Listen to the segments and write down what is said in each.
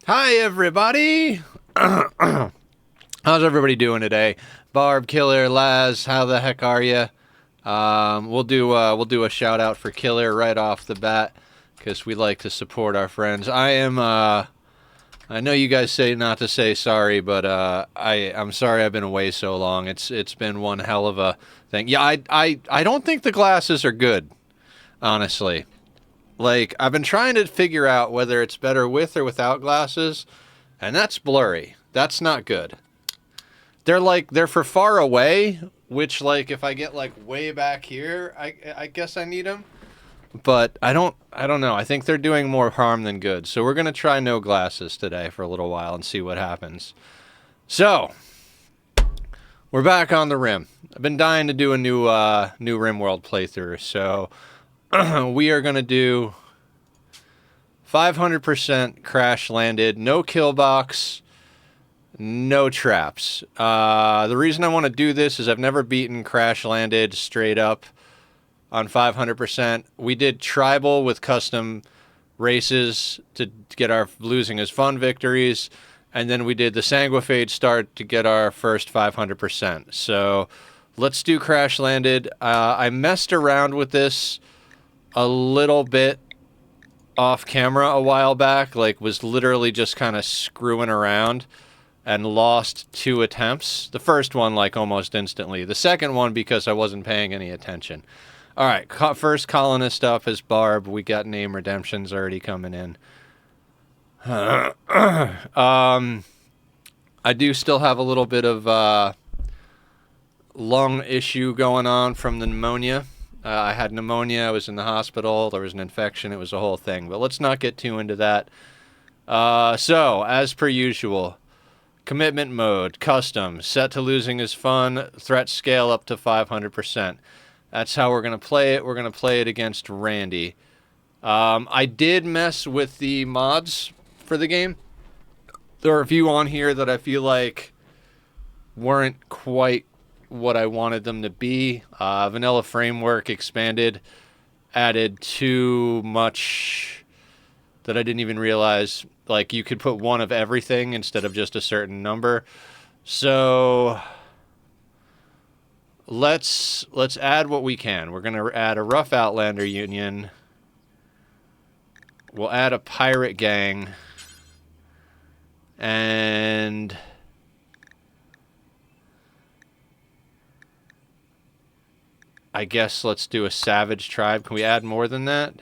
Hi, everybody. How's everybody doing today? Barb, Killer, Laz, how the heck are you? We'll do a shout out for Killer right off the bat because we like to support our friends. I know you guys say not to say sorry, but I'm sorry I've been away so long. It's been one hell of a thing. Yeah, I don't think the glasses are good, honestly. Like, I've been trying to figure out whether it's better with or without glasses, and that's blurry. That's not good. They're for far away, which, like, if I get like way back here, I guess I need them. But I don't know. I think they're doing more harm than good. So we're gonna try no glasses today for a little while and see what happens. So we're back on the Rim. I've been dying to do a new Rimworld playthrough, so we are gonna do 500% crash landed, no kill box, no traps. The reason I want to do this is I've never beaten crash landed straight up on 500%. We did tribal with custom races to get our losing is fun victories, and then we did the sanguiphage start to get our first 500%. So let's do crash landed. I messed around with this a little bit off camera a while back, like was literally just kind of screwing around and lost 2 attempts. The first one like almost instantly. The second one because I wasn't paying any attention. All right, first colonist up is Barb. We got name redemptions already coming in. I do still have a little bit of lung issue going on from the pneumonia. I had pneumonia. I was in the hospital. There was an infection. It was a whole thing. But let's not get too into that. So, as per usual, commitment mode, custom, set to losing is fun, threat scale up to 500%. That's how we're going to play it. We're going to play it against Randy. I did mess with the mods for the game. There are a few on here that I feel like weren't quite what I wanted them to be. Vanilla Framework expanded, added too much that I didn't even realize. Like, you could put one of everything instead of just a certain number. So let's add what we can. We're going to add a rough Outlander Union. We'll add a pirate gang. And I guess let's do a savage tribe. Can we add more than that?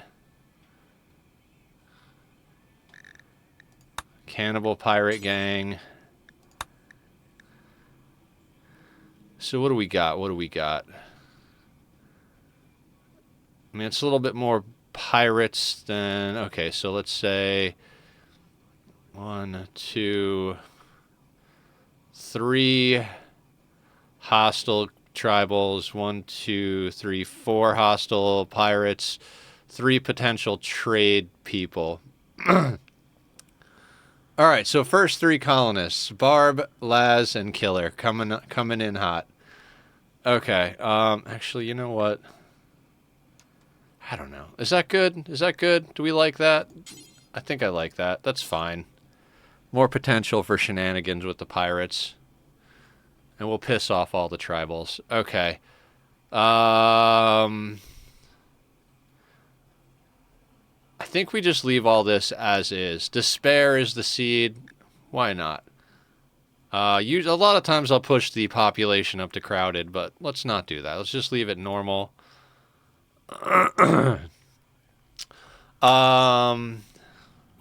Cannibal pirate gang. So what do we got? What do we got? I mean, it's a little bit more pirates than... Okay, so let's say 1, 2, 3 hostile tribals, 1, 2, 3, 4 hostile pirates, 3 potential trade people. All right, so first 3 colonists: Barb, Laz, and Killer coming in hot. Okay, actually, you know what? I don't know. Is that good? Is that good? Do we like that? I think I like that. That's fine. More potential for shenanigans with the pirates. And we'll piss off all the tribals. Okay. I think we just leave all this as is. Despair is the seed. Why not? A lot of times I'll push the population up to crowded, but let's not do that. Let's just leave it normal.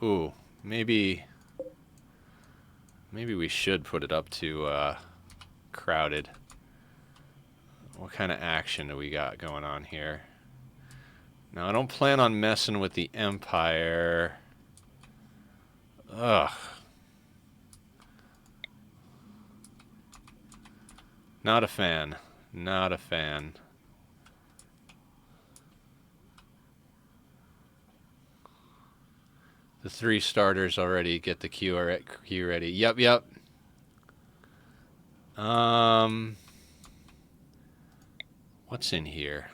Ooh, maybe we should put it up to crowded. What kind of action do we got going on here? Now, I don't plan on messing with the Empire. Ugh. Not a fan. Not a fan. The 3 starters already get the queue ready. Yep. What's in here?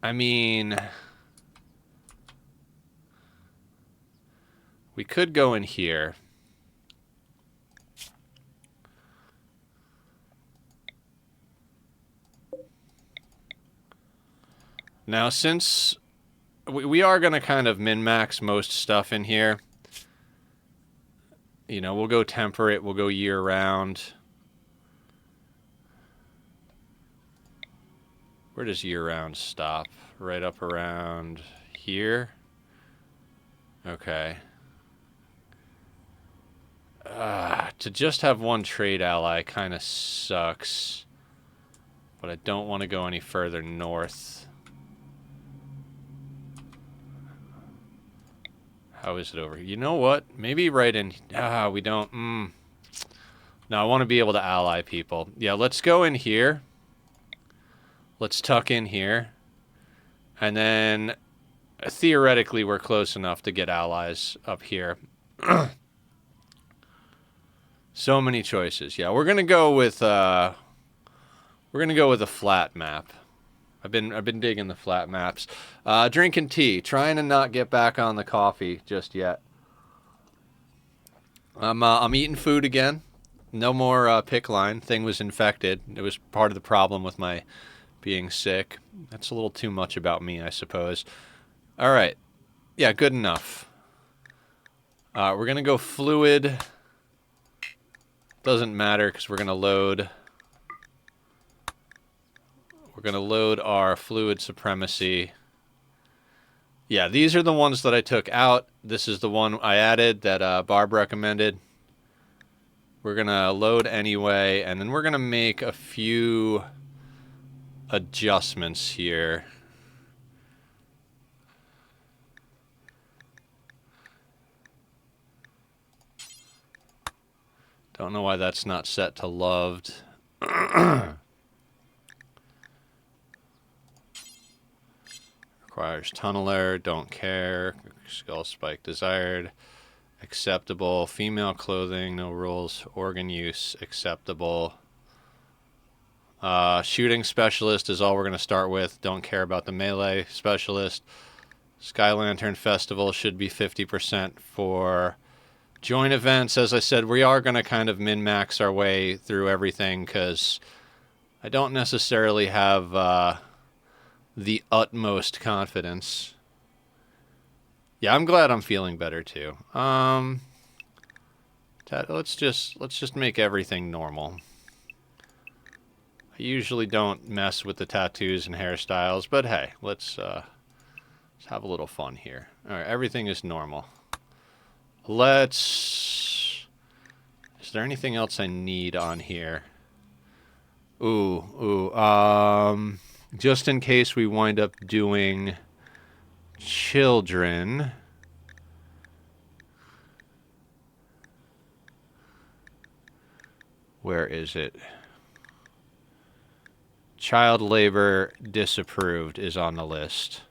I mean, we could go in here. Now, since we are going to kind of min-max most stuff in here, you know, we'll go temperate, we'll go year-round. Where does year-round stop? Right up around here? Okay. To just have one trade ally kind of sucks. But I don't want to go any further north. How is it over here? You know what? Maybe right in... we don't... No, I want to be able to ally people. Yeah, let's go in here. Let's tuck in here. And then, theoretically, we're close enough to get allies up here. So many choices. Yeah, we're gonna go with a flat map. I've been digging the flat maps. Drinking tea, trying to not get back on the coffee just yet. I'm eating food again. No more pick line. Thing was infected. It was part of the problem with my being sick. That's a little too much about me, I suppose. All right. Yeah, good enough. We're gonna go fluid. Doesn't matter because we're gonna load. We're going to load our fluid supremacy. Yeah, these are the ones that I took out. This is the one I added that Barb recommended. We're going to load anyway, and then we're going to make a few adjustments here. Don't know why that's not set to loved. Requires tunneler, don't care. Skull spike desired. Acceptable. Female clothing, no rules. Organ use, acceptable. Shooting specialist is all we're going to start with. Don't care about the melee specialist. Sky Lantern Festival should be 50% for joint events. As I said, we are going to kind of min-max our way through everything because I don't necessarily have... the utmost confidence. Yeah, I'm glad I'm feeling better too. Let's just make everything normal. I usually don't mess with the tattoos and hairstyles, but hey, let's have a little fun here. All right, everything is normal. Is there anything else I need on here? Just in case we wind up doing children. Where is it? Child labor disapproved is on the list.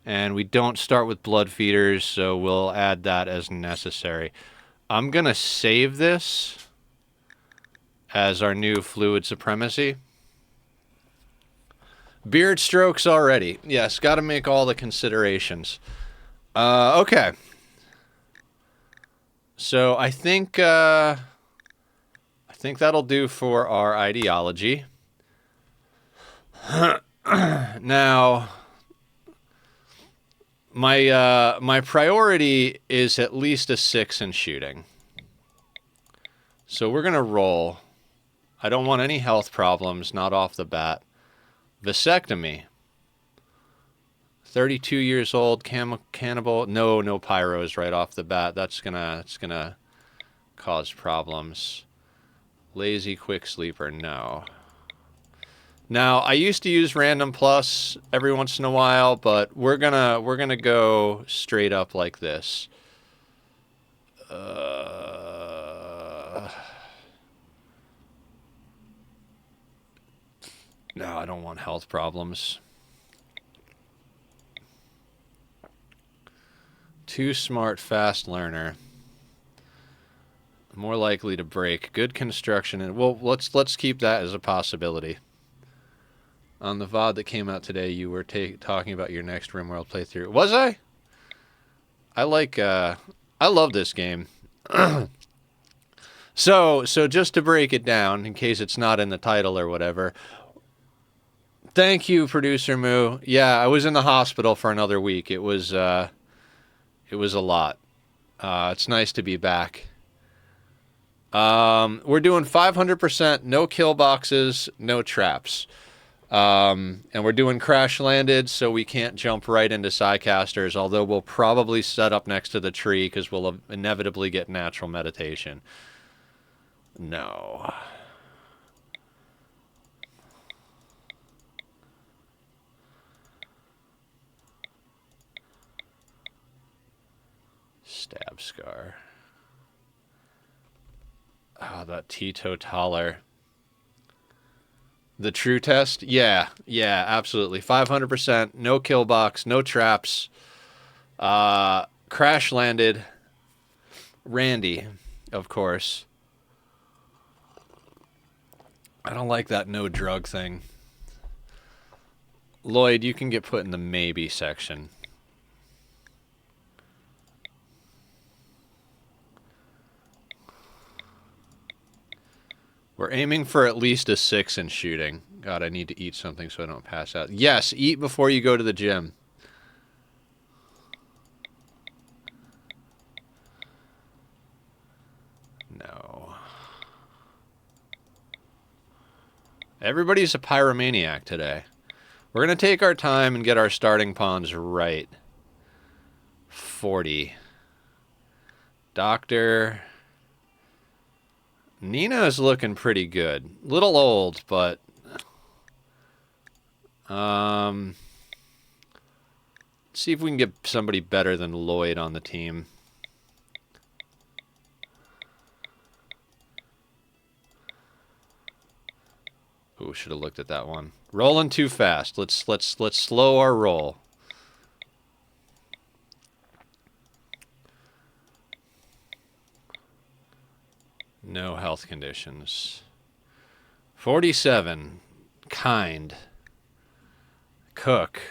And we don't start with blood feeders, so we'll add that as necessary. I'm going to save this as our new fluid supremacy. Beard strokes already. Yes, got to make all the considerations. Okay. So I think that'll do for our ideology. Now, my priority is at least a 6 in shooting. So we're gonna roll. I don't want any health problems, not off the bat. Vasectomy. 32 years old, cannibal. No pyros right off the bat. That's gonna cause problems. Lazy quick sleeper, no. Now, I used to use random plus every once in a while, but we're gonna go straight up like this. No, I don't want health problems. Too smart, fast learner. More likely to break. Good construction, and well, let's keep that as a possibility. On the VOD that came out today, you were talking about your next Rimworld playthrough. Was I? I love this game. So just to break it down, in case it's not in the title or whatever. Thank you, Producer Moo. Yeah, I was in the hospital for another week. It was a lot. It's nice to be back. We're doing 500%, no kill boxes, no traps. And we're doing crash landed, so we can't jump right into Psycasters, although we'll probably set up next to the tree because we'll inevitably get natural meditation. No. Stab scar. Ah, that teetotaler. The true test? Yeah, absolutely. 500%, no kill box, no traps. Crash landed. Randy, of course. I don't like that no drug thing. Lloyd, you can get put in the maybe section. We're aiming for at least a 6 in shooting. God, I need to eat something so I don't pass out. Yes, eat before you go to the gym. No. Everybody's a pyromaniac today. We're going to take our time and get our starting pawns right. 40. Doctor. Nina is looking pretty good. Little old, but let's see if we can get somebody better than Lloyd on the team. Ooh, should have looked at that one. Rolling too fast. Let's slow our roll. No health conditions. 47. Kind. Cook.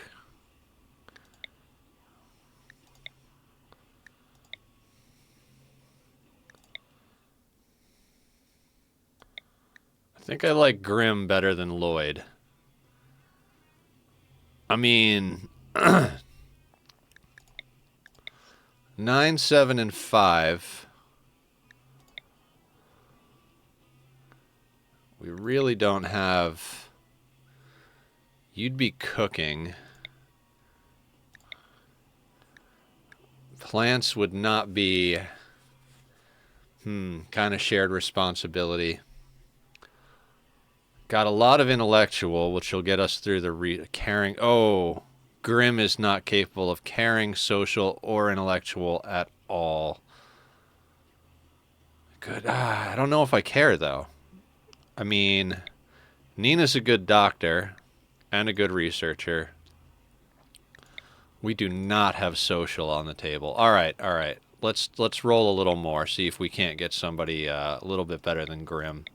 I think I like Grim better than Lloyd. I mean, 9, 7, and 5. We really don't have... You'd be cooking. Plants would not be... kind of shared responsibility. Got a lot of intellectual, which will get us through the caring... Oh, Grim is not capable of caring, social, or intellectual at all. Good. I don't know if I care, though. I mean, Nina's a good doctor and a good researcher. We do not have social on the table. All right. Let's roll a little more, see if we can't get somebody a little bit better than Grim.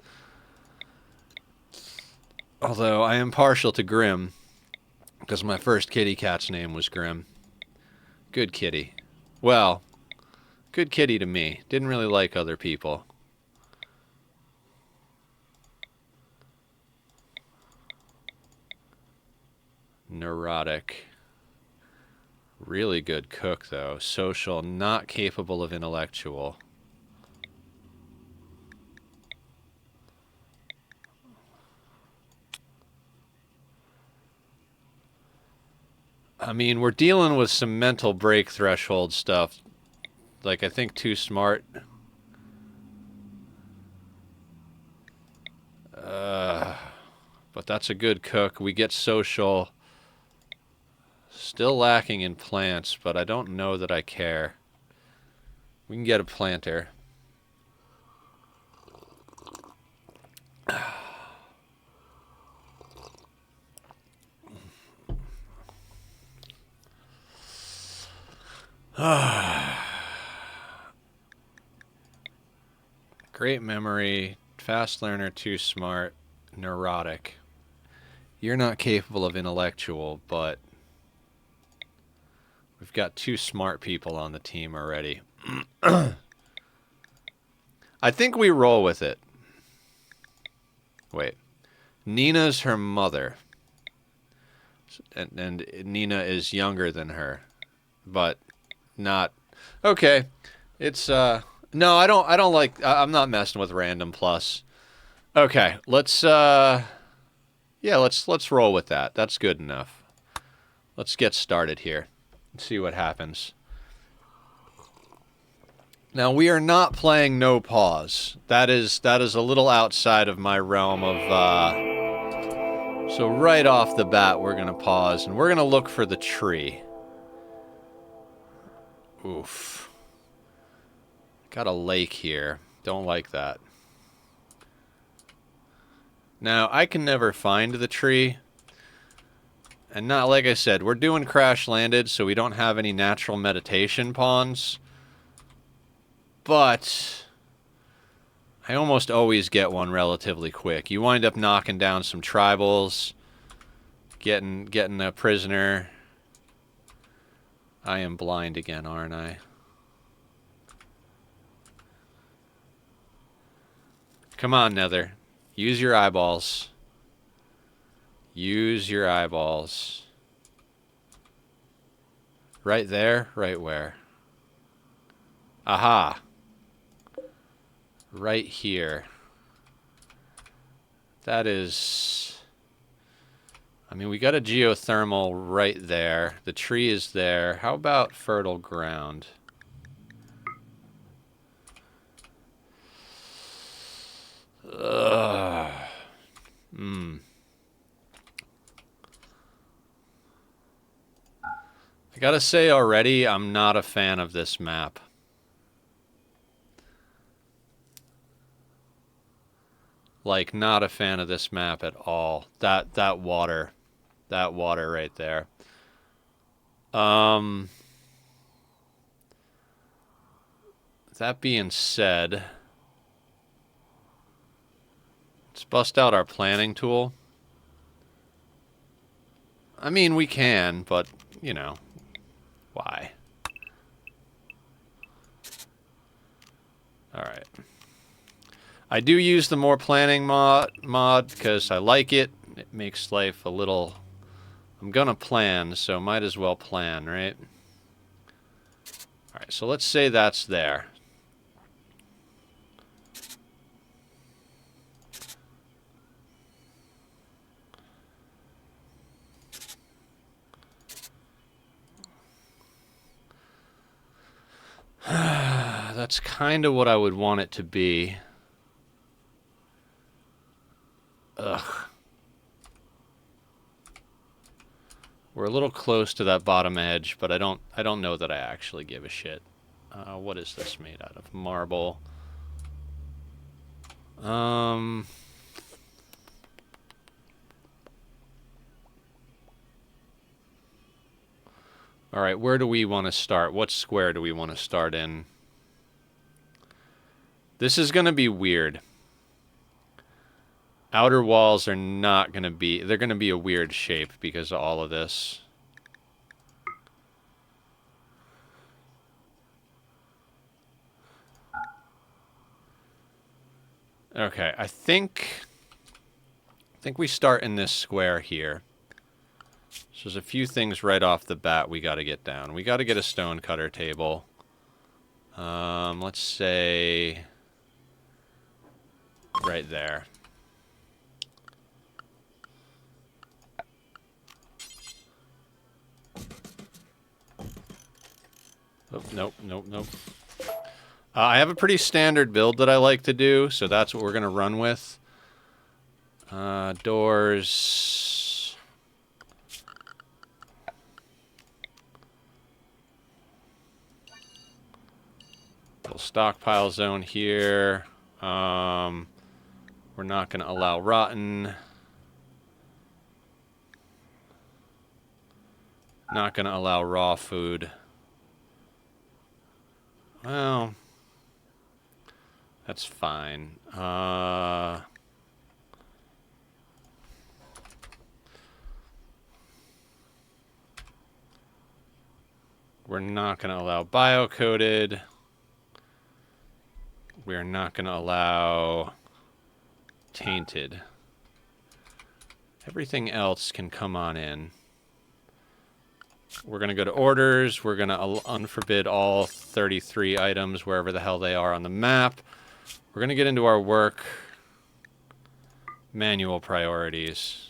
Although I am partial to Grim because my first kitty cat's name was Grim. Good kitty. Well, good kitty to me. Didn't really like other people. Neurotic. Really good cook, though. Social, not capable of intellectual. I mean, we're dealing with some mental break threshold stuff. Like, I think too smart. But that's a good cook. We get social. Still lacking in plants, but I don't know that I care. We can get a planter. Great memory, fast learner, too smart, neurotic. You're not capable of intellectual, but we've got 2 smart people on the team already. I think we roll with it. Wait. Nina's her mother. And Nina is younger than her. But not... Okay. It's, No, I don't like... I'm not messing with random plus. Okay, let's, Yeah, let's roll with that. That's good enough. Let's get started here. Let's see what happens. Now, we are not playing no pause. That is a little outside of my realm of, So right off the bat, we're going to pause, and we're going to look for the tree. Oof. Got a lake here. Don't like that. Now, I can never find the tree. And not, like I said, we're doing crash landed, so we don't have any natural meditation pawns. But I almost always get one relatively quick. You wind up knocking down some tribals, getting a prisoner. I am blind again, aren't I? Come on, Nether. Use your eyeballs. Use your eyeballs. Right there? Right where? Aha. Right here. That is... I mean, we got a geothermal right there. The tree is there. How about fertile ground? Ugh. I gotta say already, I'm not a fan of this map. Like, not a fan of this map at all. That water right there. That being said, let's bust out our planning tool. I mean, we can, but, you know, why? Alright. I do use the more planning mod because I like it. It makes life a little... I'm gonna plan, so might as well plan, right? Alright, so let's say that's there. That's kind of what I would want it to be. Ugh. We're a little close to that bottom edge, but I don't know that I actually give a shit. What is this made out of? Marble. Alright, where do we want to start? What square do we want to start in? This is going to be weird. Outer walls are not going to be... They're going to be a weird shape because of all of this. Okay, I think we start in this square here. So there's a few things right off the bat we got to get down. We got to get a stone cutter table. Let's say right there. Oh, nope. I have a pretty standard build that I like to do, so that's what we're going to run with. Doors. Little stockpile zone here. We're not going to allow rotten. Not going to allow raw food. Well, that's fine. We're not going to allow bio-coded. We're not going to allow tainted. Everything else can come on in. We're going to go to orders. We're going to unforbid all 33 items wherever the hell they are on the map. We're going to get into our work manual priorities.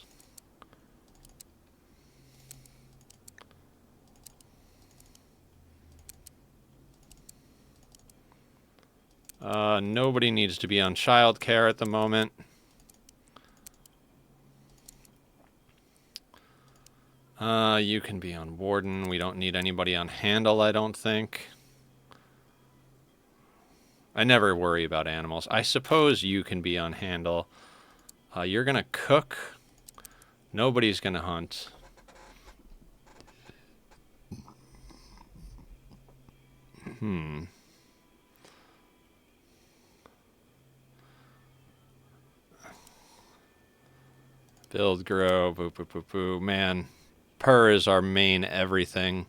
Nobody needs to be on childcare at the moment. You can be on warden. We don't need anybody on handle, I don't think. I never worry about animals. I suppose you can be on handle. You're going to cook. Nobody's going to hunt. Build, grow, boo, boo, boo, boo. Man, purr is our main everything.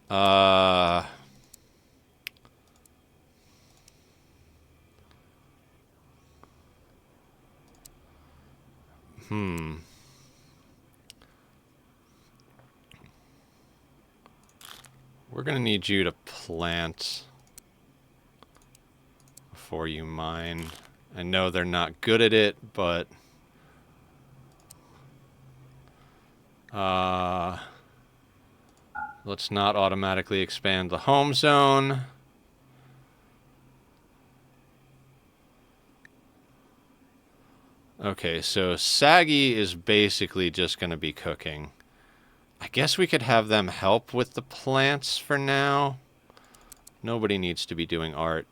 We're going to need you to plant before you mine. I know they're not good at it, but... let's not automatically expand the home zone. Okay, so Saggy is basically just going to be cooking. I guess we could have them help with the plants for now. Nobody needs to be doing art.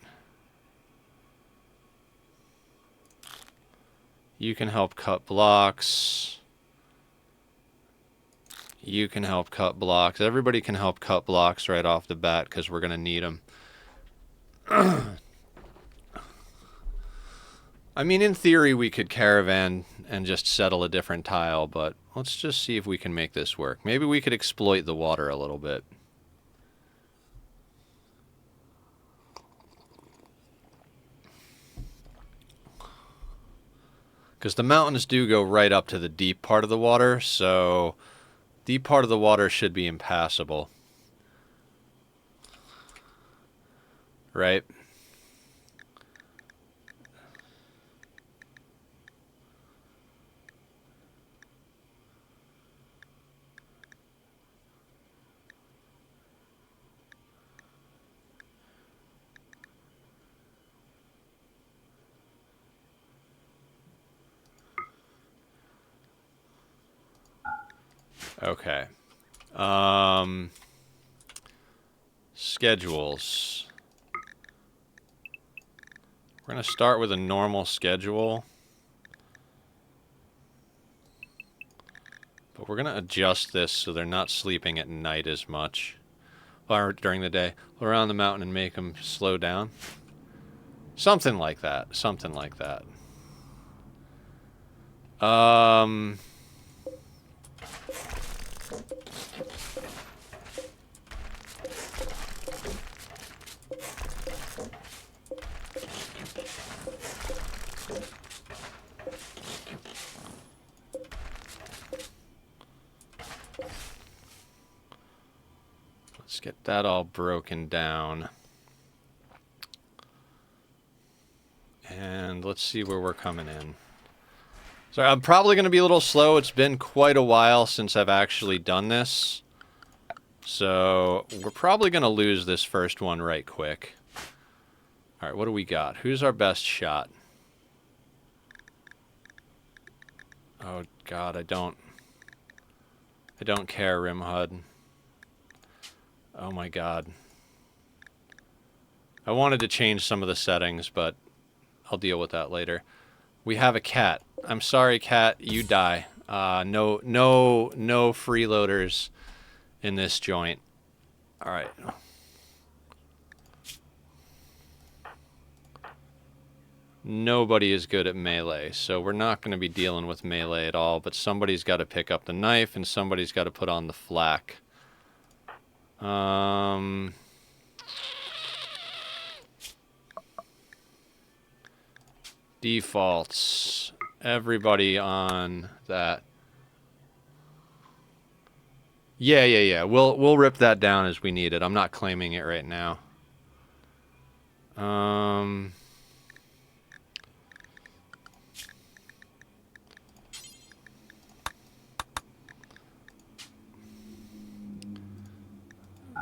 You can help cut blocks. You can help cut blocks. Everybody can help cut blocks right off the bat because we're going to need them. I mean, in theory, we could caravan and just settle a different tile, but let's just see if we can make this work. Maybe we could exploit the water a little bit. Because the mountains do go right up to the deep part of the water, so deep part of the water should be impassable. Right? Okay. Schedules. We're going to start with a normal schedule. But we're going to adjust this so they're not sleeping at night as much. Or during the day. Around the mountain and make them slow down. Something like that. Something like that. Let's get that all broken down. And let's see where we're coming in. So I'm probably going to be a little slow. It's been quite a while since I've actually done this. So we're probably going to lose this first one right quick. All right, what do we got? Who's our best shot? Oh, God, I don't care, RimHUD. Oh, my God. I wanted to change some of the settings, but I'll deal with that later. We have a cat. I'm sorry, cat. You die. No freeloaders in this joint. All right. Nobody is good at melee, so we're not going to be dealing with melee at all, but somebody's got to pick up the knife and somebody's got to put on the flak. Defaults. Everybody on that. Yeah. We'll rip that down as we need it. I'm not claiming it right now.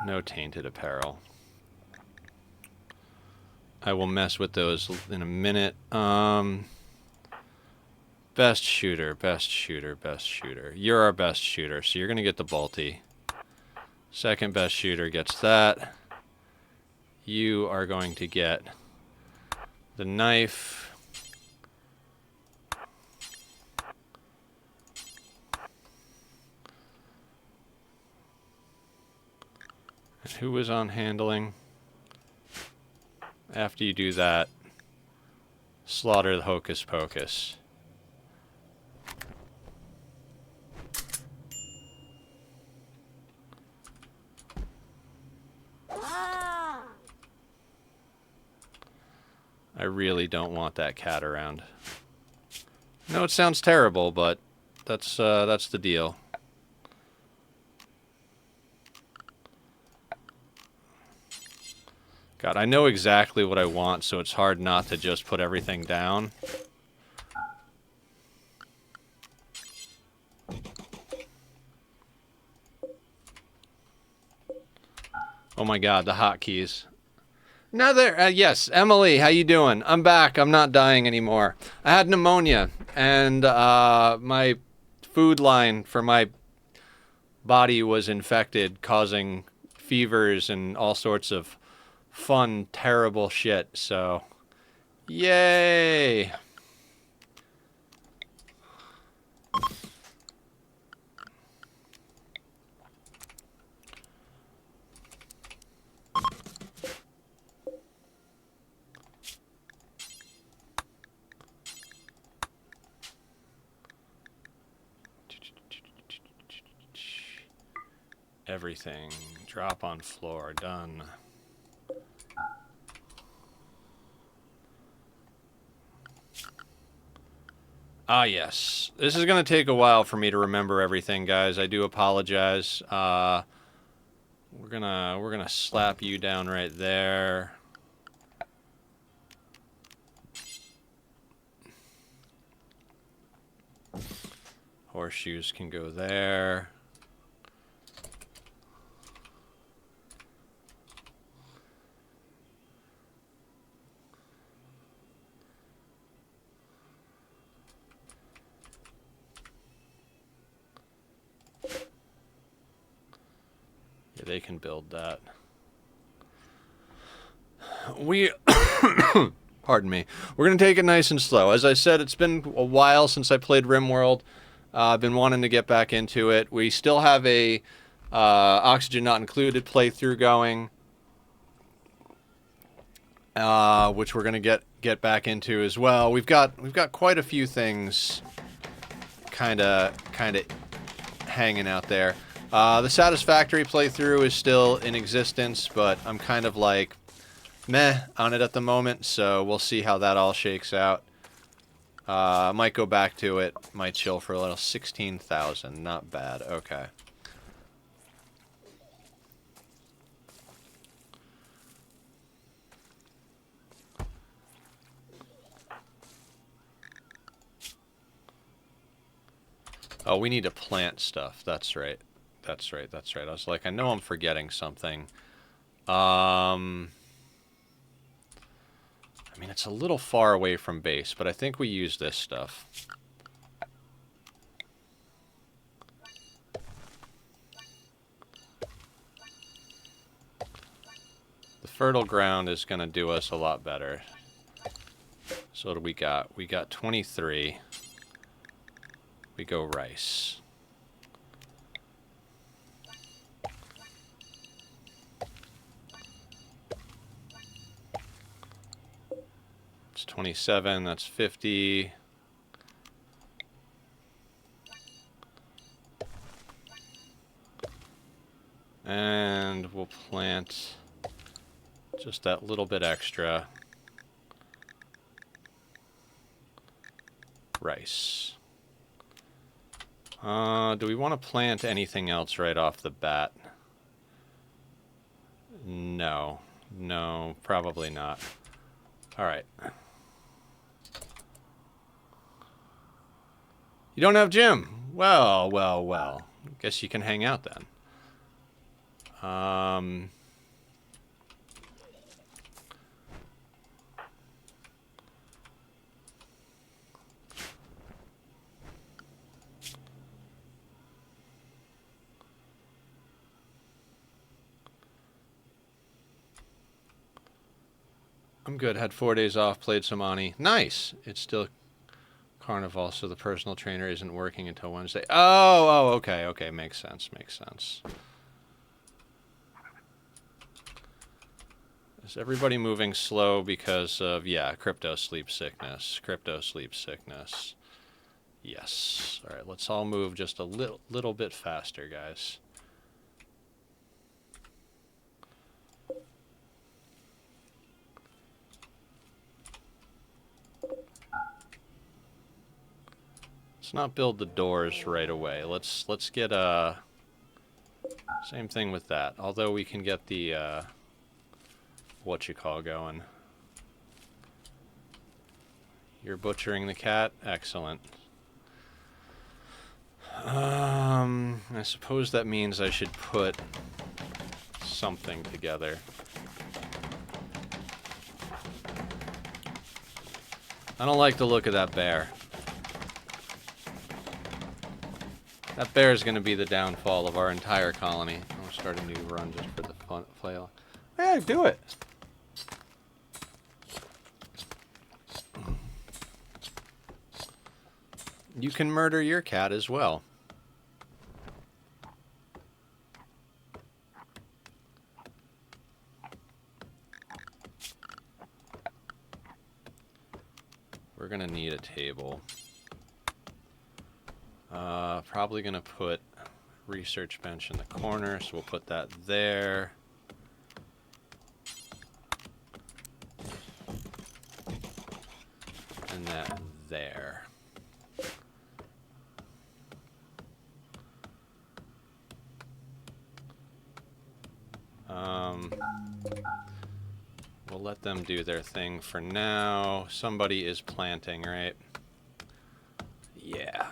No tainted apparel. I will mess with those in a minute. Best shooter, best shooter, best shooter. You're our best shooter, so you're going to get the bolty. Second best shooter gets that. You are going to get the knife. And who was on handling? After you do that, slaughter the hocus pocus. I really don't want that cat around. No, it sounds terrible, but that's the deal. God, I know exactly what I want, so it's hard not to just put everything down. Oh my God, the hotkeys. No, there. Yes, Emily, how you doing? I'm back. I'm not dying anymore. I had pneumonia, and my food line for my body was infected, causing fevers and all sorts of fun, terrible shit. So, yay! Everything. Drop on floor. Done. Ah, yes. This is going to take a while for me to remember everything, guys. I do apologize. We're gonna slap you down right there. Horseshoes can go there. Yeah, they can build that. Pardon me. We're going to take it nice and slow. As I said, it's been a while since I played Rimworld. I've been wanting to get back into it. We still have a Oxygen Not Included playthrough going, which we're going to get back into as well. We've got quite a few things kind of hanging out there. The Satisfactory playthrough is still in existence, but I'm kind of like meh on it at the moment, so we'll see how that all shakes out. Might go back to it, might chill for a little. 16,000, not bad, okay. Oh, we need to plant stuff, that's right. That's right. I was like, I know I'm forgetting something. I mean, it's a little far away from base, but I think we use this stuff. The fertile ground is going to do us a lot better. So what do we got? We got 23. We go rice. It's 27, that's 50. And And we'll plant just that little bit extra rice. Do we want to plant anything else right off the bat? No. No, probably not. Alright. You don't have gym? Well, well, well. Guess you can hang out then. I'm good. Had 4 days off, played some Ani. Nice! It's still Carnival, so the personal trainer isn't working until Wednesday. Oh, okay, okay. Makes sense, makes sense. Is everybody moving slow because of, yeah, crypto sleep sickness. Crypto sleep sickness. Yes. All right, let's all move just a little bit faster, guys. Let's not build the doors right away. Let's get same thing with that. Although we can get the going. You're butchering the cat? Excellent. I suppose that means I should put something together. I don't like the look of that bear. That bear is going to be the downfall of our entire colony. I'll start a new run just for the flail. Yeah, do it. You can murder your cat as well. We're going to need a table. Probably going to put research bench in the corner, so we'll put that there. And that there. We'll let them do their thing for now. Somebody is planting, right? Yeah.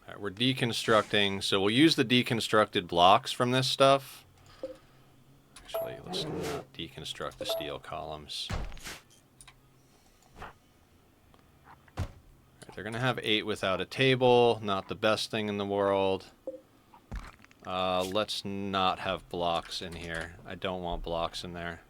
Alright, we're deconstructing, so we'll use the deconstructed blocks from this stuff. Actually, let's not deconstruct the steel columns. Alright, they're gonna have 8 without a table, not the best thing in the world. Let's not have blocks in here. I don't want blocks in there.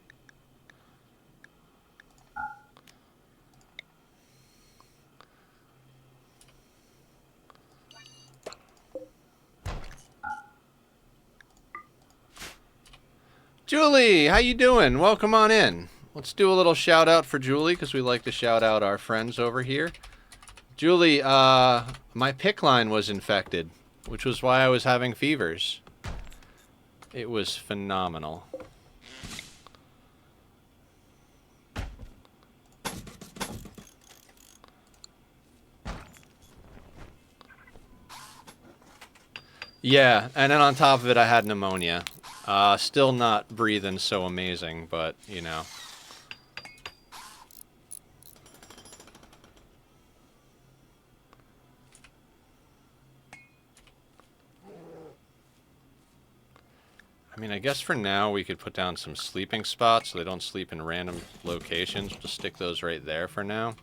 Julie, how you doing? Welcome on in. Let's do a little shout out for Julie, because we like to shout out our friends over here. Julie, my PIC line was infected, which was why I was having fevers. It was phenomenal. Yeah, and then on top of it, I had pneumonia. Still not breathing so amazing, but, you know. I mean, I guess for now we could put down some sleeping spots so they don't sleep in random locations. We'll just stick those right there for now.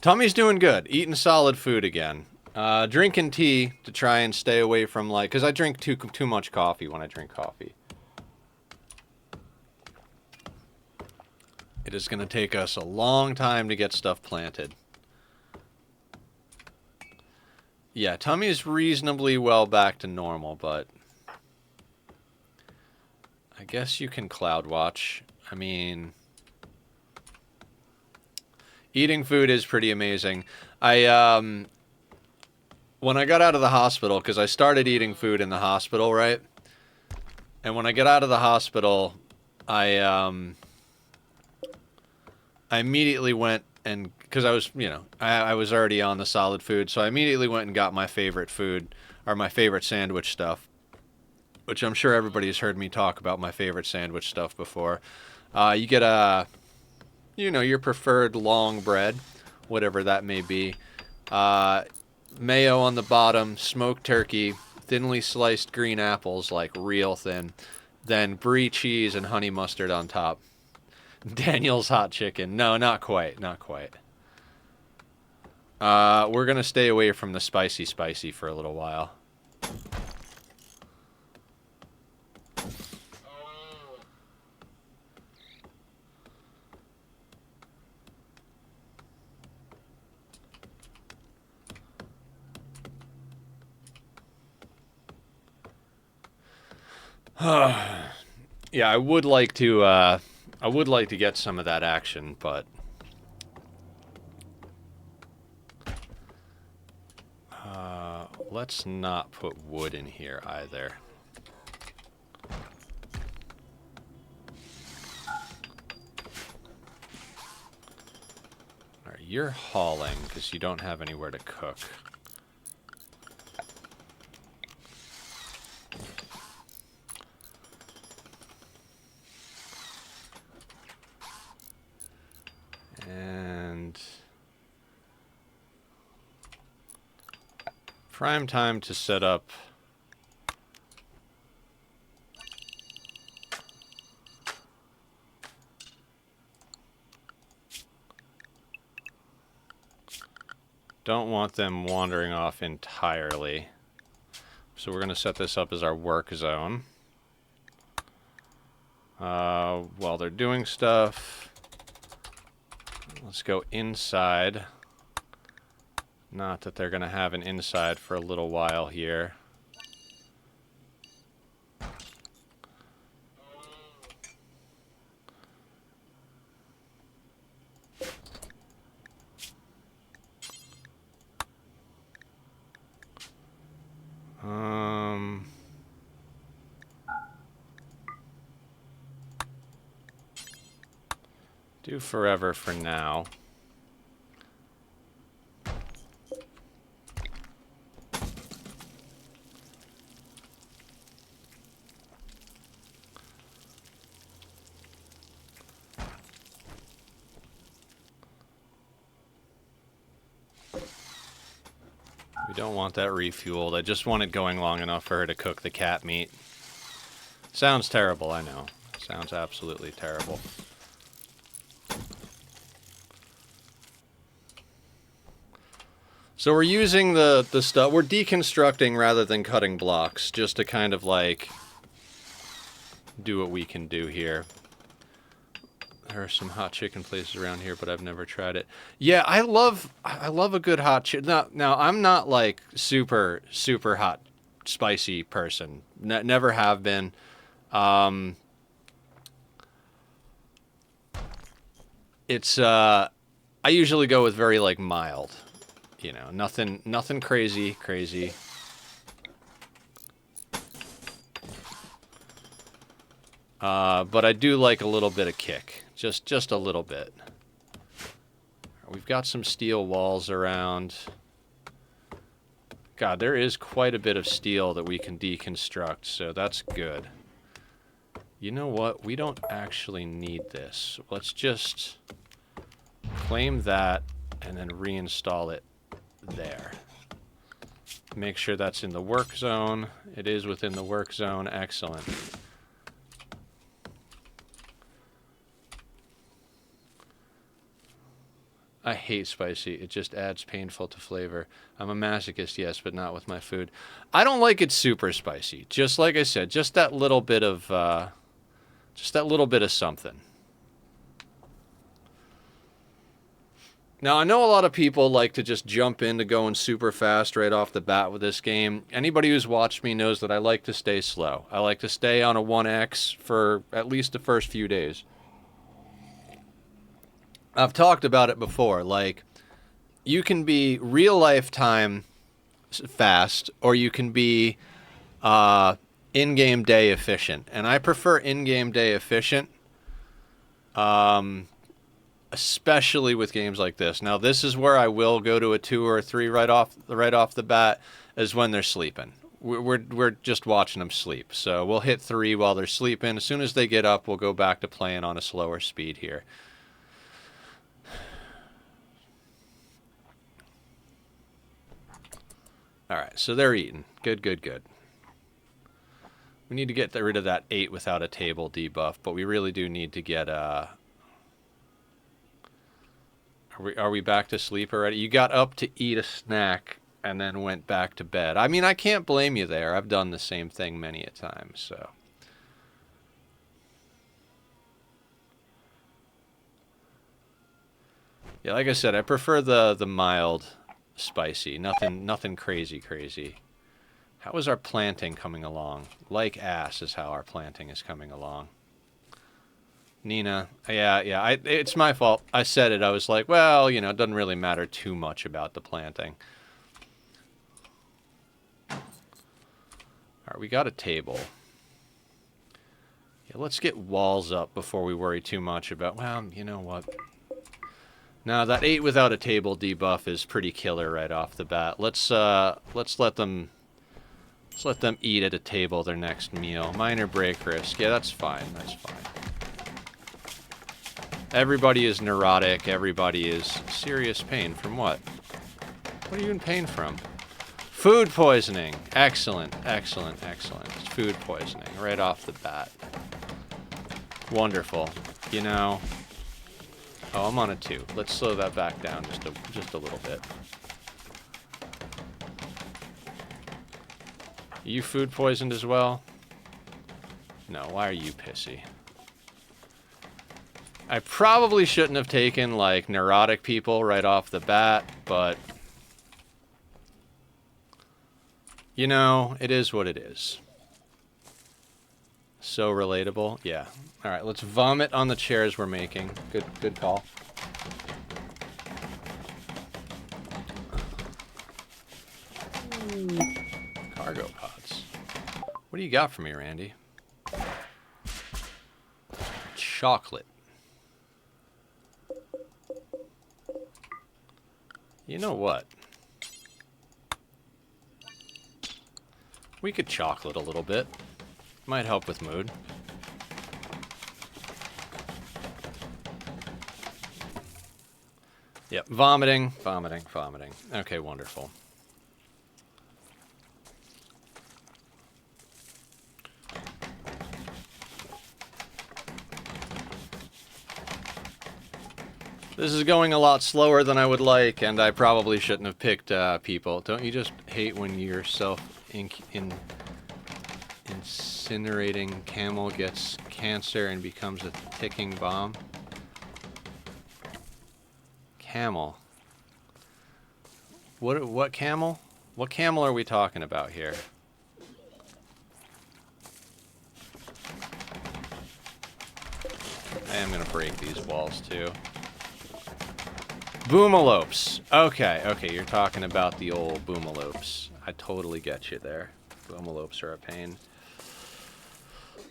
Tommy's doing good. Eating solid food again. Drinking tea to try and stay away from, like... Because I drink too much coffee when I drink coffee. It is going to take us a long time to get stuff planted. Yeah, Tummy is reasonably well back to normal, but... I guess you can cloud watch. I mean... Eating food is pretty amazing. I when I got out of the hospital, because I started eating food in the hospital, right? And when I got out of the hospital, I immediately went and, because I was, you know, I was already on the solid food, so I immediately went and got my favorite food, or my favorite sandwich stuff, which I'm sure everybody's heard me talk about my favorite sandwich stuff before. You get you know, your preferred long bread, whatever that may be. Mayo on the bottom, smoked turkey, thinly sliced green apples, like real thin, then brie cheese and honey mustard on top. Daniel's hot chicken. No, not quite, not quite. We're gonna stay away from the spicy for a little while. Yeah, I would like to get some of that action, but let's not put wood in here either. Alright, you're hauling because you don't have anywhere to cook. And prime time to set up don't want them wandering off entirely. So we're going to set this up as our work zone. While they're doing stuff, let's go inside. Not that they're going to have an inside for a little while here. Do forever for now. We don't want that refueled. I just want it going long enough for her to cook the cat meat. Sounds terrible, I know. Sounds absolutely terrible. So we're using the stuff, we're deconstructing rather than cutting blocks, just to kind of like do what we can do here. There are some hot chicken places around here, but I've never tried it. Yeah, I love a good hot chicken. Now I'm not like super hot, spicy person. Never have been. It's I usually go with very like mild. You know, nothing crazy. But I do like a little bit of kick. Just a little bit. We've got some steel walls around. God, there is quite a bit of steel that we can deconstruct, so that's good. You know what? We don't actually need this. Let's just claim that and then reinstall it there. Make sure that's in the work zone. It is within the work zone. Excellent. I hate spicy. It just adds painful to flavor. I'm a masochist, yes, but not with my food. I don't like it super spicy. Just like I said, just that little bit of something. Now, I know a lot of people like to just jump into going super fast right off the bat with this game. Anybody who's watched me knows that I like to stay slow. I like to stay on a 1x for at least the first few days. I've talked about it before. Like, you can be real lifetime fast, or you can be in-game day efficient. And I prefer in-game day efficient, especially with games like this. Now, this is where I will go to a 2 or a 3 right off the bat, is when they're sleeping. We're just watching them sleep. So we'll hit 3 while they're sleeping. As soon as they get up, we'll go back to playing on a slower speed here. All right, so they're eating. Good, good, good. We need to get rid of that 8 without a table debuff, but we really do need to get... Are we back to sleep already? You got up to eat a snack and then went back to bed. I mean, I can't blame you there. I've done the same thing many a time, so... Yeah, like I said, I prefer the mild spicy. Nothing crazy. How is our planting coming along? Like ass is how our planting is coming along. Nina, yeah, it's my fault. I said it. I was like, well, you know, it doesn't really matter too much about the planting. All right, we got a table. Yeah, let's get walls up before we worry too much about, well, you know what? Now, that 8 without a table debuff is pretty killer right off the bat. Let's let them eat at a table their next meal. Minor break risk. Yeah, that's fine. That's fine. Everybody is neurotic. Everybody is serious pain. From what? What are you in pain from? Food poisoning. Excellent. It's food poisoning right off the bat. Wonderful. You know... Oh, I'm on a 2. Let's slow that back down just a little bit. You food poisoned as well? No, why are you pissy? I probably shouldn't have taken, like, neurotic people right off the bat, but... You know, it is what it is. So relatable. Yeah. All right, let's vomit on the chairs we're making. Good call. Cargo pods. What do you got for me, Randy? Chocolate. You know what? We could chocolate a little bit. Might help with mood. Yep, vomiting. Okay, wonderful. This is going a lot slower than I would like, and I probably shouldn't have picked people. Don't you just hate when your incinerating camel gets cancer and becomes a ticking bomb? Camel. What camel? What camel are we talking about here? I am gonna break these walls too. Boomalopes. Okay, you're talking about the old boomalopes. I totally get you there. Boomalopes are a pain.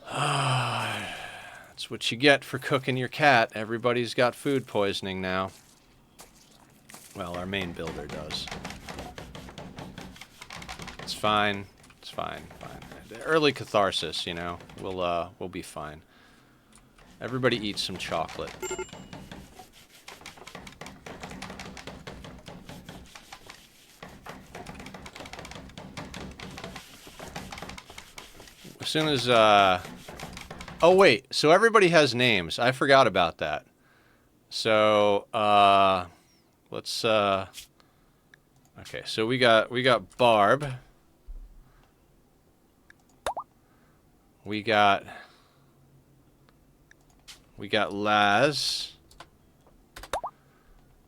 That's what you get for cooking your cat. Everybody's got food poisoning now. Well, our main builder does. It's fine. Early catharsis, you know. We'll be fine. Everybody eat some chocolate. As soon as, oh wait, so everybody has names. I forgot about that. So, let's, okay, so we got Barb. We got Laz.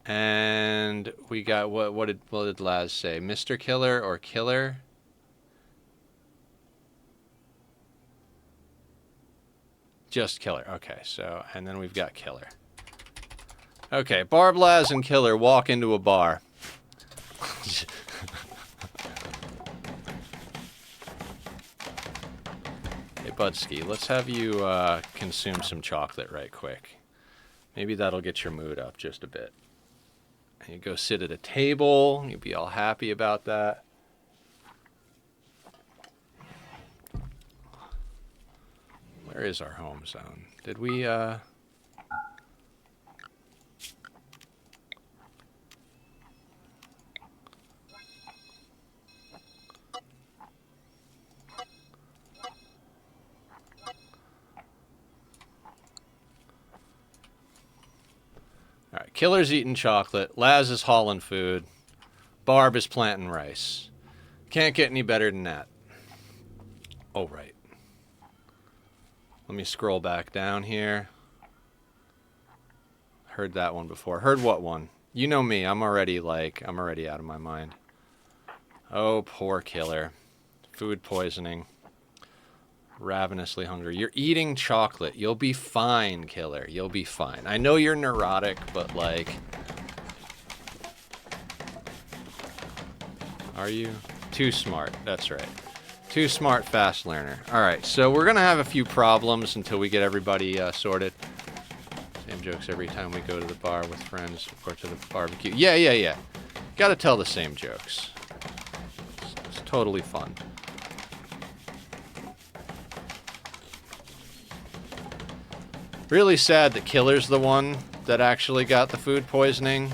And we got, what did Laz say? Mr. Killer or Killer? Just Killer. Okay, so, and then we've got Killer. Okay, Barb, Laz, and Killer walk into a bar. Hey, Budski, let's have you consume some chocolate right quick. Maybe that'll get your mood up just a bit. And you go sit at a table. You'll be all happy about that. Where is our home zone? Did we, Alright, Killer's eating chocolate. Laz is hauling food. Barb is planting rice. Can't get any better than that. Oh, right. Let me scroll back down here. Heard that one before. Heard what one? You know me. I'm already out of my mind. Oh, poor Killer. Food poisoning. Ravenously hungry. You're eating chocolate. You'll be fine, Killer. You'll be fine. I know you're neurotic, but like... Are you? Too smart. That's right. Too smart, fast learner. Alright, so we're gonna have a few problems until we get everybody sorted. Same jokes every time we go to the bar with friends or to the barbecue. Yeah. Gotta tell the same jokes. It's totally fun. Really sad that Killer's the one that actually got the food poisoning.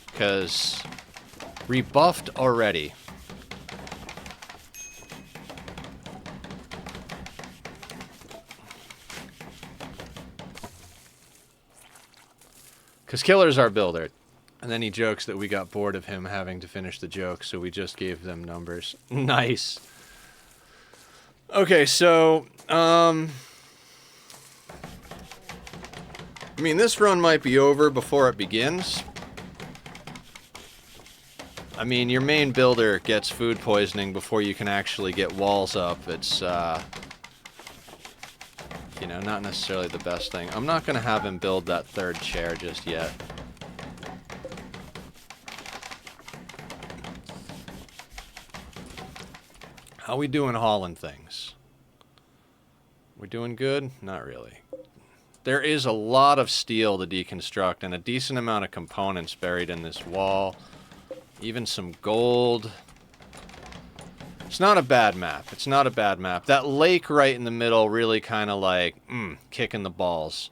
Because rebuffed already. Because Killer's our builder. And then he jokes that we got bored of him having to finish the joke, so we just gave them numbers. Nice. Okay, so, I mean, this run might be over before it begins. I mean, your main builder gets food poisoning before you can actually get walls up. It's, you know, not necessarily the best thing. I'm not going to have him build that third chair just yet. How we doing hauling things? We doing good? Not really. There is a lot of steel to deconstruct and a decent amount of components buried in this wall. Even some gold. It's not a bad map. It's not a bad map. That lake right in the middle really kind of like, kicking the balls.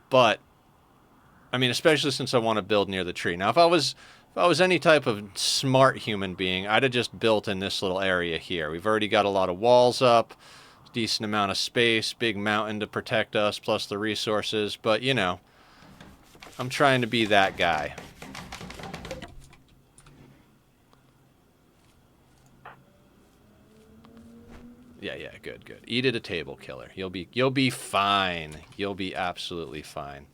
But, I mean, especially since I want to build near the tree. Now, if I was any type of smart human being, I'd have just built in this little area here. We've already got a lot of walls up, decent amount of space, big mountain to protect us, plus the resources. But, you know, I'm trying to be that guy. Yeah, good. Eat at a table, Killer. You'll be fine. You'll be absolutely fine.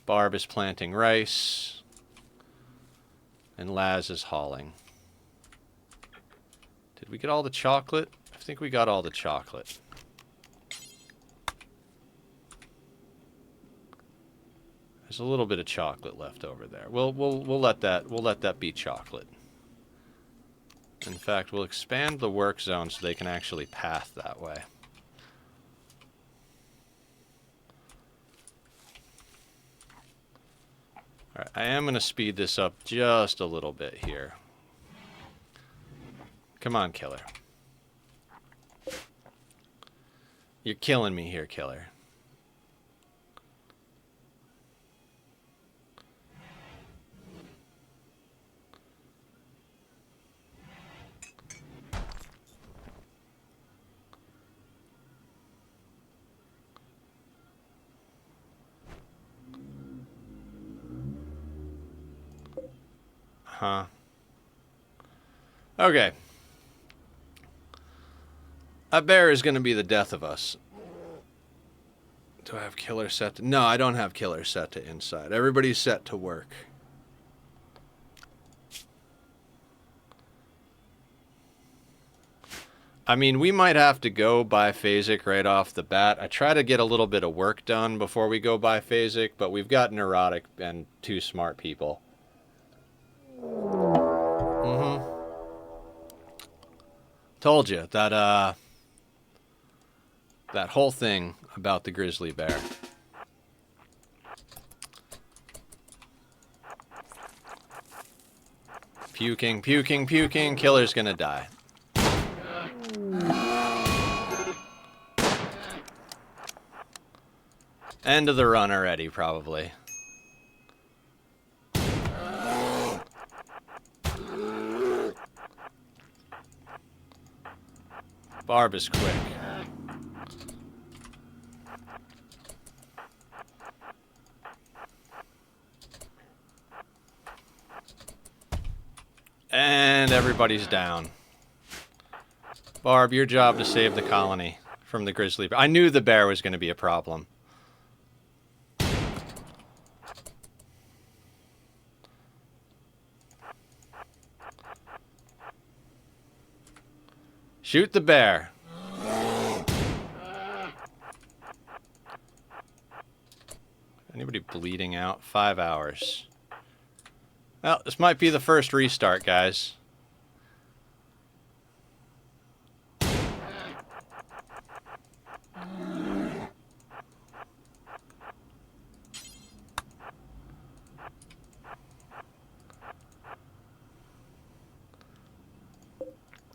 Barb is planting rice. And Laz is hauling. Did we get all the chocolate? I think we got all the chocolate. There's a little bit of chocolate left over there. We'll let that be chocolate. In fact, we'll expand the work zone so they can actually path that way. Alright, I am going to speed this up just a little bit here. Come on, Killer. You're killing me here, Killer. Huh. Okay. That bear is going to be the death of us. Do I have Killer set to... No, I don't have Killer set to inside. Everybody's set to work. I mean, we might have to go biphasic right off the bat. I try to get a little bit of work done before we go biphasic, but we've got neurotic and 2 smart people. Told you that that whole thing about the grizzly bear. Puking, puking, puking. Killer's gonna die. End of the run already, probably. Barb is quick. And everybody's down. Barb, your job to save the colony from the grizzly bear. I knew the bear was going to be a problem. Shoot the bear. Anybody bleeding out? 5 hours. Well, this might be the first restart, guys.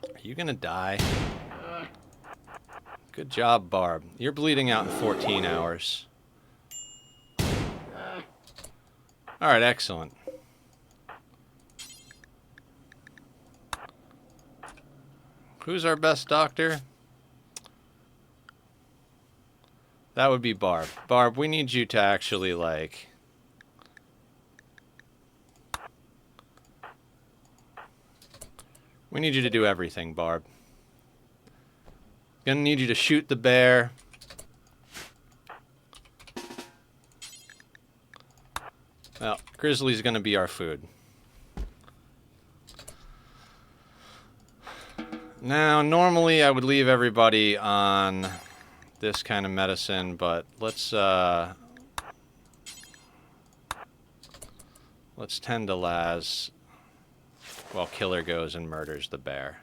Are you gonna die? Good job, Barb. You're bleeding out in 14 hours. Alright, excellent. Who's our best doctor? That would be Barb. Barb, we need you to actually, like... We need you to do everything, Barb. Gonna need you to shoot the bear. Well, Grizzly's gonna be our food. Now, normally I would leave everybody on this kind of medicine, but let's tend to Laz while Killer goes and murders the bear.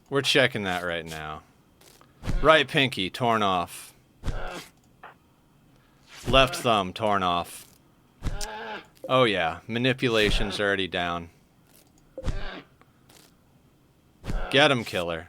We're checking that right now. Right pinky, torn off. Left thumb, torn off. Oh yeah, manipulation's already down. Get him, Killer.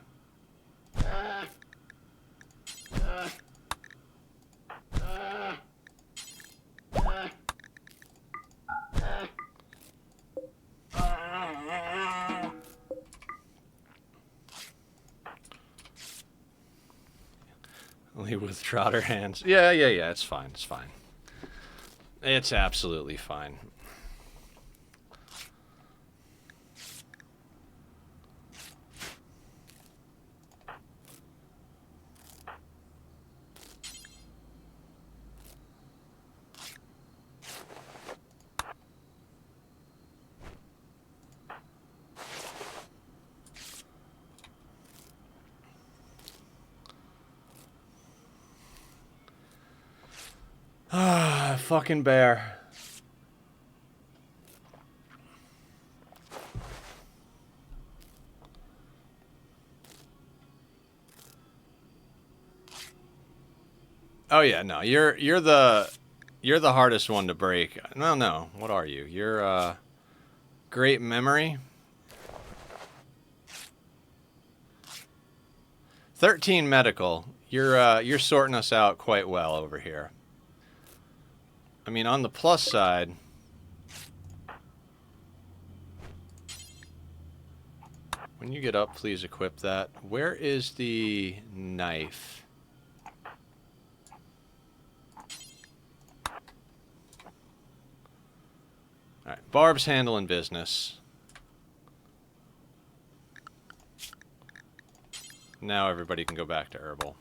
Leave with Trotter hands. Yeah, it's fine, it's fine. It's absolutely fine. Ah, fucking bear. Oh yeah, no, you're the hardest one to break. No, what are you? You're great memory. 13 medical. You're sorting us out quite well over here. I mean, on the plus side, when you get up, please equip that. Where is the knife? Alright, Barb's handling business. Now everybody can go back to herbal.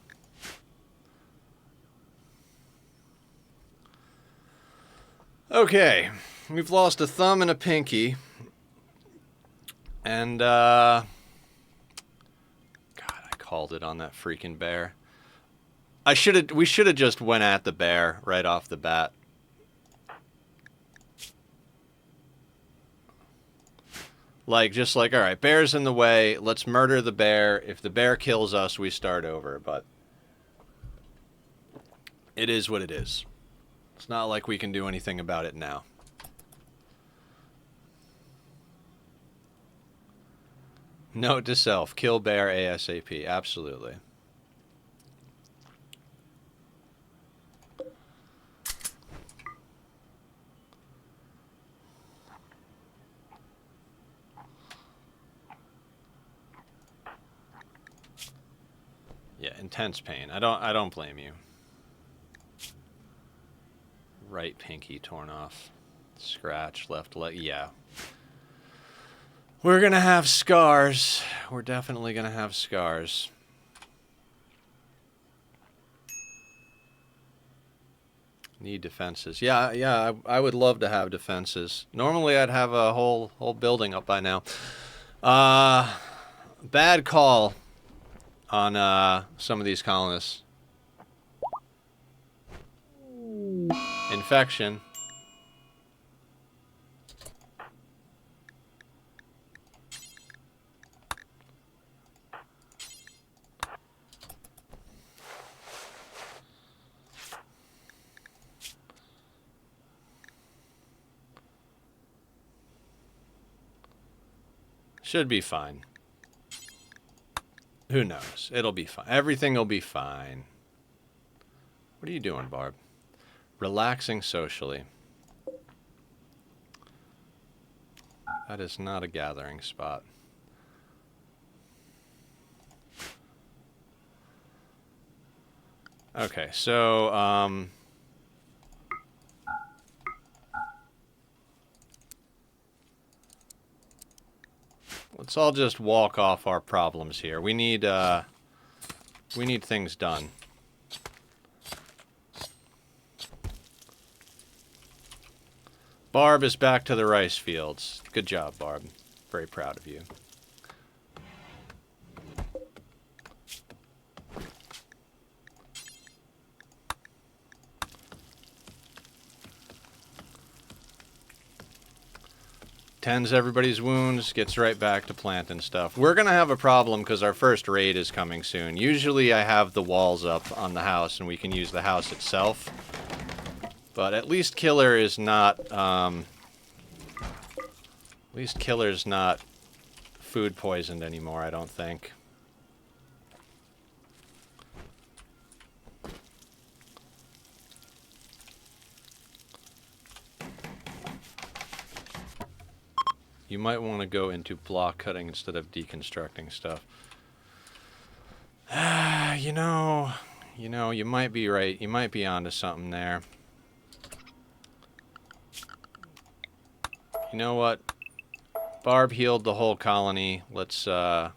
Okay, we've lost a thumb and a pinky. And, God, I called it on that freaking bear. We should have just went at the bear right off the bat. Like, just like, all right, bear's in the way. Let's murder the bear. If the bear kills us, we start over. But it is what it is. It's not like we can do anything about it now. Note to self, kill bear ASAP. Absolutely. Yeah, intense pain. I don't blame you. Right pinky torn off. Scratch, left leg. Yeah. We're gonna have scars. We're definitely gonna have scars. Need defenses. Yeah, I would love to have defenses. Normally I'd have a whole building up by now. Bad call on some of these colonists. Infection. Should be fine. Who knows? It'll be fine. Everything will be fine. What are you doing, Barb? Relaxing socially. That is not a gathering spot. Okay, so, let's all just walk off our problems here. We need things done. Barb is back to the rice fields. Good job, Barb. Very proud of you. Tends everybody's wounds, gets right back to planting stuff. We're gonna have a problem because our first raid is coming soon. Usually I have the walls up on the house and we can use the house itself. But at least Killer's not food poisoned anymore, I don't think. You might want to go into block cutting instead of deconstructing stuff. You know, you might be right. You might be onto something there. You know what? Barb healed the whole colony. Let's do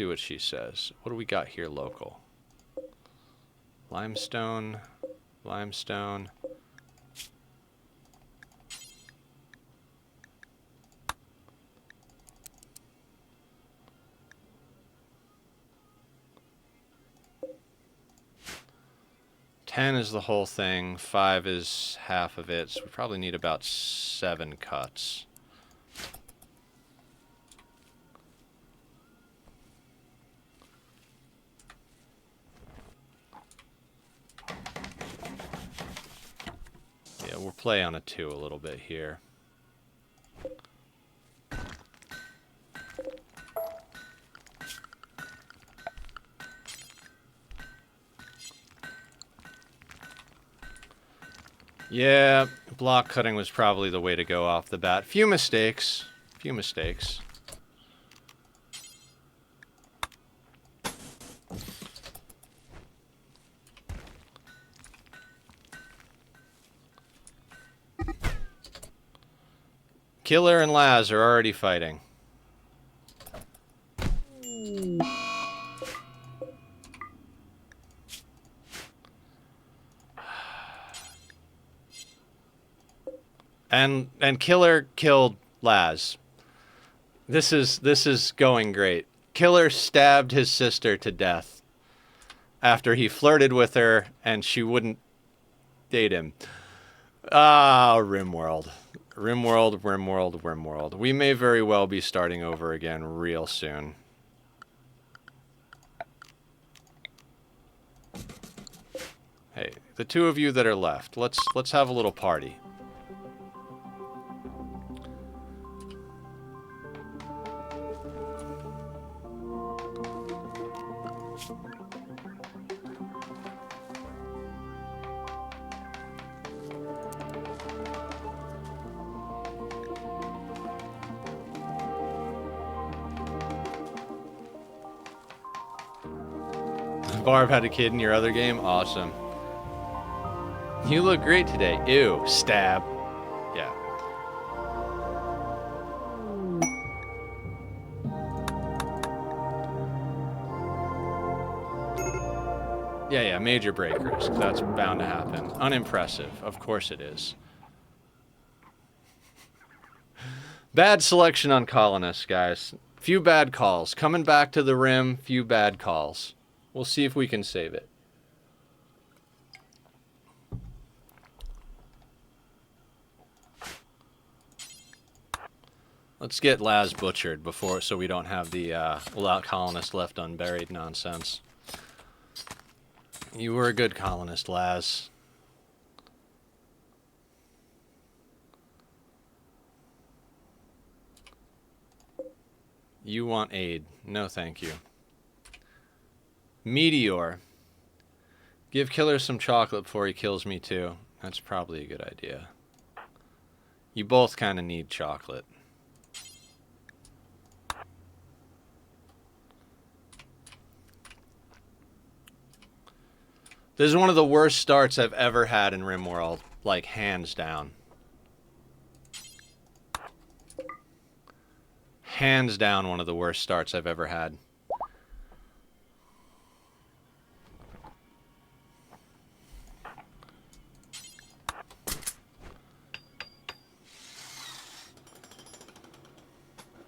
what she says. What do we got here local? Limestone. Limestone. Ten is the whole thing, 5 is half of it, so we probably need about 7 cuts. Yeah, we'll play on a 2 a little bit here. Yeah, block cutting was probably the way to go off the bat. Few mistakes. Few mistakes. Killer and Laz are already fighting. And Killer killed Laz. This is going great. Killer stabbed his sister to death after he flirted with her and she wouldn't date him. Ah, Rimworld. Rimworld, Rimworld, Rimworld. We may very well be starting over again real soon. Hey, the two of you that are left, let's have a little party. Barb had a kid in your other game? Awesome. You look great today. Ew. Stab. Yeah. Yeah, major break risk. That's bound to happen. Unimpressive. Of course it is. Bad selection on colonists, guys. Few bad calls. Coming back to the rim, few bad calls. We'll see if we can save it. Let's get Laz butchered before, so we don't have the colonist left unburied nonsense. You were a good colonist, Laz. You want aid. No, thank you. Meteor. Give Killer some chocolate before he kills me, too. That's probably a good idea. You both kind of need chocolate. This is one of the worst starts I've ever had in Rimworld. Like, hands down. Hands down one of the worst starts I've ever had.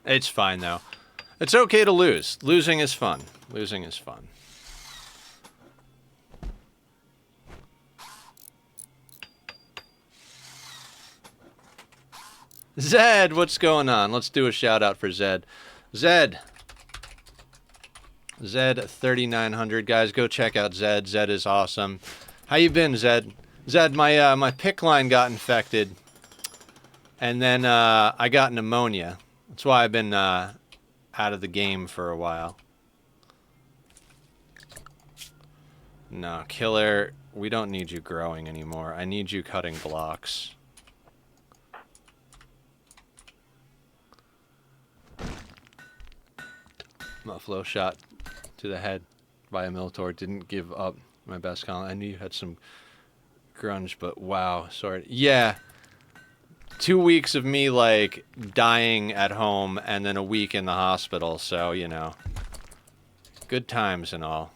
It's fine, though. It's okay to lose. Losing is fun. Losing is fun. Zed, what's going on? Let's do a shout out for Zed. Zed 3900, guys, go check out Zed. Zed is awesome. How you been, Zed? Zed, my pick line got infected, and then I got pneumonia. That's why I've been out of the game for a while. No, Killer, we don't need you growing anymore. I need you cutting blocks. My flow shot to the head by a Militor didn't give up my best column. I knew you had some grunge, but wow, sorry. Yeah, 2 weeks of me, like, dying at home and then a week in the hospital, so, you know, good times and all.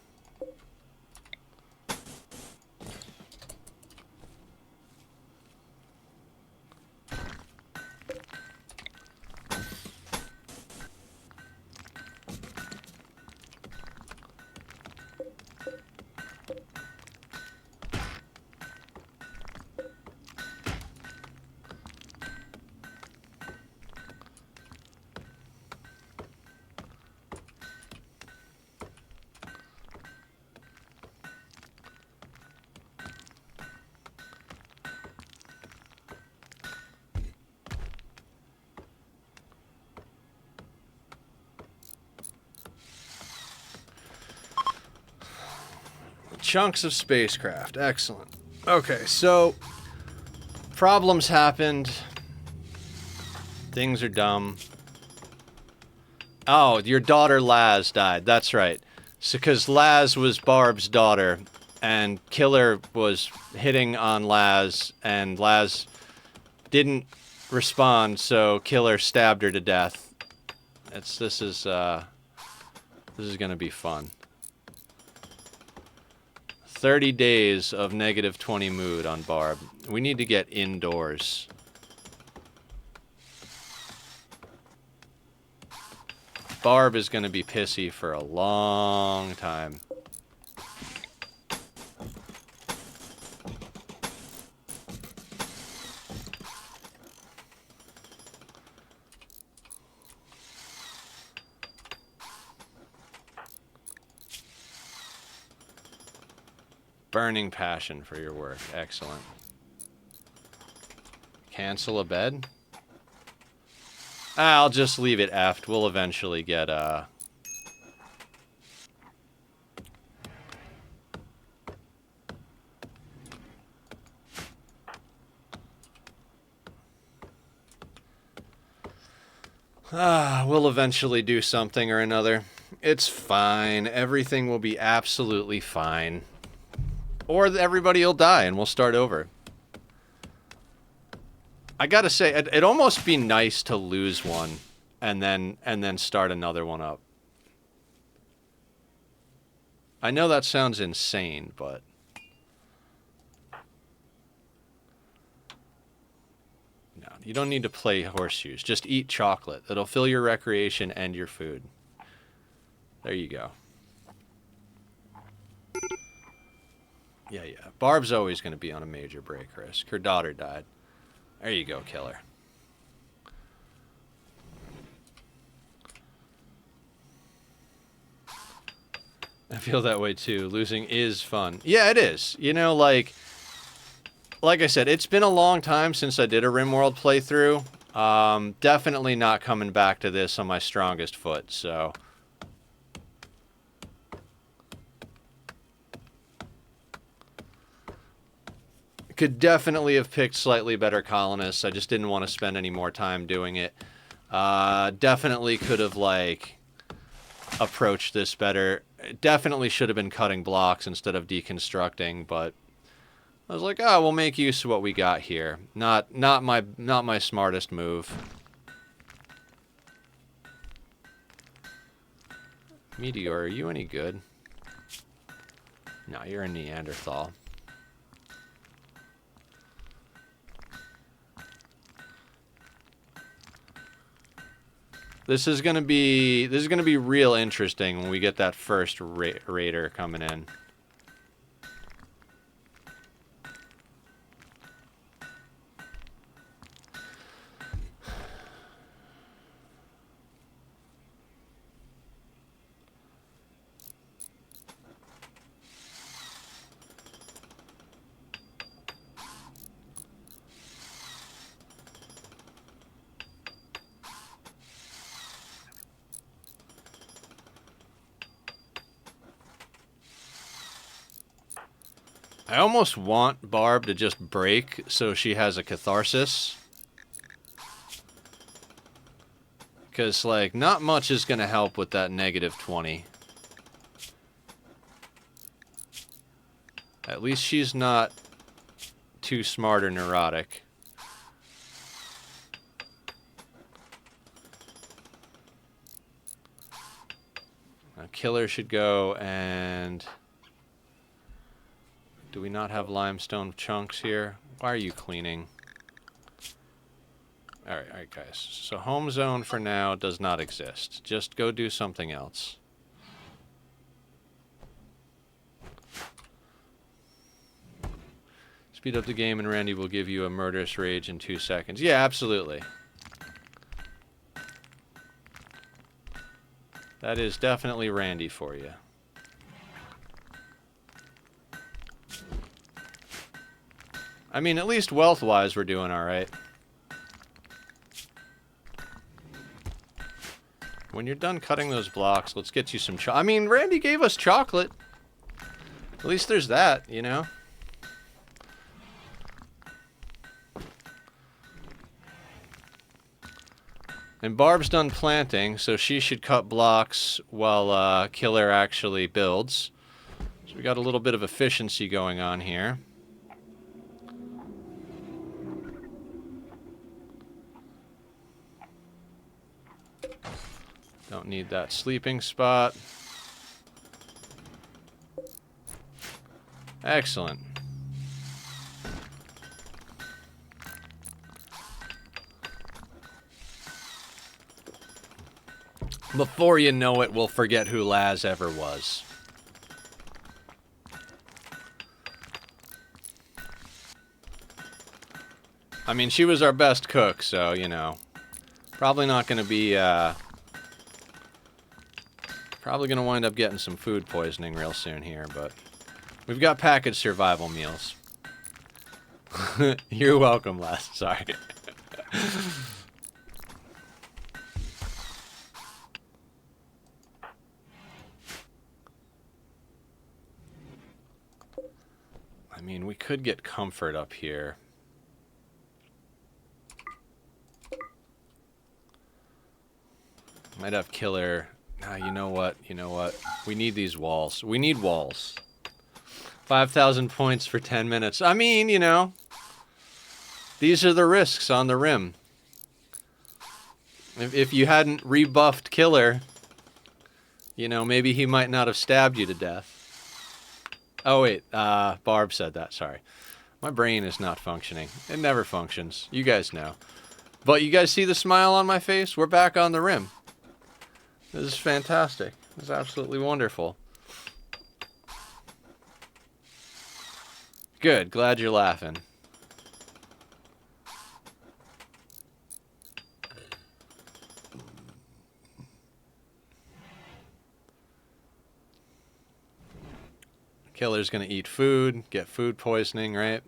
Chunks of spacecraft. Excellent. Okay, so problems happened. Things are dumb. Oh, your daughter Laz died. That's right. So, because Laz was Barb's daughter, and Killer was hitting on Laz, and Laz didn't respond, so Killer stabbed her to death. This is gonna be fun. 30 days of -20 mood on Barb. We need to get indoors. Barb is going to be pissy for a long time. Burning passion for your work. Excellent. Cancel a bed? I'll just leave it effed. We'll eventually get, we'll eventually do something or another. It's fine. Everything will be absolutely fine. Or everybody will die and we'll start over. I gotta say, it'd almost be nice to lose one and then start another one up. I know that sounds insane, but no, you don't need to play horseshoes. Just eat chocolate. It'll fill your recreation and your food. There you go. Yeah. Barb's always going to be on a major break risk. Her daughter died. There you go, killer. I feel that way too. Losing is fun. Yeah, it is. You know, like I said, it's been a long time since I did a Rimworld playthrough. Definitely not coming back to this on my strongest foot, so... Could definitely have picked slightly better colonists. I just didn't want to spend any more time doing it. Definitely could have, like, approached this better. Definitely should have been cutting blocks instead of deconstructing, but I was like, oh, we'll make use of what we got here. Not my smartest move. Meteor, are you any good? No, you're a Neanderthal. This is gonna be real interesting when we get that first raider coming in. I almost want Barb to just break so she has a catharsis. Because, like, not much is going to help with that -20. At least she's not too smart or neurotic. Now, Killer should go and... Do we not have limestone chunks here? Why are you cleaning? Alright, guys. So home zone for now does not exist. Just go do something else. Speed up the game and Randy will give you a murderous rage in 2 seconds. Yeah, absolutely. That is definitely Randy for you. I mean, at least wealth-wise, we're doing alright. When you're done cutting those blocks, let's get you some chocolate. I mean, Randy gave us chocolate. At least there's that, you know? And Barb's done planting, so she should cut blocks while Killer actually builds. So we got a little bit of efficiency going on here. Don't need that sleeping spot. Excellent. Before you know it, we'll forget who Laz ever was. I mean, she was our best cook, so, you know. Probably not going to be, probably going to wind up getting some food poisoning real soon here, but... We've got packaged survival meals. You're welcome, Laz. Sorry. I mean, we could get comfort up here. Might have killer. Ah, you know what? You know what? We need these walls. We need walls. 5,000 points for 10 minutes. I mean, you know, these are the risks on the Rim. If you hadn't rebuffed Killer, you know, maybe he might not have stabbed you to death. Oh, wait. Barb said that. Sorry. My brain is not functioning. It never functions. You guys know. But you guys see the smile on my face? We're back on the Rim. This is fantastic. This is absolutely wonderful. Good. Glad you're laughing. Killer's gonna eat food, get food poisoning, right?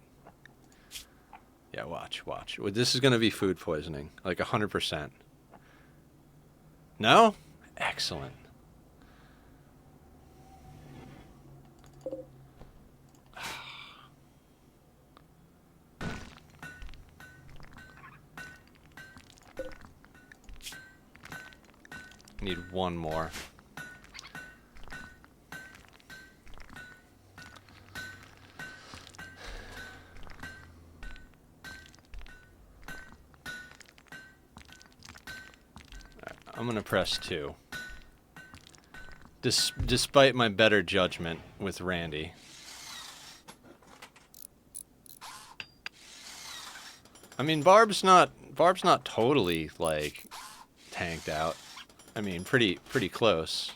Yeah, watch. This is gonna be food poisoning, like 100%. No? Excellent. Need one more. I'm gonna press 2. Despite my better judgment with Randy. I mean, Barb's not totally, like, tanked out. I mean, pretty close.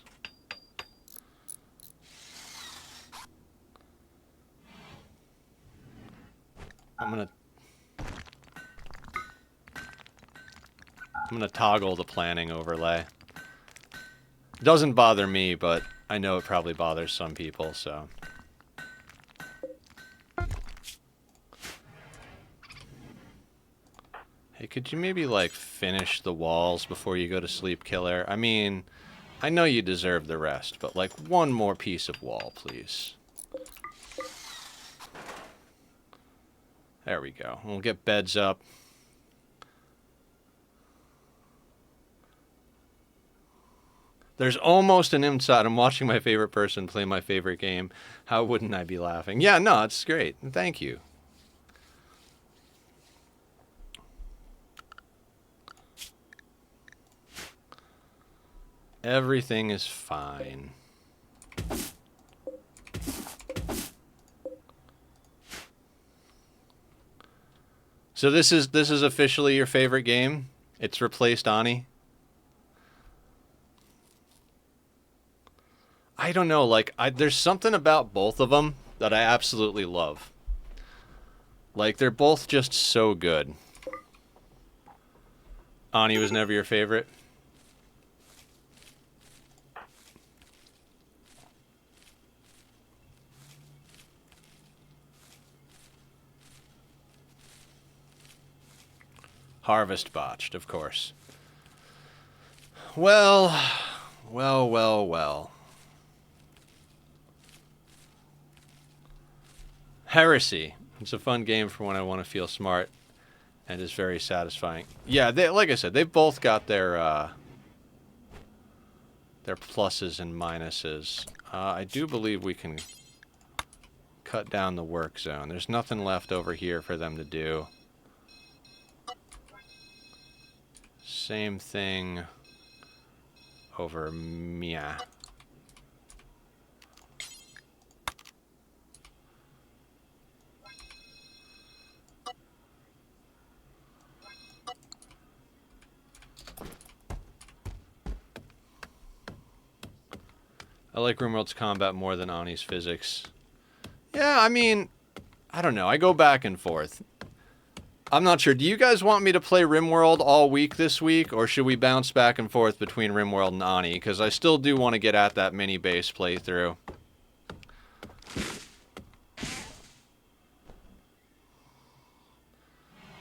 I'm gonna toggle the planning overlay. It doesn't bother me, but I know it probably bothers some people, so. Hey, could you maybe, like, finish the walls before you go to sleep, Killer? I mean, I know you deserve the rest, but, like, one more piece of wall, please. There we go. We'll get beds up. There's almost an inside. I'm watching my favorite person play my favorite game. How wouldn't I be laughing? Yeah, no, it's great. Thank you. Everything is fine. So this is officially your favorite game? It's replaced Ani? I don't know, like, there's something about both of them that I absolutely love. Like, they're both just so good. Ani was never your favorite? Harvest botched, of course. Well. Heresy. It's a fun game for when I want to feel smart, and is very satisfying. Yeah, like I said, they've both got their pluses and minuses. I do believe we can cut down the work zone. There's nothing left over here for them to do. Same thing over Mia. I like Rimworld's combat more than Ani's physics. Yeah, I mean, I don't know. I go back and forth. I'm not sure. Do you guys want me to play Rimworld all week this week, or should we bounce back and forth between Rimworld and Ani? Because I still do want to get at that mini base playthrough.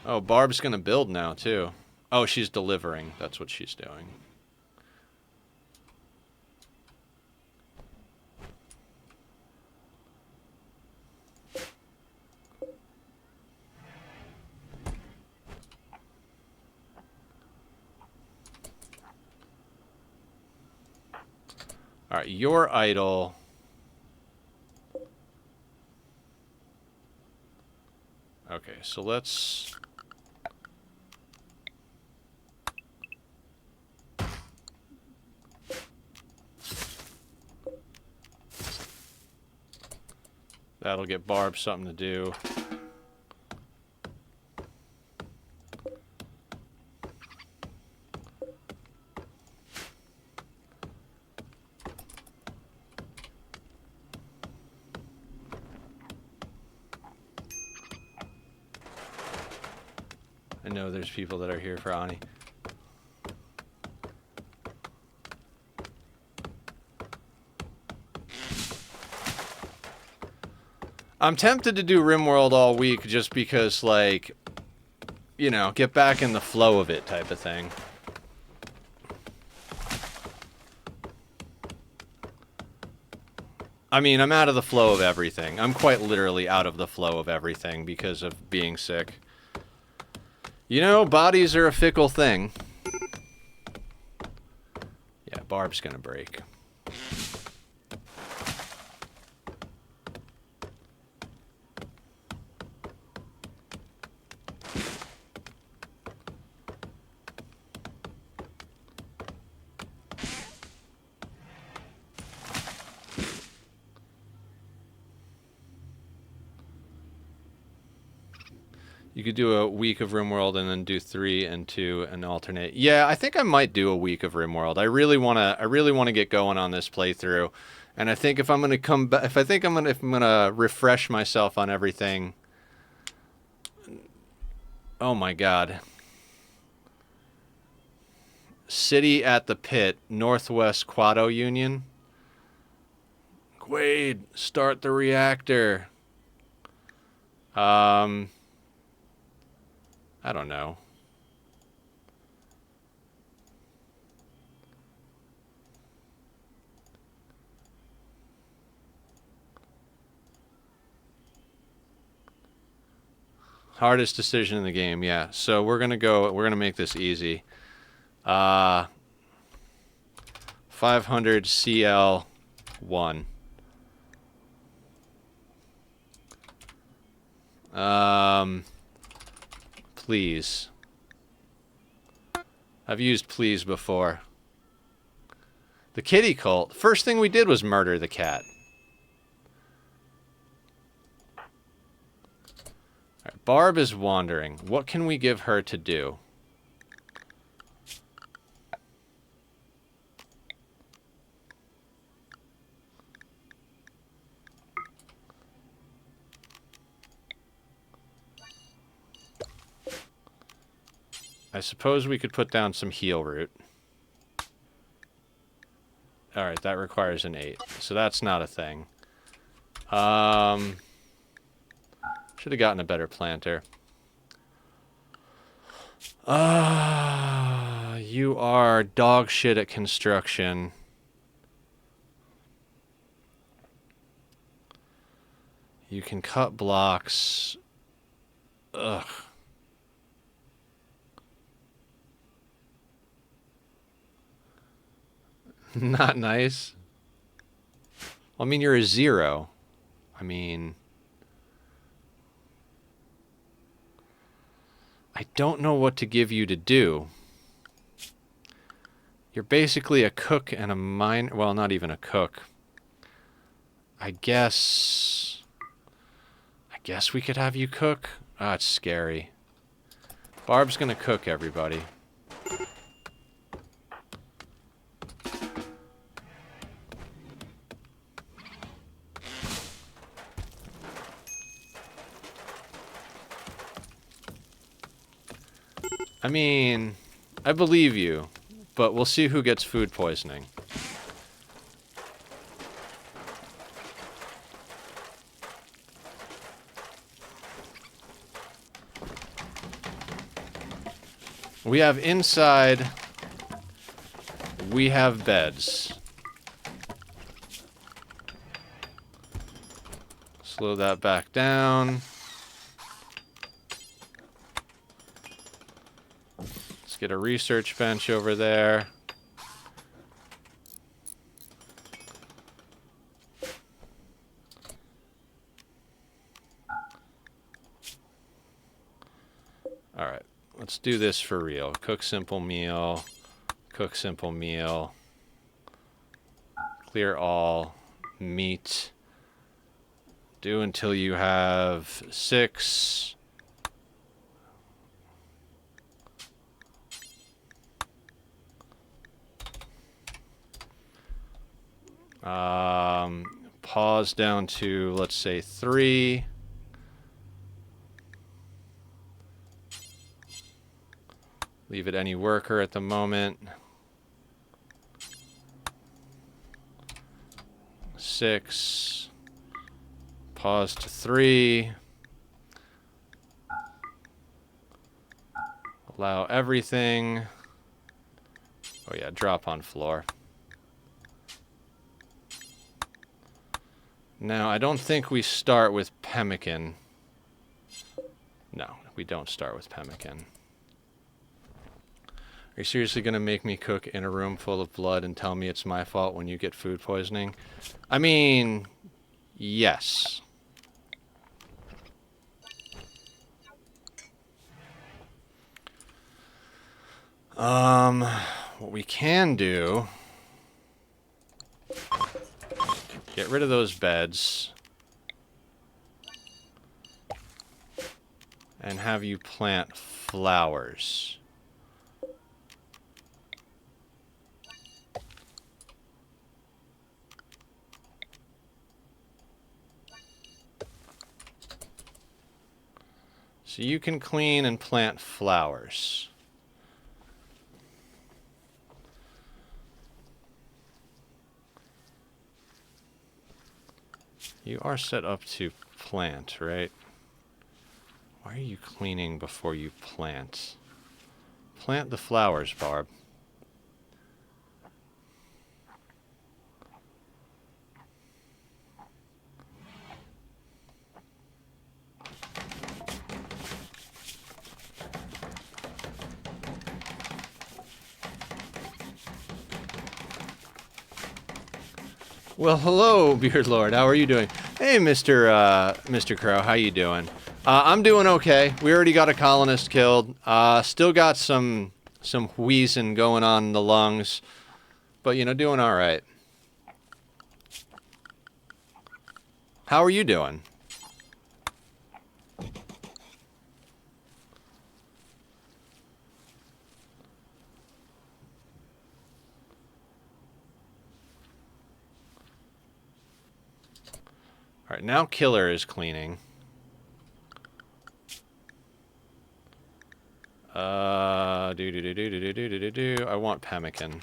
Oh, Barb's gonna build now, too. Oh, she's delivering. That's what she's doing. Alright, your idol. Okay, so let's... That'll get Barb something to do. I know there's people that are here for Ani. I'm tempted to do Rimworld all week just because, like, you know, get back in the flow of it type of thing. I mean, I'm out of the flow of everything. I'm quite literally out of the flow of everything because of being sick. You know, bodies are a fickle thing. Yeah, Barb's gonna break. You could do a week of Rimworld and then do 3 and 2 and alternate. Yeah, I think I might do a week of Rimworld. I really wanna get going on this playthrough, and I think if I'm gonna come back, if I'm gonna refresh myself on everything. Oh my God. City at the Pit, Northwest Quado Union. Quaid, start the reactor. I don't know. Hardest decision in the game, yeah. So we're gonna make this easy. 500 CL1. Please. I've used please before. The kitty cult. First thing we did was murder the cat. Alright, Barb is wandering. What can we give her to do? I suppose we could put down some heal root. Alright, that requires an 8. So that's not a thing. Should have gotten a better planter. You are dog shit at construction. You can cut blocks. Ugh. Not nice. I mean, you're a 0. I mean... I don't know what to give you to do. You're basically a cook and a miner. Well, not even a cook. I guess we could have you cook. Ah, it's scary. Barb's gonna cook, everybody. I mean, I believe you, but we'll see who gets food poisoning. We have inside, we have beds. Slow that back down. Let's get a research bench over there. All right, let's do this for real. Cook simple meal, cook simple meal, clear all, meat. Do until you have 6. Pause down to, let's say, 3. Leave it any worker at the moment. 6. Pause to 3. Allow everything. Oh yeah, drop on floor. Now, I don't think we start with pemmican. No, we don't start with pemmican. Are you seriously going to make me cook in a room full of blood and tell me it's my fault when you get food poisoning? I mean, yes. What we can do... Get rid of those beds. And have you plant flowers. So you can clean and plant flowers. You are set up to plant, right? Why are you cleaning before you plant? Plant the flowers, Barb. Well, hello, Beardlord. How are you doing? Hey, Mr. Crow. How you doing? I'm doing okay. We already got a colonist killed. Still got some wheezing going on in the lungs, but you know, doing all right. How are you doing? All right, now Killer is cleaning. I want pemmican.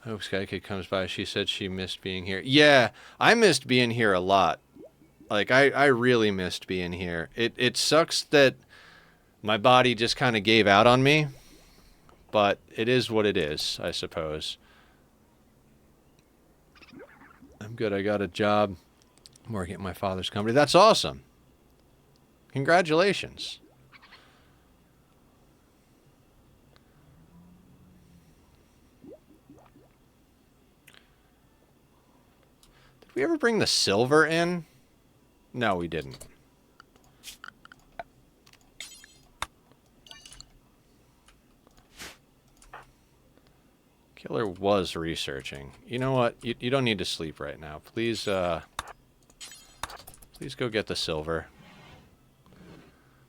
I hope Sky Kid comes by. She said she missed being here. Yeah, I missed being here a lot. Like, I really missed being here. It sucks that my body just kind of gave out on me. But it is what it is, I suppose. I'm good. I got a job. I'm working at my father's company. That's awesome. Congratulations. Did we ever bring the silver in? No, we didn't. Killer was researching. You know what? You don't need to sleep right now. Please, please go get the silver.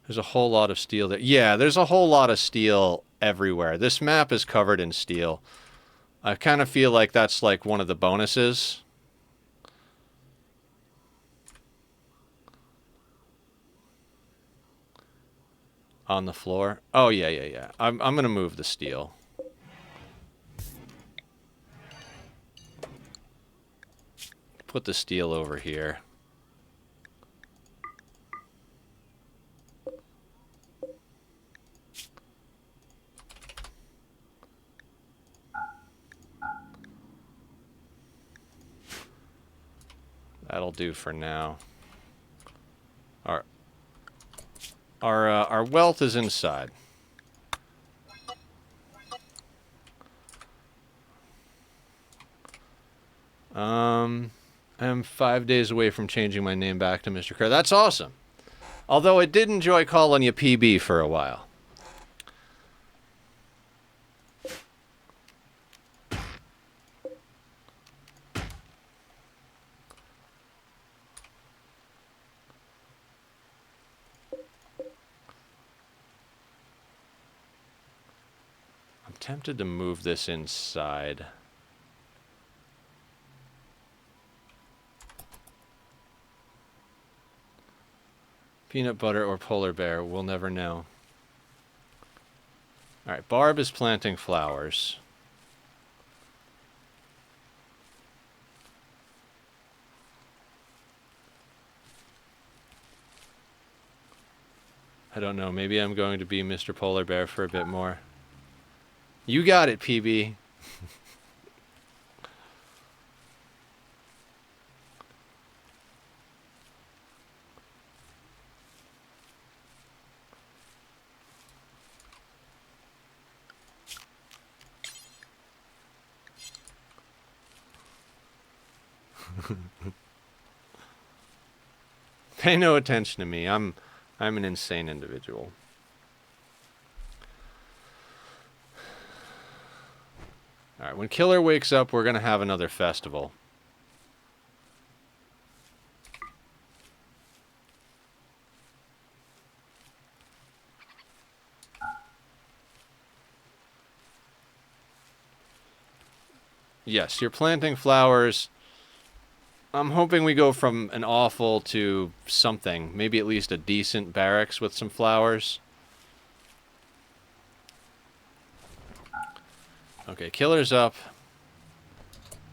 There's a whole lot of steel there. Yeah, there's a whole lot of steel everywhere. This map is covered in steel. I kind of feel like that's like one of the bonuses. On the floor? Oh, yeah, yeah, yeah. I'm going to move the steel. Put the steel over here. That'll do for now. Our wealth is inside. I'm 5 days away from changing my name back to Mr. Kerr. That's awesome. Although I did enjoy calling you PB for a while. I'm tempted to move this inside. Peanut butter or polar bear, we'll never know. Alright, Barb is planting flowers. I don't know, maybe I'm going to be Mr. Polar Bear for a bit more. You got it, PB. Pay no attention to me. I'm an insane individual. Alright, when Killer wakes up, we're going to have another festival. Yes, you're planting flowers. I'm hoping we go from an awful to something. Maybe at least a decent barracks with some flowers. Okay, Killer's up.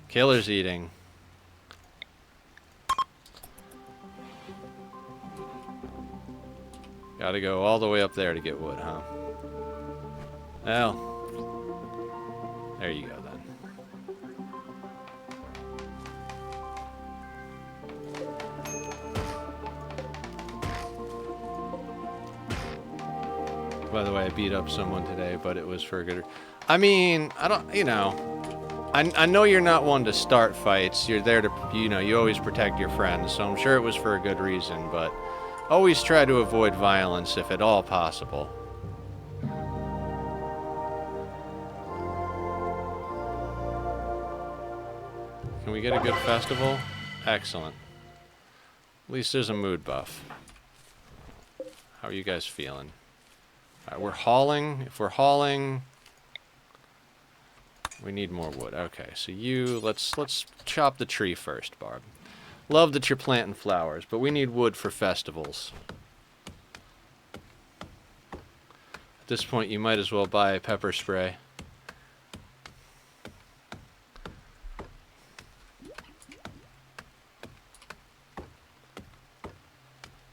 Killer's eating. Gotta go all the way up there to get wood, huh? Well, there you go then. By the way, I beat up someone today, but it was for a good... I mean, I don't, you know... I know you're not one to start fights. You're there to, you know, you always protect your friends, so I'm sure it was for a good reason, but always try to avoid violence if at all possible. Can we get a good festival? Excellent. At least there's a mood buff. How are you guys feeling? Alright, we're hauling. If we're hauling, we need more wood. Okay, so let's chop the tree first, Barb. Love that you're planting flowers, but we need wood for festivals. At this point, you might as well buy a pepper spray.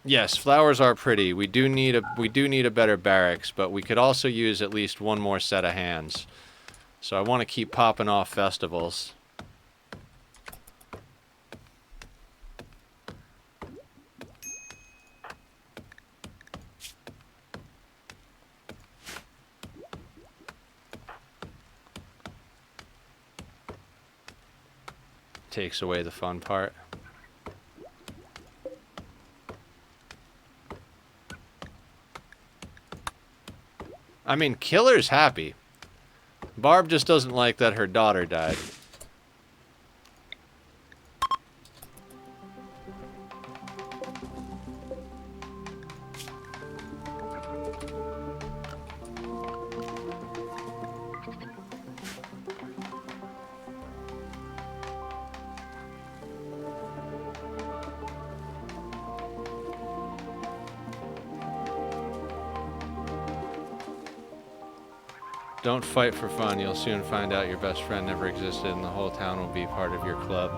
Yes, flowers are pretty. We do need a better barracks, but we could also use at least one more set of hands. So I want to keep popping off festivals. Takes away the fun part. I mean, Killer's happy. Barb just doesn't like that her daughter died. Don't fight for fun. You'll soon find out your best friend never existed and the whole town will be part of your club.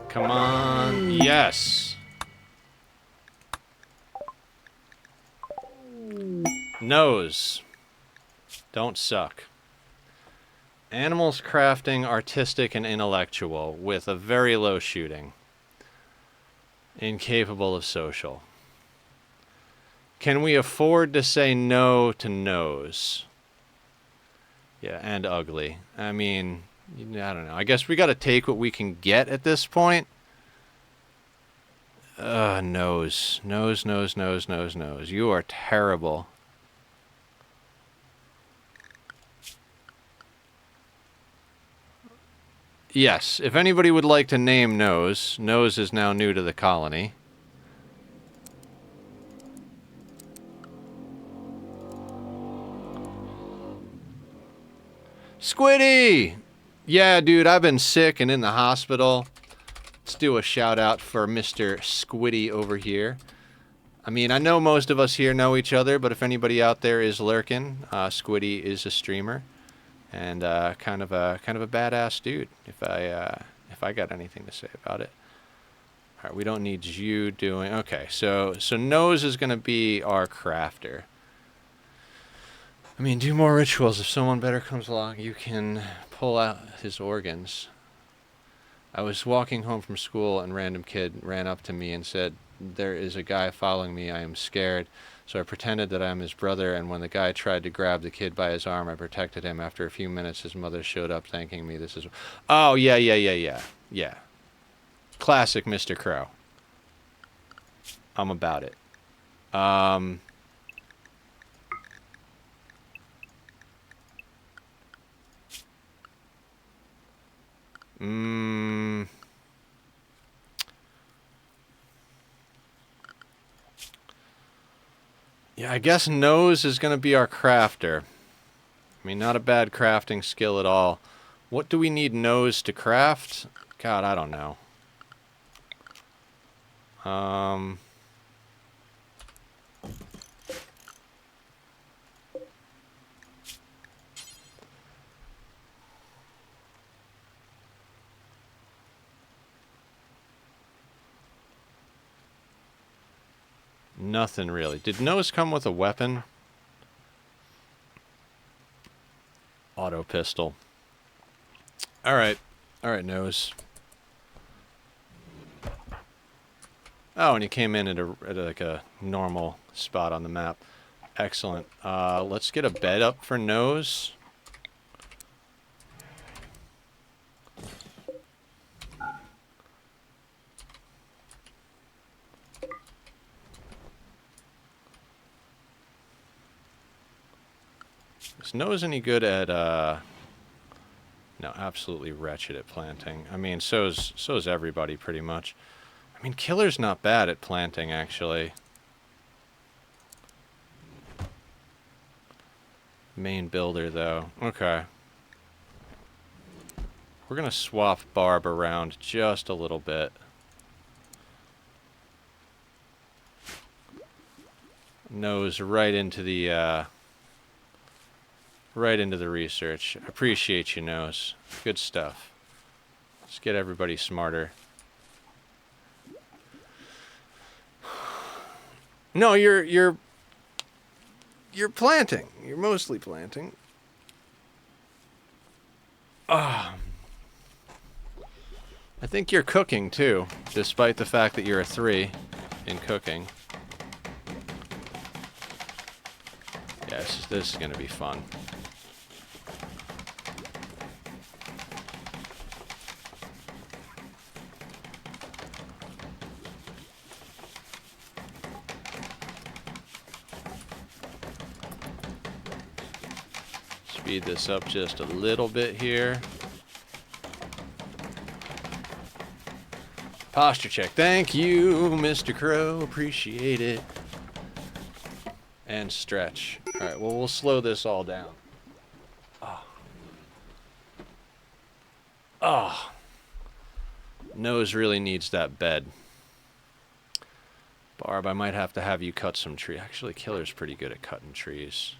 Come on. Yes. Nose. Don't suck. Animals crafting, artistic, and intellectual, with a very low shooting. Incapable of social. Can we afford to say no to nose? Yeah, and ugly. I mean, I don't know. I guess we gotta take what we can get at this point. Nose. Nose, nose, nose, nose, nose. You are terrible. Yes, if anybody would like to name Nose, Nose is now new to the colony. Squiddy! Yeah, dude, I've been sick and in the hospital. Let's do a shout out for Mr. Squiddy over here. I mean, I know most of us here know each other, but if anybody out there is lurking, Squiddy is a streamer. And kind of a badass dude, if I got anything to say about it. All right, we don't need you doing. Okay, so Nose is gonna be our crafter. I mean, do more rituals. If someone better comes along, you can pull out his organs. I was walking home from school, and a random kid ran up to me and said, "There is a guy following me. I am scared." So I pretended that I'm his brother, and when the guy tried to grab the kid by his arm, I protected him. After a few minutes, his mother showed up thanking me. This is... Oh, yeah. Classic Mr. Crow. I'm about it. Yeah, I guess Nose is going to be our crafter. I mean, not a bad crafting skill at all. What do we need Nose to craft? God, I don't know. Nothing really. Did Nose come with a weapon? Auto pistol. Alright, Nose. Oh, and you came in at like a normal spot on the map. Excellent. Let's get a bed up for Nose. Is Nose any good at, no, absolutely wretched at planting. I mean, so's everybody, pretty much. I mean, Killer's not bad at planting, actually. Main builder, though. Okay. We're gonna swap Barb around just a little bit. Nose right into the, right into the research. Appreciate you, Nose. Good stuff. Let's get everybody smarter. No, you're planting. You're mostly planting. I think you're cooking too, despite the fact that you're a 3 in cooking. Yes, this is gonna be fun. Speed this up just a little bit here. Posture check. Thank you, Mr. Crow. Appreciate it. And stretch. Alright, well, we'll slow this all down. Oh. Oh, Nose really needs that bed. Barb, I might have to have you cut some tree. Actually, Killer's pretty good at cutting trees.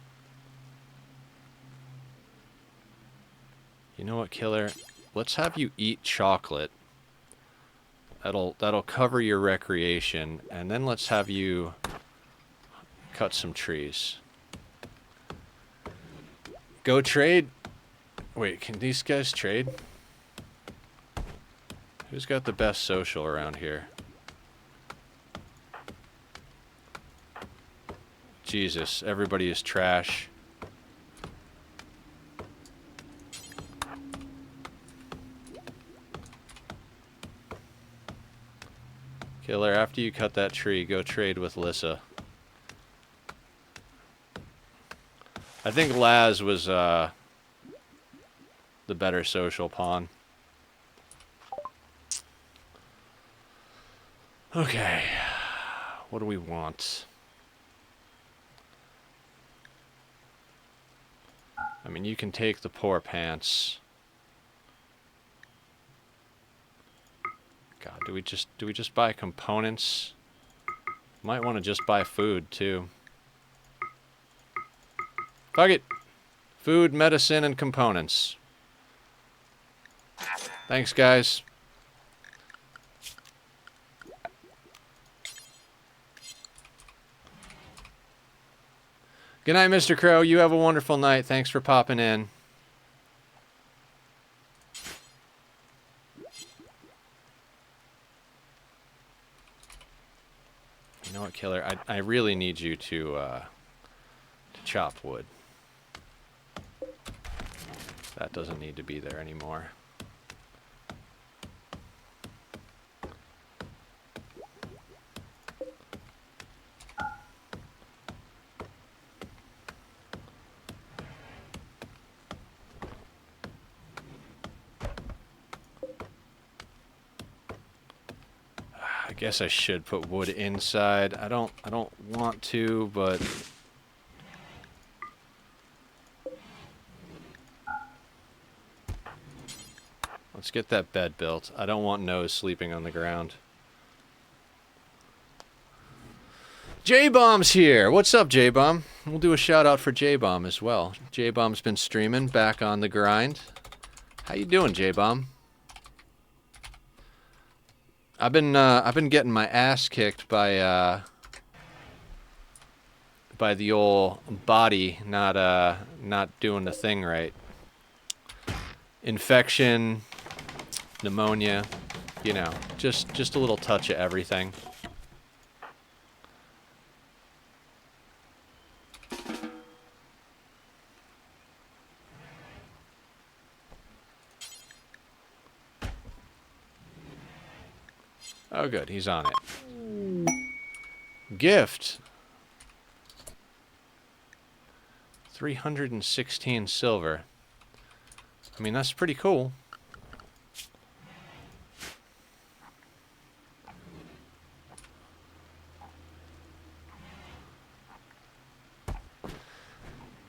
You know what, Killer? Let's have you eat chocolate. That'll cover your recreation, and then let's have you cut some trees. Go trade. Wait, can these guys trade? Who's got the best social around here? Jesus, everybody is trash. Killer, after you cut that tree, go trade with Lissa. I think Laz was the better social pawn. Okay, what do we want? I mean, you can take the poor pants. God, do we just buy components? Might want to just buy food too. Fuck it. Food, medicine, and components. Thanks, guys. Good night, Mr. Crow. You have a wonderful night. Thanks for popping in. You know what, Killer? I really need you to chop wood. That doesn't need to be there anymore. I guess I should put wood inside. I don't want to, but let's get that bed built. I don't want Nose sleeping on the ground. J-Bomb's here. What's up, J-Bomb? We'll do a shout out for J-Bomb as well. J-Bomb's been streaming, back on the grind. How you doing, J-Bomb? I've been getting my ass kicked by the old body not doing the thing right. Infection, pneumonia, you know, just a little touch of everything. Oh, good. He's on it. Gift. 316 silver. I mean, that's pretty cool.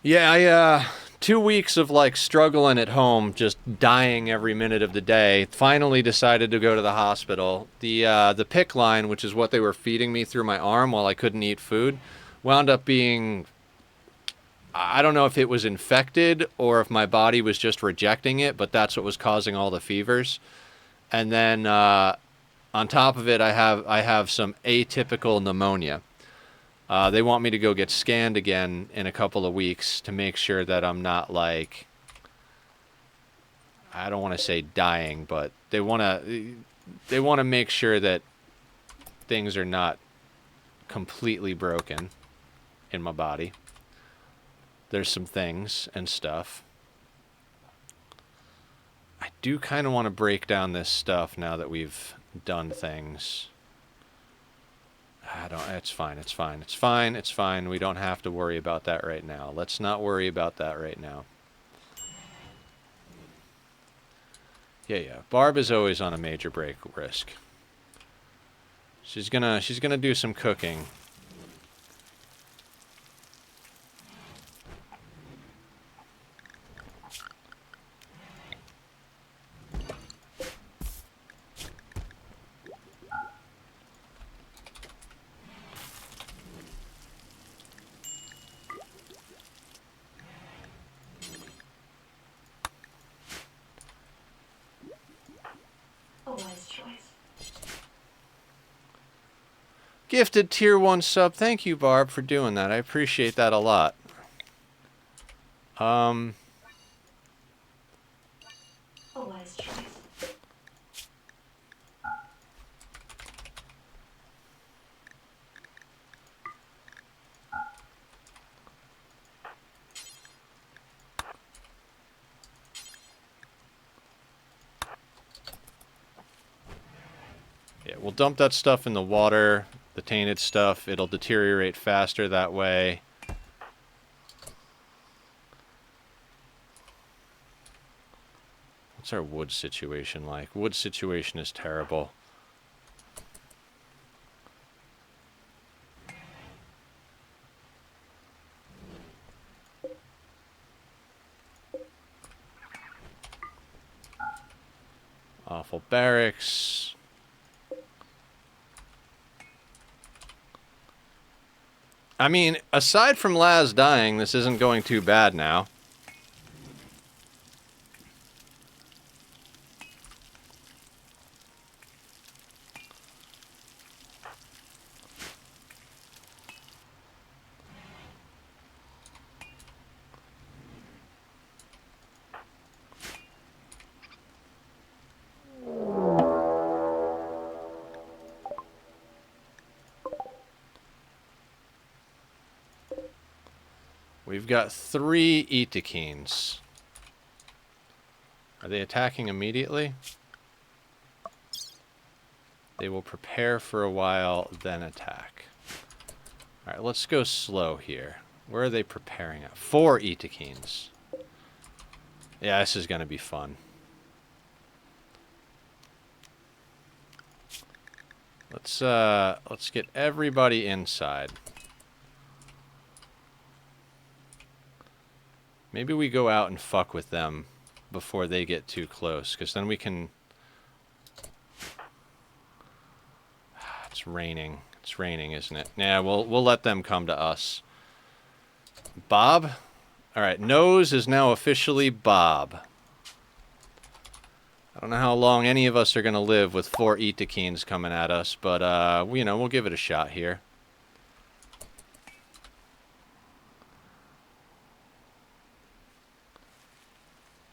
Yeah, 2 weeks of like struggling at home, just dying every minute of the day. Finally decided to go to the hospital. The PICC line, which is what they were feeding me through my arm while I couldn't eat food, wound up being, I don't know if it was infected or if my body was just rejecting it, but that's what was causing all the fevers. And then on top of it, I have some atypical pneumonia. They want me to go get scanned again in a couple of weeks to make sure that I'm not like, I don't want to say dying, but they want to make sure that things are not completely broken in my body. There's some things and stuff. I do kind of want to break down this stuff now that we've done things. It's fine, it's fine, it's fine, it's fine. We don't have to worry about that right now. Let's not worry about that right now. Yeah. Barb is always on a major break risk. She's gonna do some cooking. Gifted tier 1 sub. Thank you, Barb, for doing that. I appreciate that a lot. A wise choice. Yeah, we'll dump that stuff in the water, the tainted stuff. It'll deteriorate faster that way. What's our wood situation like? Wood situation is terrible. Awful barracks. I mean, aside from Laz dying, this isn't going too bad now. We've got 3 Itakines. Are they attacking immediately? They will prepare for a while, then attack. Alright, let's go slow here. Where are they preparing at? 4 Itakines. Yeah, this is going to be fun. Let's get everybody inside. Maybe we go out and fuck with them before they get too close, because then we can... It's raining. It's raining, isn't it? Yeah, we'll let them come to us. Bob? Alright, Nose is now officially Bob. I don't know how long any of us are going to live with 4 Itakines coming at us, but, you know, we'll give it a shot here.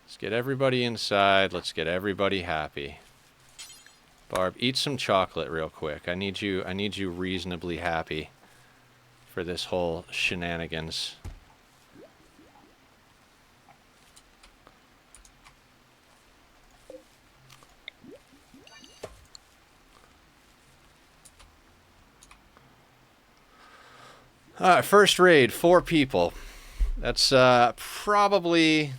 Let's get everybody inside. Let's get everybody happy. Barb, eat some chocolate real quick. I need you reasonably happy for this whole shenanigans. Alright, first raid, 4 people. That's probably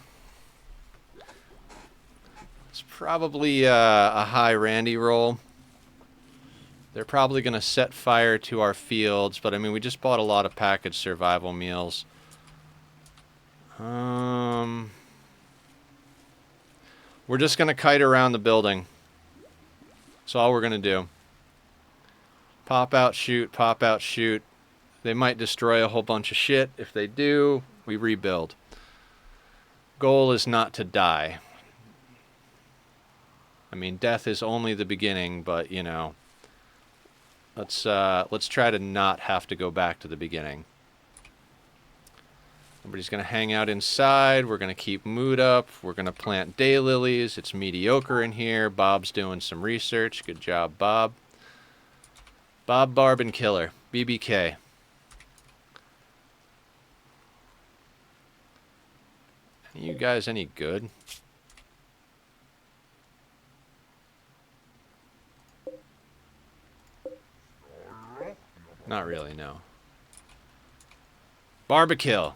a high Randy roll. They're probably going to set fire to our fields, but I mean, we just bought a lot of packaged survival meals. We're just going to kite around the building. That's all we're going to do. Pop out, shoot, pop out, shoot. They might destroy a whole bunch of shit. If they do, we rebuild. Goal is not to die. I mean, death is only the beginning, but, you know, let's try to not have to go back to the beginning. Everybody's going to hang out inside. We're going to keep mood up. We're going to plant daylilies. It's mediocre in here. Bob's doing some research. Good job, Bob. Bob, Barb, and Killer. BBK. Are you guys any good? Not really, no. Barbecue.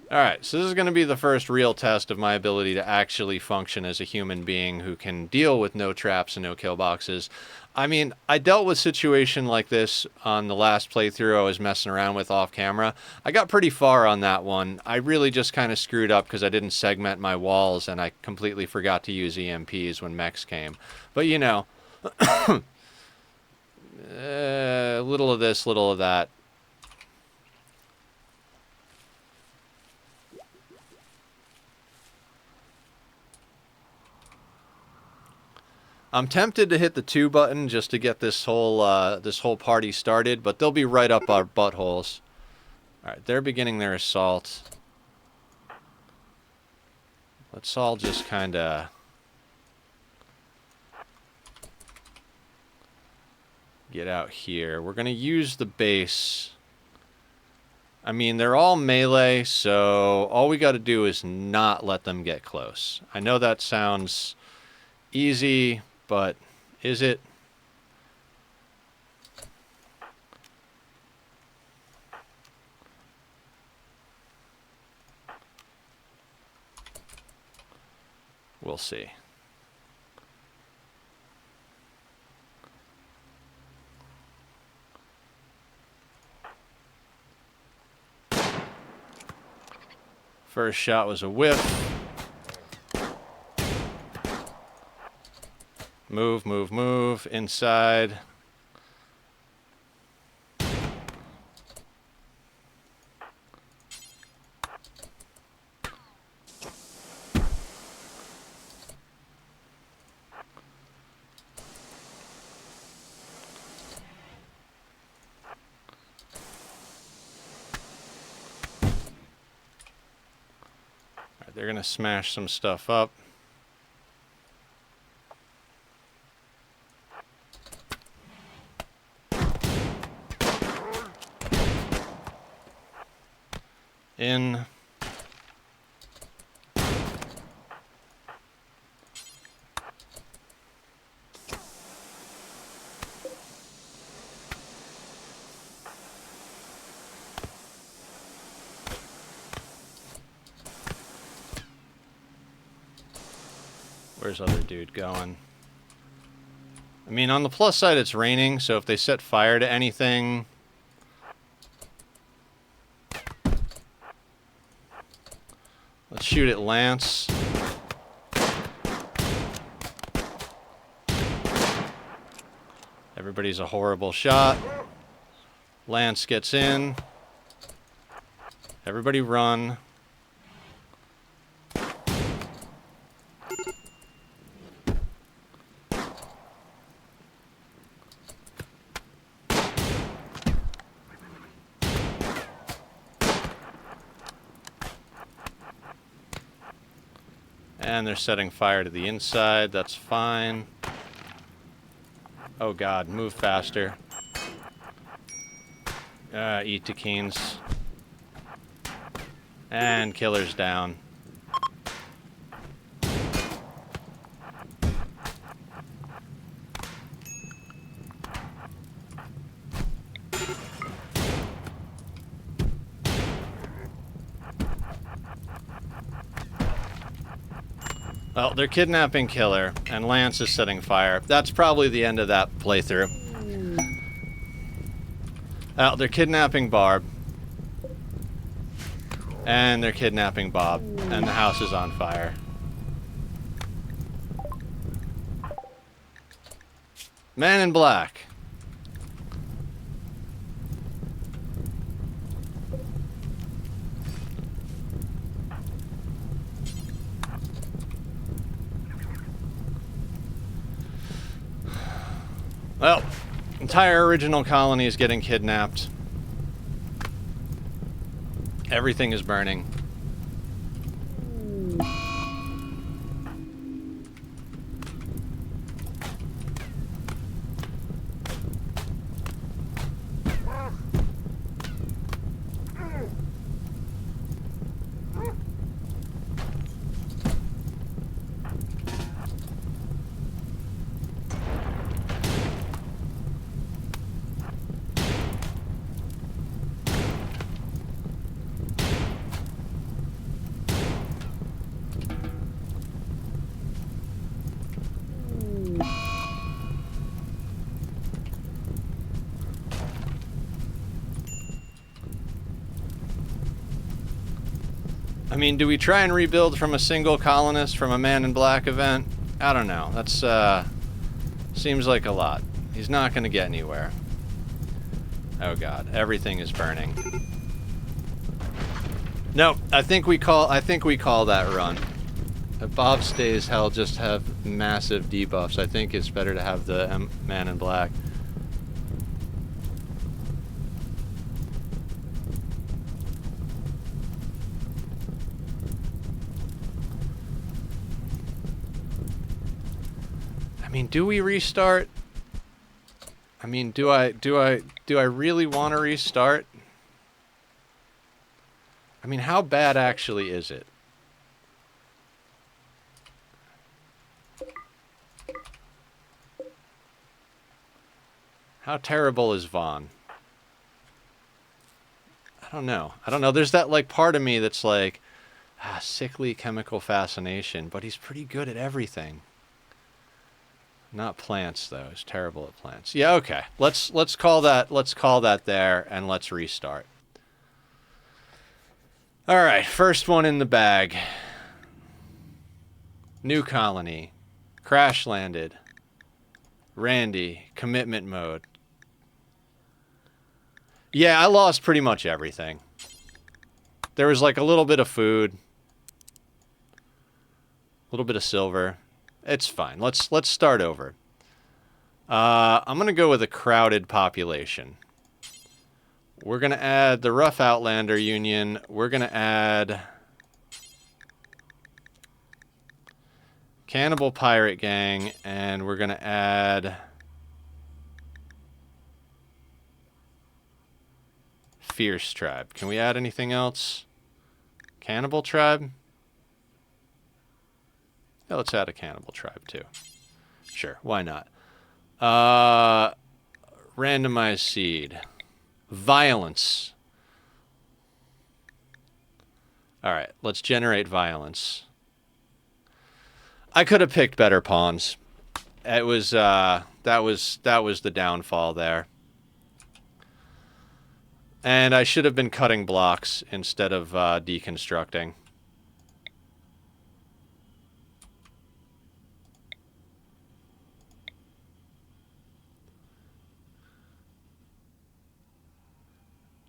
Alright, so this is going to be the first real test of my ability to actually function as a human being who can deal with no traps and no kill boxes. I mean, I dealt with a situation like this on the last playthrough I was messing around with off camera. I got pretty far on that one. I really just kind of screwed up because I didn't segment my walls and I completely forgot to use EMPs when mechs came. But, you know, little of this, little of that. I'm tempted to hit the 2 button just to get this whole party started, but they'll be right up our buttholes. All right, they're beginning their assault. Let's all just kind of get out here. We're going to use the base. I mean, they're all melee, so all we got to do is not let them get close. I know that sounds easy, but is it? We'll see. First shot was a whiff. Move, move, move. Inside. They're going to smash some stuff up. In. Where's other dude going? I mean, on the plus side, it's raining, so if they set fire to anything... Let's shoot at Lance. Everybody's a horrible shot. Lance gets in. Everybody run. And they're setting fire to the inside. That's fine. Oh god, move faster. Eat Tekeens. And killer's down. Well, they're kidnapping Killer, and Lance is setting fire. That's probably the end of that playthrough. Well, they're kidnapping Barb. And they're kidnapping Bob, and the house is on fire. Man in Black. Well, entire original colony is getting kidnapped. Everything is burning. I mean, do we try and rebuild from a single colonist from a Man in Black event? I don't know. That's, seems like a lot. He's not going to get anywhere. Oh god, everything is burning. Nope, I think we call that run. If Bob stays, hell, just have massive debuffs. I think it's better to have the man in black. I mean, do we restart? I mean, do I really want to restart? I mean, how bad actually is it? How terrible is Vaughn? I don't know. I don't know. There's that, like, part of me that's like, sickly chemical fascination, but he's pretty good at everything. Not plants, though. He's terrible at plants. Yeah, okay. Let's call that there, and let's restart. All right, first one in the bag. New colony. Crash landed. Randy, commitment mode. Yeah, I lost pretty much everything. There was like a little bit of food. A little bit of silver. It's fine. Let's start over. I'm going to go with a crowded population. We're going to add the Rough Outlander Union. We're going to add Cannibal Pirate Gang, and we're going to add Fierce Tribe. Can we add anything else? Cannibal Tribe? Yeah, let's add a Cannibal Tribe too. Sure, why not? Randomized seed. Violence. Alright, let's generate violence. I could have picked better pawns. It was that was the downfall there. And I should have been cutting blocks instead of deconstructing.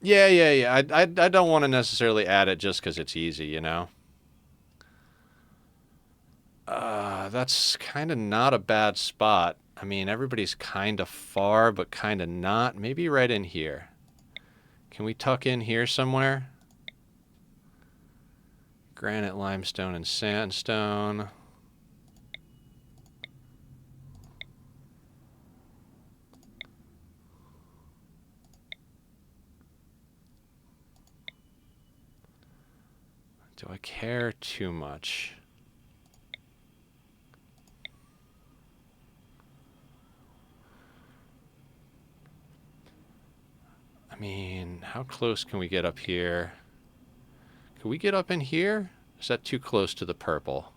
Yeah. I don't want to necessarily add it just because it's easy, you know? That's kind of not a bad spot. I mean, everybody's kind of far, but kind of not. Maybe right in here. Can we tuck in here somewhere? Granite, limestone, and sandstone. Do I care too much? I mean, how close can we get up here? Can we get up in here? Is that too close to the purple?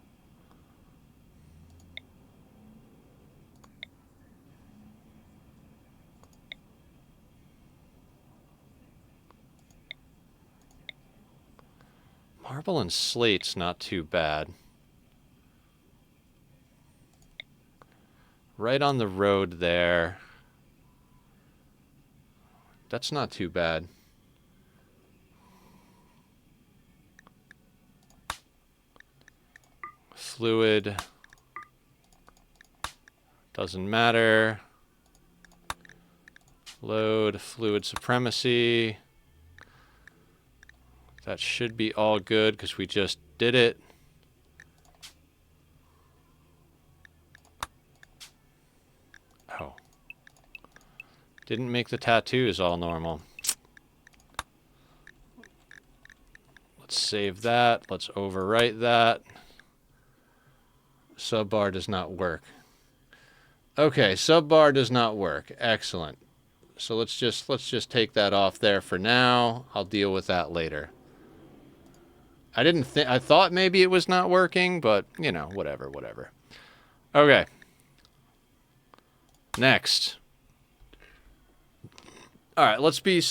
Marble and slate's not too bad. Right on the road there. That's not too bad. Fluid. Doesn't matter. Load, fluid supremacy. That should be all good because we just did it. Oh. Didn't make the tattoos all normal. Let's save that. Let's overwrite that. Subbar does not work. Okay, subbar does not work. Excellent. So let's just take that off there for now. I'll deal with that later. I thought maybe it was not working, but you know, whatever. Okay. Next. All right, let's be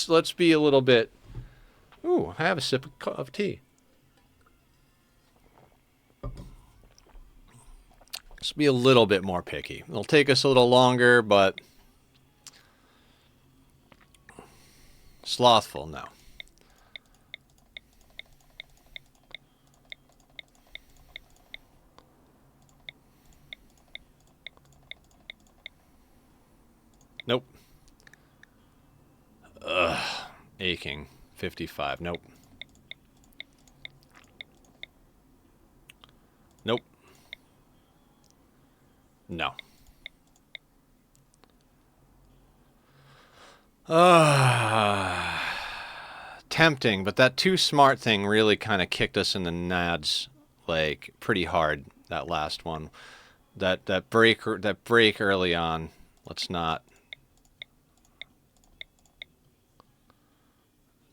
a little bit. Ooh, I have a sip of tea. Let's be a little bit more picky. It'll take us a little longer, but slothful, no. Aching. 55. Nope. Nope. No. Tempting, but that too smart thing really kind of kicked us in the nads like pretty hard. That last one, that break early on. Let's not.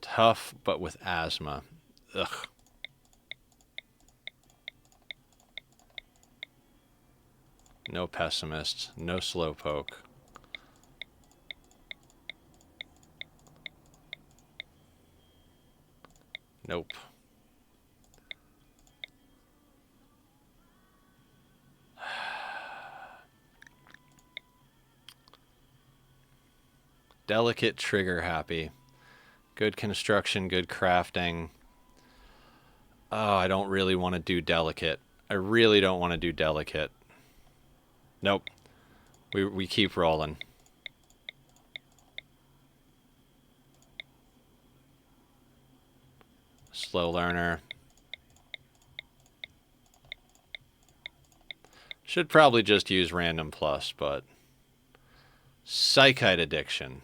Tough, but with asthma. Ugh. No pessimist. No slowpoke. Nope. Delicate, trigger happy. Good construction, good crafting. Oh, I don't really want to do delicate. I really don't want to do delicate. Nope. We keep rolling. Slow learner. Should probably just use random plus, but Psychite addiction.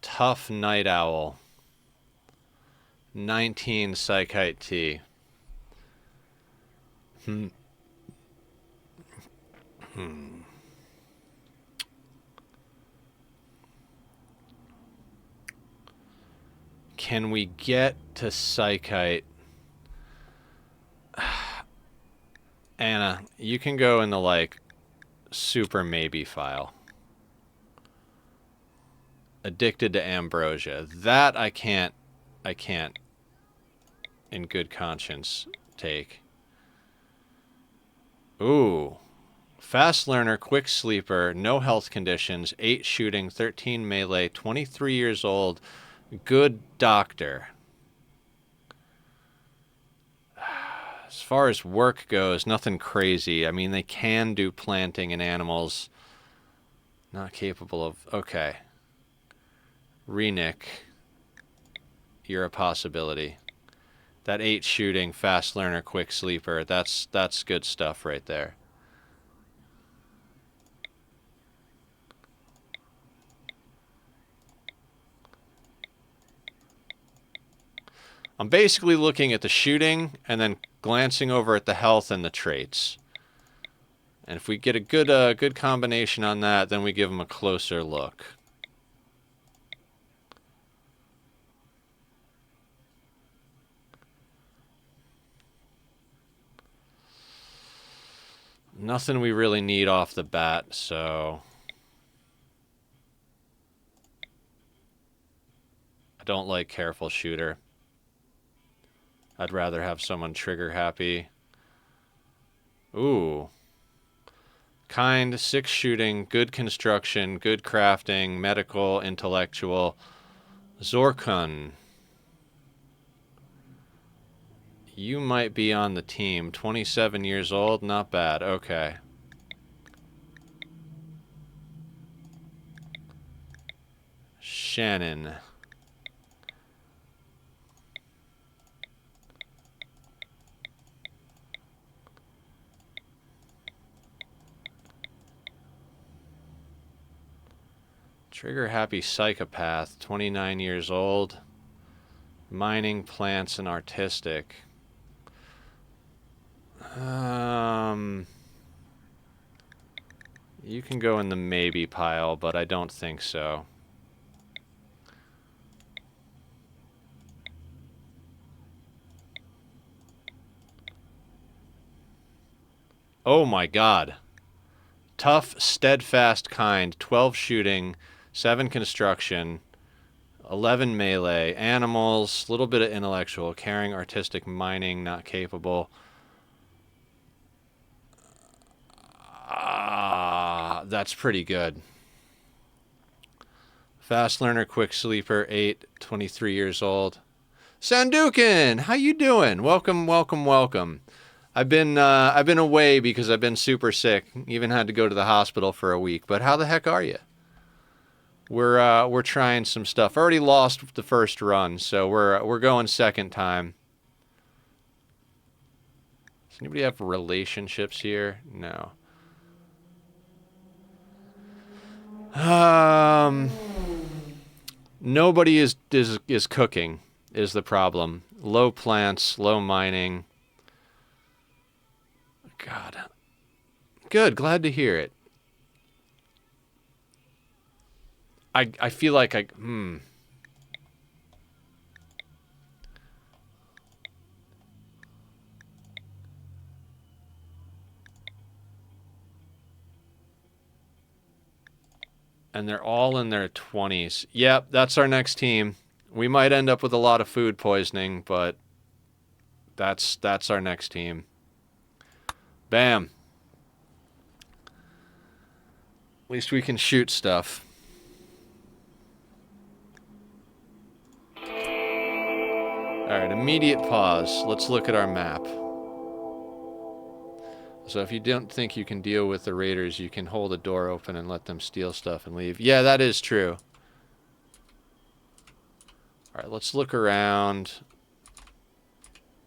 Tough night owl. 19 Psychite T. Can we get to Psychite? Anna, you can go in the, like, super maybe file. Addicted to ambrosia. That I can't, in good conscience, take. Ooh. Fast learner, quick sleeper, no health conditions, 8 shooting, 13 melee, 23 years old, good doctor. As far as work goes, nothing crazy. I mean, they can do planting in animals. Not capable of... Okay. Renick. You're a possibility. That 8 shooting, fast learner, quick sleeper, that's good stuff right there. I'm basically looking at the shooting and then glancing over at the health and the traits. And if we get a good combination on that, then we give them a closer look. Nothing we really need off the bat, so... I don't like careful shooter. I'd rather have someone trigger happy. Ooh. Kind, 6 shooting, good construction, good crafting, medical, intellectual. Zorkun. You might be on the team. 27 years old, not bad. Okay. Shannon. Trigger happy psychopath, 29 years old. Mining, plants, and artistic. You can go in the maybe pile, but I don't think so. Oh my god. Tough, steadfast, kind, 12 shooting, 7 construction, 11 melee, animals, little bit of intellectual, caring, artistic, mining, not capable. That's pretty good. Fast learner, quick sleeper, 8, 23 years old. Sandukin, how you doing? Welcome, welcome, welcome. I've been away because I've been super sick. Even had to go to the hospital for a week. But how the heck are you? We're trying some stuff. Already lost the first run, so we're going second time. Does anybody have relationships here? No. Nobody is cooking is the problem. Low plants, low mining. God. Good, glad to hear it. I feel like And they're all in their 20s. Yep, that's our next team. We might end up with a lot of food poisoning, but that's our next team. Bam. At least we can shoot stuff. Alright, immediate pause. Let's look at our map. So if you don't think you can deal with the raiders, you can hold a door open and let them steal stuff and leave. Yeah, that is true. Alright, let's look around.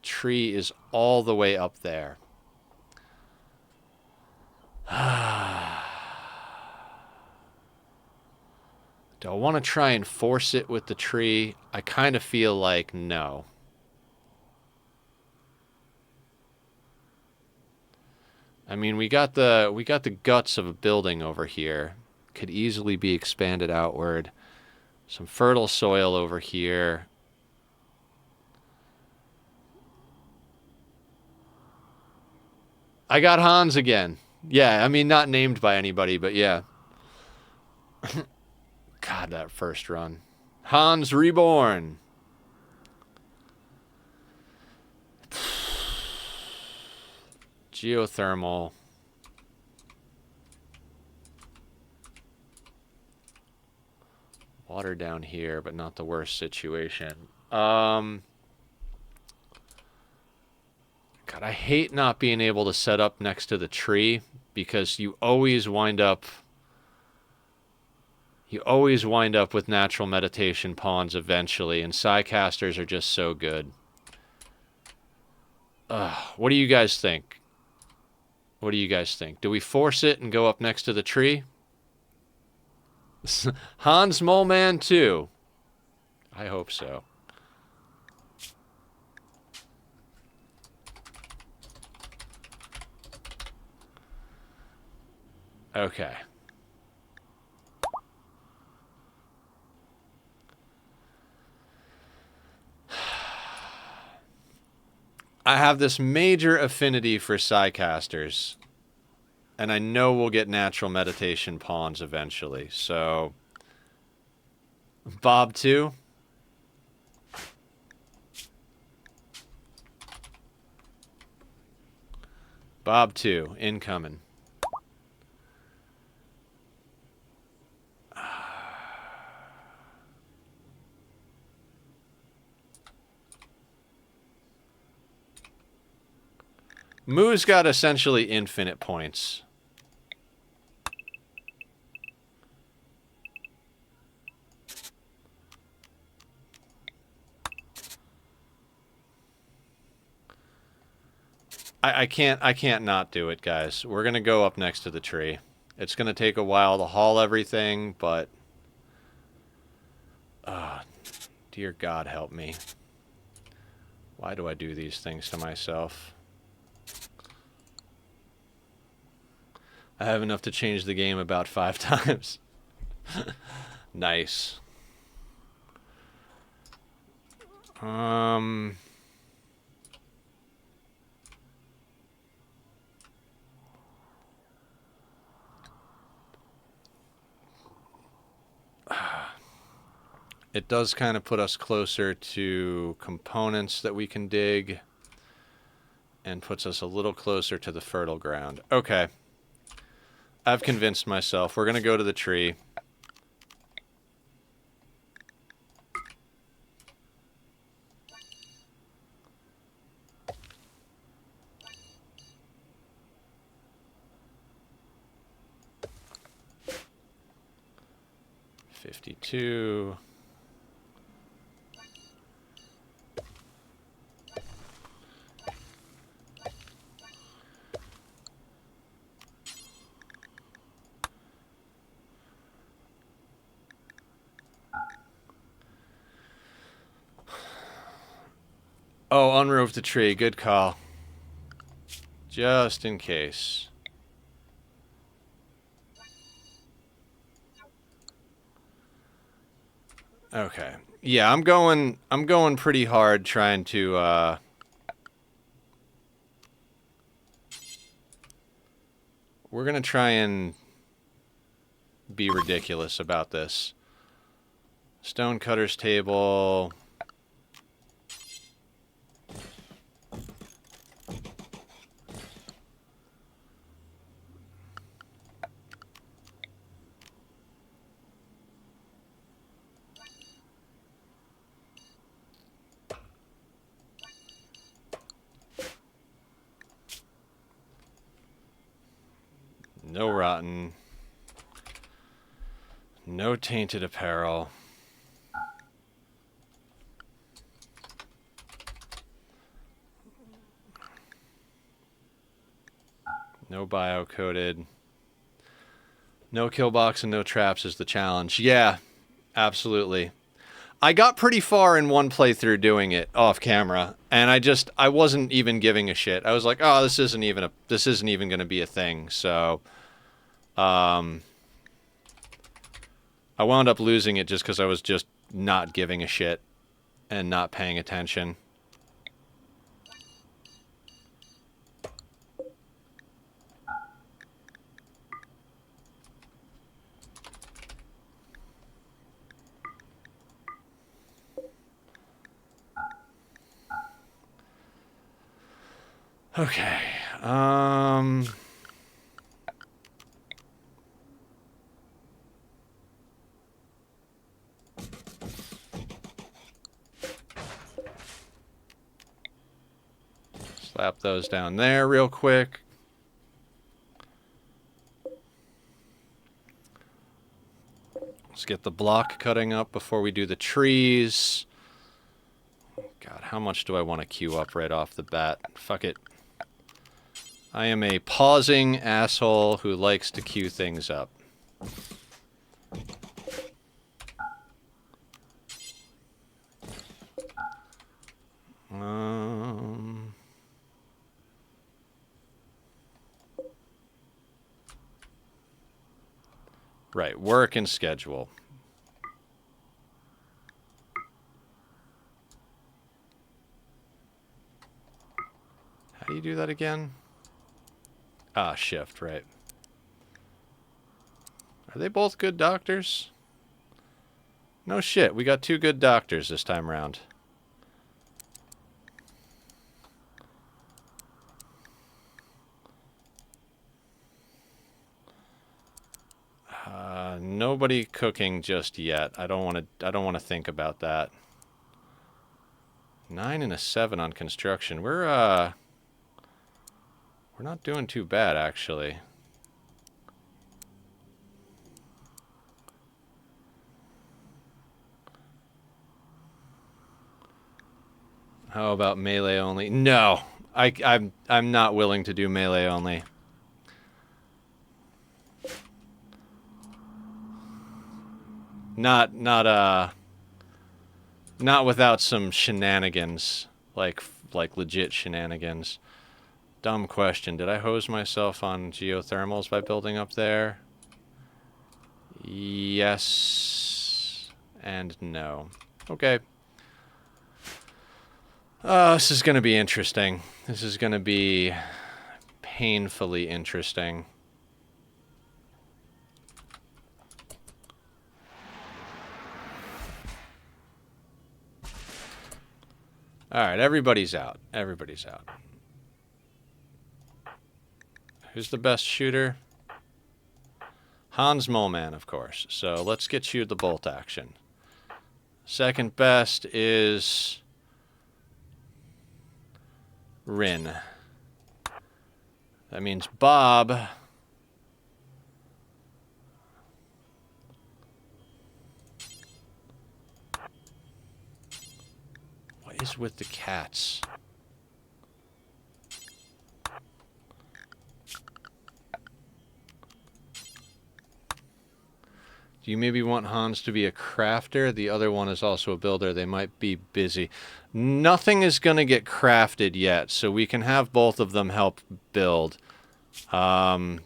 Tree is all the way up there. Do I want to try and force it with the tree? I kind of feel like no. I mean, we got the guts of a building over here. Could easily be expanded outward. Some fertile soil over here. I got Hans again. Yeah, I mean, not named by anybody, but yeah. God, that first run. Hans Reborn. Geothermal. Water down here, but not the worst situation. God, I hate not being able to set up next to the tree because you always wind up with natural meditation pawns eventually, and Psycasters are just so good. What do you guys think? What do you guys think? Do we force it and go up next to the tree? Hans Moleman 2. I hope so. Okay. I have this major affinity for Psycasters. And I know we'll get natural meditation pawns eventually, so... Bob 2? Bob 2, incoming. Moo's got essentially infinite points. I can't not do it, guys. We're gonna go up next to the tree. It's gonna take a while to haul everything, but dear God help me. Why do I do these things to myself? I have enough to change the game about 5 times. Nice. It does kind of put us closer to components that we can dig and puts us a little closer to the fertile ground. Okay. I've convinced myself. We're going to go to the tree. 52. Oh, unroof the tree. Good call. Just in case. Okay. Yeah, I'm going pretty hard trying to we're going to try and be ridiculous about this. Stonecutter's table. No rotten. No tainted apparel. No bio-coded. No KILLBOX and no traps is the challenge. Yeah, absolutely. I got pretty far in one playthrough doing it off camera, and I wasn't even giving a shit. I was like, oh, this isn't even going to be a thing. So, I wound up losing it just because I was just not giving a shit and not paying attention. Okay. Slap those down there real quick. Let's get the block cutting up before we do the trees. God, how much do I want to queue up right off the bat? Fuck it. I am a pausing asshole who likes to queue things up. Right, work and schedule. How do you do that again? Ah, shift, right. Are they both good doctors? No shit, we got 2 good doctors this time around. Nobody cooking just yet. I don't want to think about that. 9 and a 7 on construction. We're not doing too bad, actually. How about melee only? No, I'm not willing to do melee only. Not without some shenanigans, like legit shenanigans. Dumb question. Did I hose myself on geothermals by building up there? Yes and no. Okay. This is going to be interesting. This is going to be painfully interesting. Alright, everybody's out. Everybody's out. Who's the best shooter? Hans Moleman, of course. So let's get you the bolt action. Second best is Rin. That means Bob. is with the cats? Do you maybe want Hans to be a crafter? The other one is also a builder. They might be busy. Nothing is going to get crafted yet, so we can have both of them help build. Bob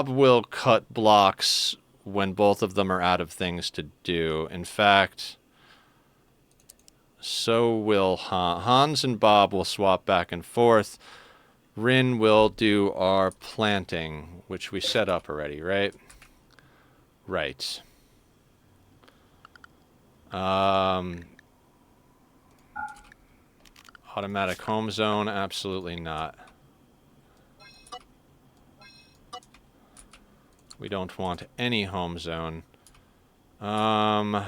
will cut blocks when both of them are out of things to do. In fact, so will Hans and Bob will swap back and forth. Rin will do our planting, which we set up already, right? Right. Automatic home zone, absolutely not. We don't want any home zone. Let's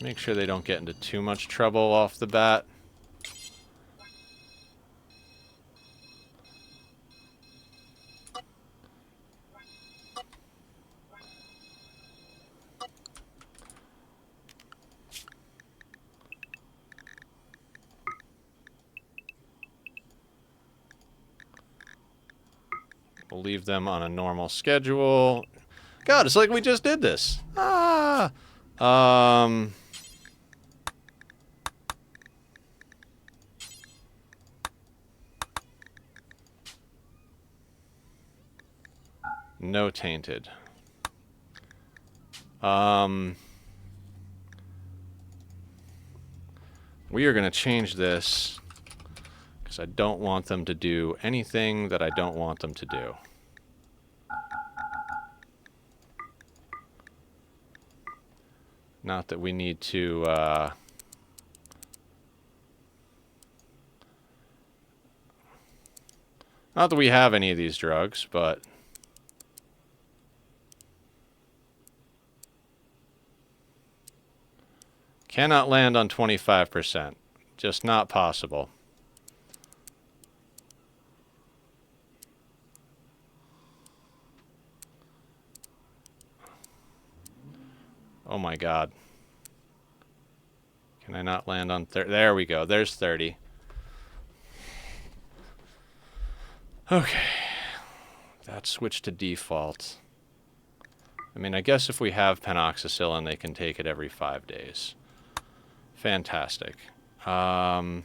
make sure they don't get into too much trouble off the bat. We'll leave them on a normal schedule. God, it's like we just did this. Ah. No tainted. We are going to change this because I don't want them to do anything that I don't want them to do. Not that we need to, not that we have any of these drugs, but cannot land on 25%. Just not possible. Oh my God. Can I not land on 30? There we go. There's 30. Okay. That switched to default. I mean, I guess if we have penoxycyllin, they can take it every 5 days. Fantastic. Don't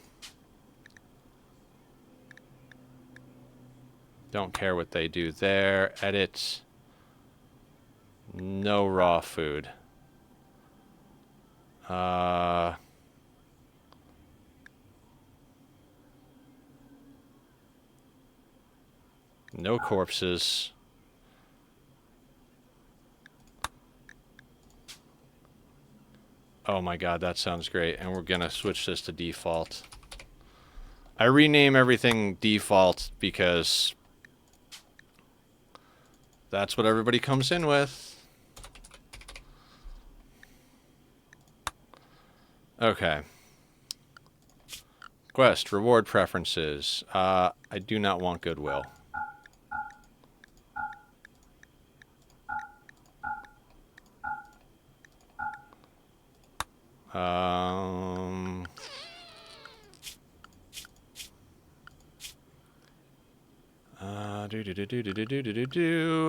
care what they do there. Edit. No raw food. No corpses. Oh my God, that sounds great. And we're gonna switch this to default. I rename everything default because that's what everybody comes in with. Okay. Quest, reward preferences. I do not want goodwill.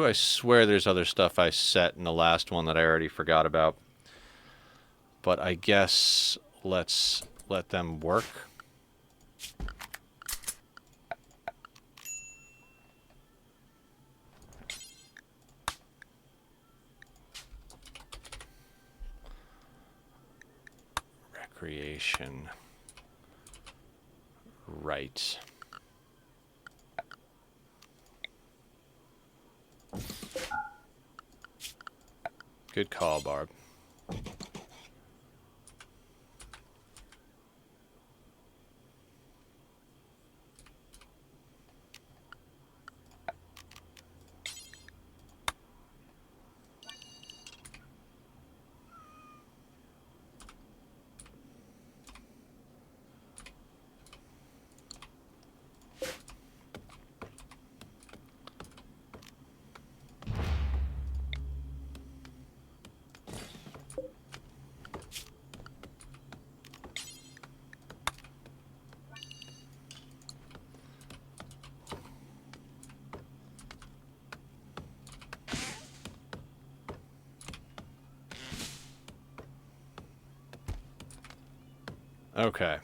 I swear there's other stuff I set in the last one that I already forgot about. But I guess let's let them work. Recreation. Right. Good call, Barb. Okay.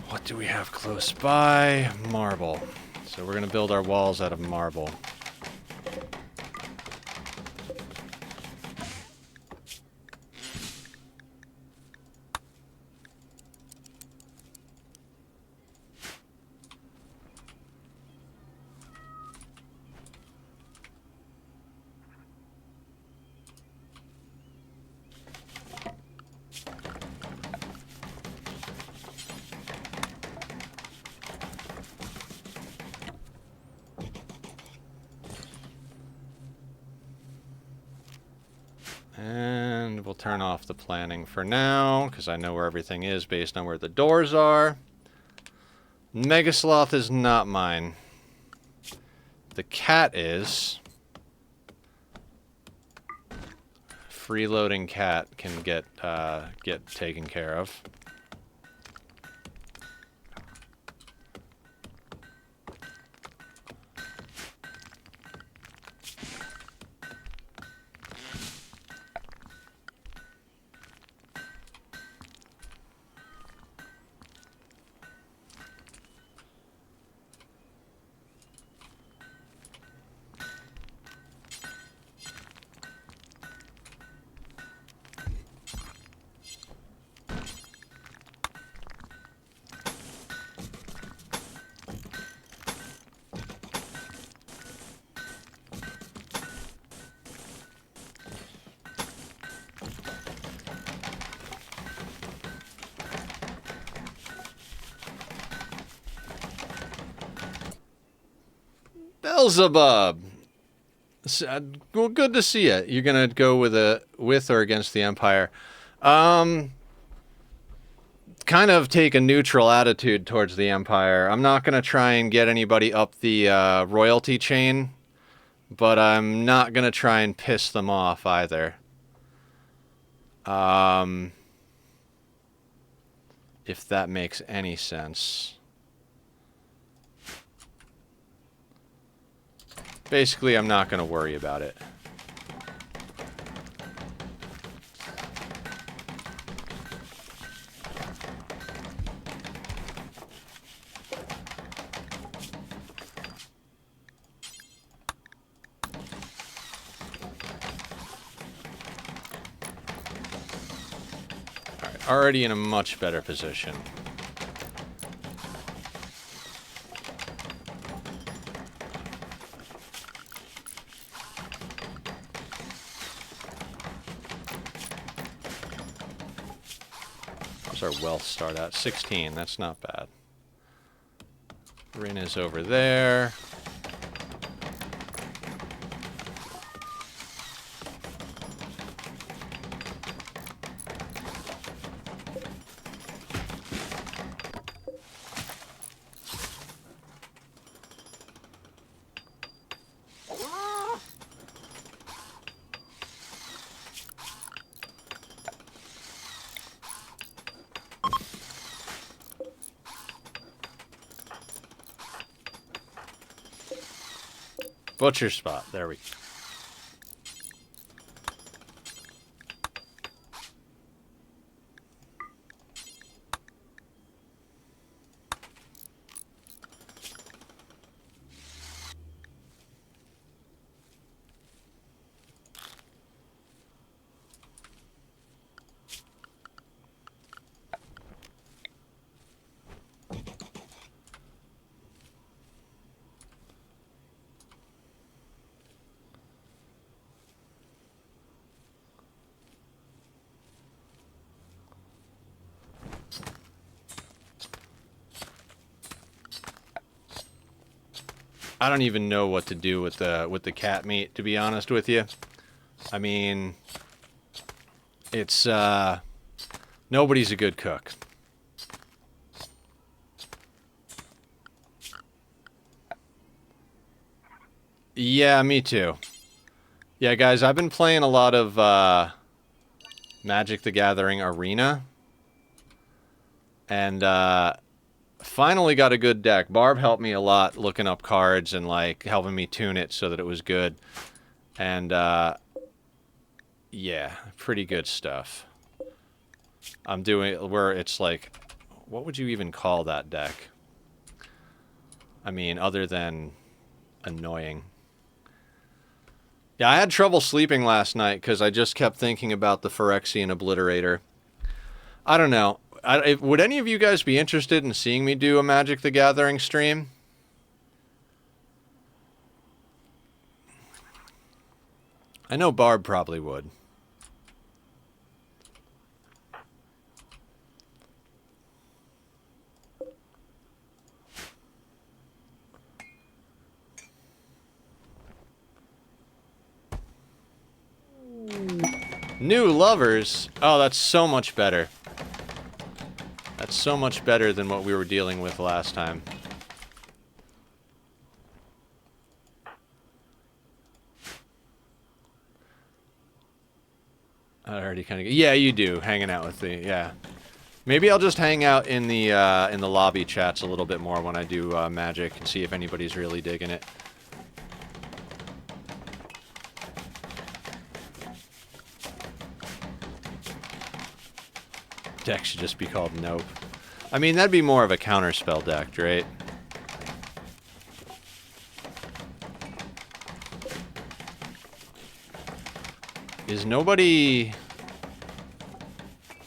What do we have close by? Marble. So we're gonna build our walls out of marble. And we'll turn off the planning for now, because I know where everything is based on where the doors are. Mega Sloth is not mine. The cat is. Freeloading cat can get taken care of. Beelzebub! Well, good to see you. You're gonna go with or against the Empire. Kind of take a neutral attitude towards the Empire. I'm not gonna try and get anybody up the royalty chain, but I'm not gonna try and piss them off either. If that makes any sense. Basically, I'm not going to worry about it. Alright, already in a much better position. Our wealth start at 16. That's not bad. Rin is over there. Butcher spot. There we go. I don't even know what to do with the cat meat, to be honest with you. I mean, it's nobody's a good cook. Yeah, me too. Yeah, guys, I've been playing a lot of Magic the Gathering Arena. And Finally got a good deck. Barb helped me a lot looking up cards and like helping me tune it so that it was good. And yeah, pretty good stuff. I'm doing where it's like, what would you even call that deck? I mean, other than annoying. Yeah, I had trouble sleeping last night because I just kept thinking about the Phyrexian Obliterator. I don't know. Would any of you guys be interested in seeing me do a Magic the Gathering stream? I know Barb probably would. New lovers? Oh, that's so much better. That's so much better than what we were dealing with last time. I already kind of... Yeah, you do. Hanging out with the... Yeah. Maybe I'll just hang out in the lobby chats a little bit more when I do Magic and see if anybody's really digging it. Deck should just be called Nope. I mean, that'd be more of a counterspell deck, right? Is nobody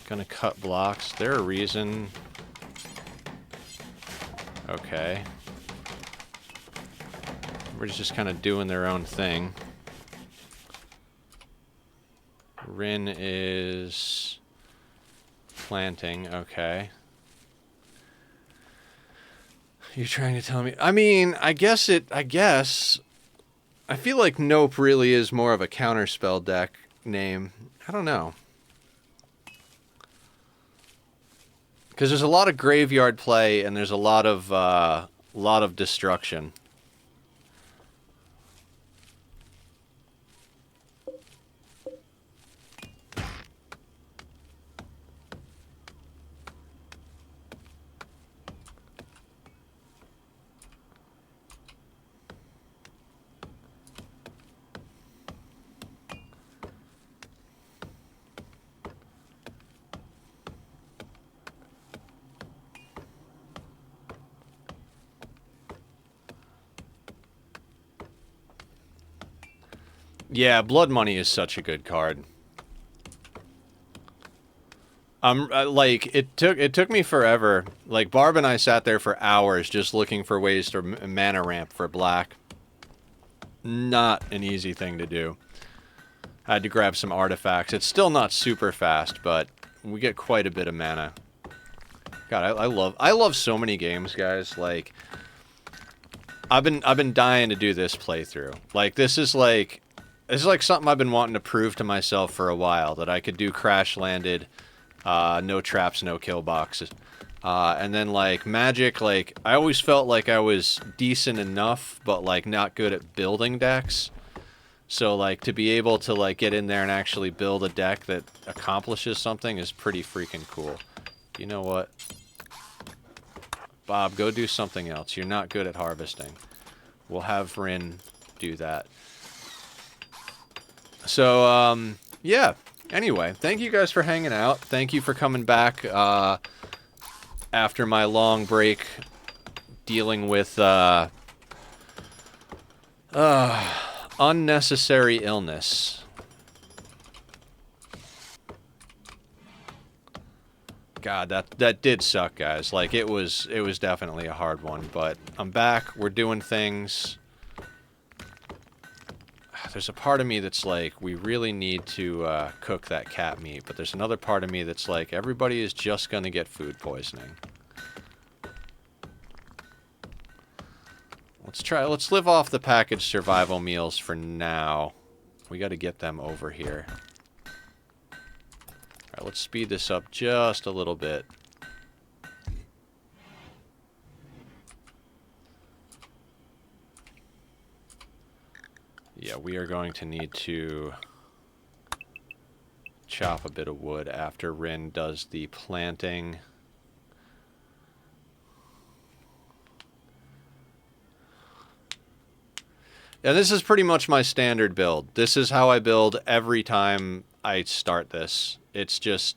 gonna cut blocks? Is there a reason? Okay. Everybody's just kind of doing their own thing. Rin is planting, okay. You're trying to tell me... I mean, I guess... I feel like Nope really is more of a counterspell deck name. I don't know. Because there's a lot of graveyard play and there's a lot of destruction. Yeah, Blood Money is such a good card. Like it took me forever. Like Barb and I sat there for hours just looking for ways to mana ramp for black. Not an easy thing to do. I had to grab some artifacts. It's still not super fast, but we get quite a bit of mana. God, I love so many games, guys. Like I've been dying to do this playthrough. Like this is like something I've been wanting to prove to myself for a while, that I could do crash landed, no traps, no kill boxes. And then like Magic, like I always felt like I was decent enough, but like not good at building decks. So like to be able to like get in there and actually build a deck that accomplishes something is pretty freaking cool. You know what? Bob, go do something else. You're not good at harvesting. We'll have Rin do that. So, yeah. Anyway, thank you guys for hanging out. Thank you for coming back after my long break dealing with unnecessary illness. God, that did suck, guys. Like it was definitely a hard one, but I'm back. We're doing things. There's a part of me that's like, we really need to cook that cat meat, but there's another part of me that's like, everybody is just gonna get food poisoning. Let's live off the packaged survival meals for now. We gotta get them over here. Alright, let's speed this up just a little bit. Yeah, we are going to need to chop a bit of wood after Rin does the planting. And this is pretty much my standard build. This is how I build every time I start this. It's just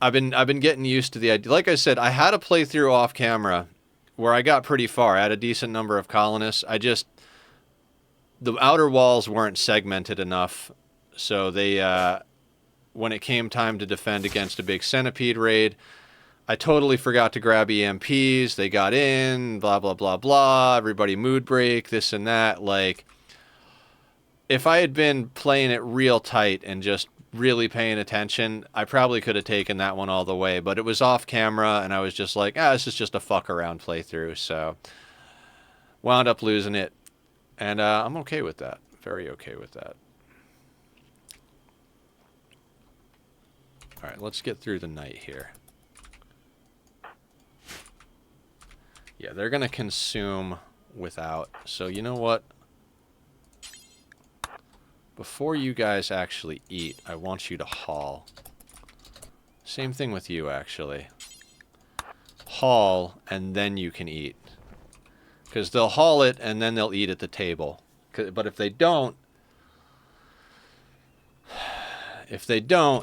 I've been getting used to the idea. Like I said, I had a playthrough off camera where I got pretty far. I had a decent number of colonists. The outer walls weren't segmented enough, so they when it came time to defend against a big centipede raid, I totally forgot to grab EMPs. They got in, blah, blah, blah, blah. Everybody mood break, this and that. Like, if I had been playing it real tight and just really paying attention, I probably could have taken that one all the way. But it was off camera, and I was just like, this is just a fuck around playthrough. So, wound up losing it. And I'm okay with that. Very okay with that. All right, let's get through the night here. Yeah, they're going to consume without. So you know what? Before you guys actually eat, I want you to haul. Same thing with you, actually. Haul, and then you can eat. Because they'll haul it, and then they'll eat at the table. But if they don't,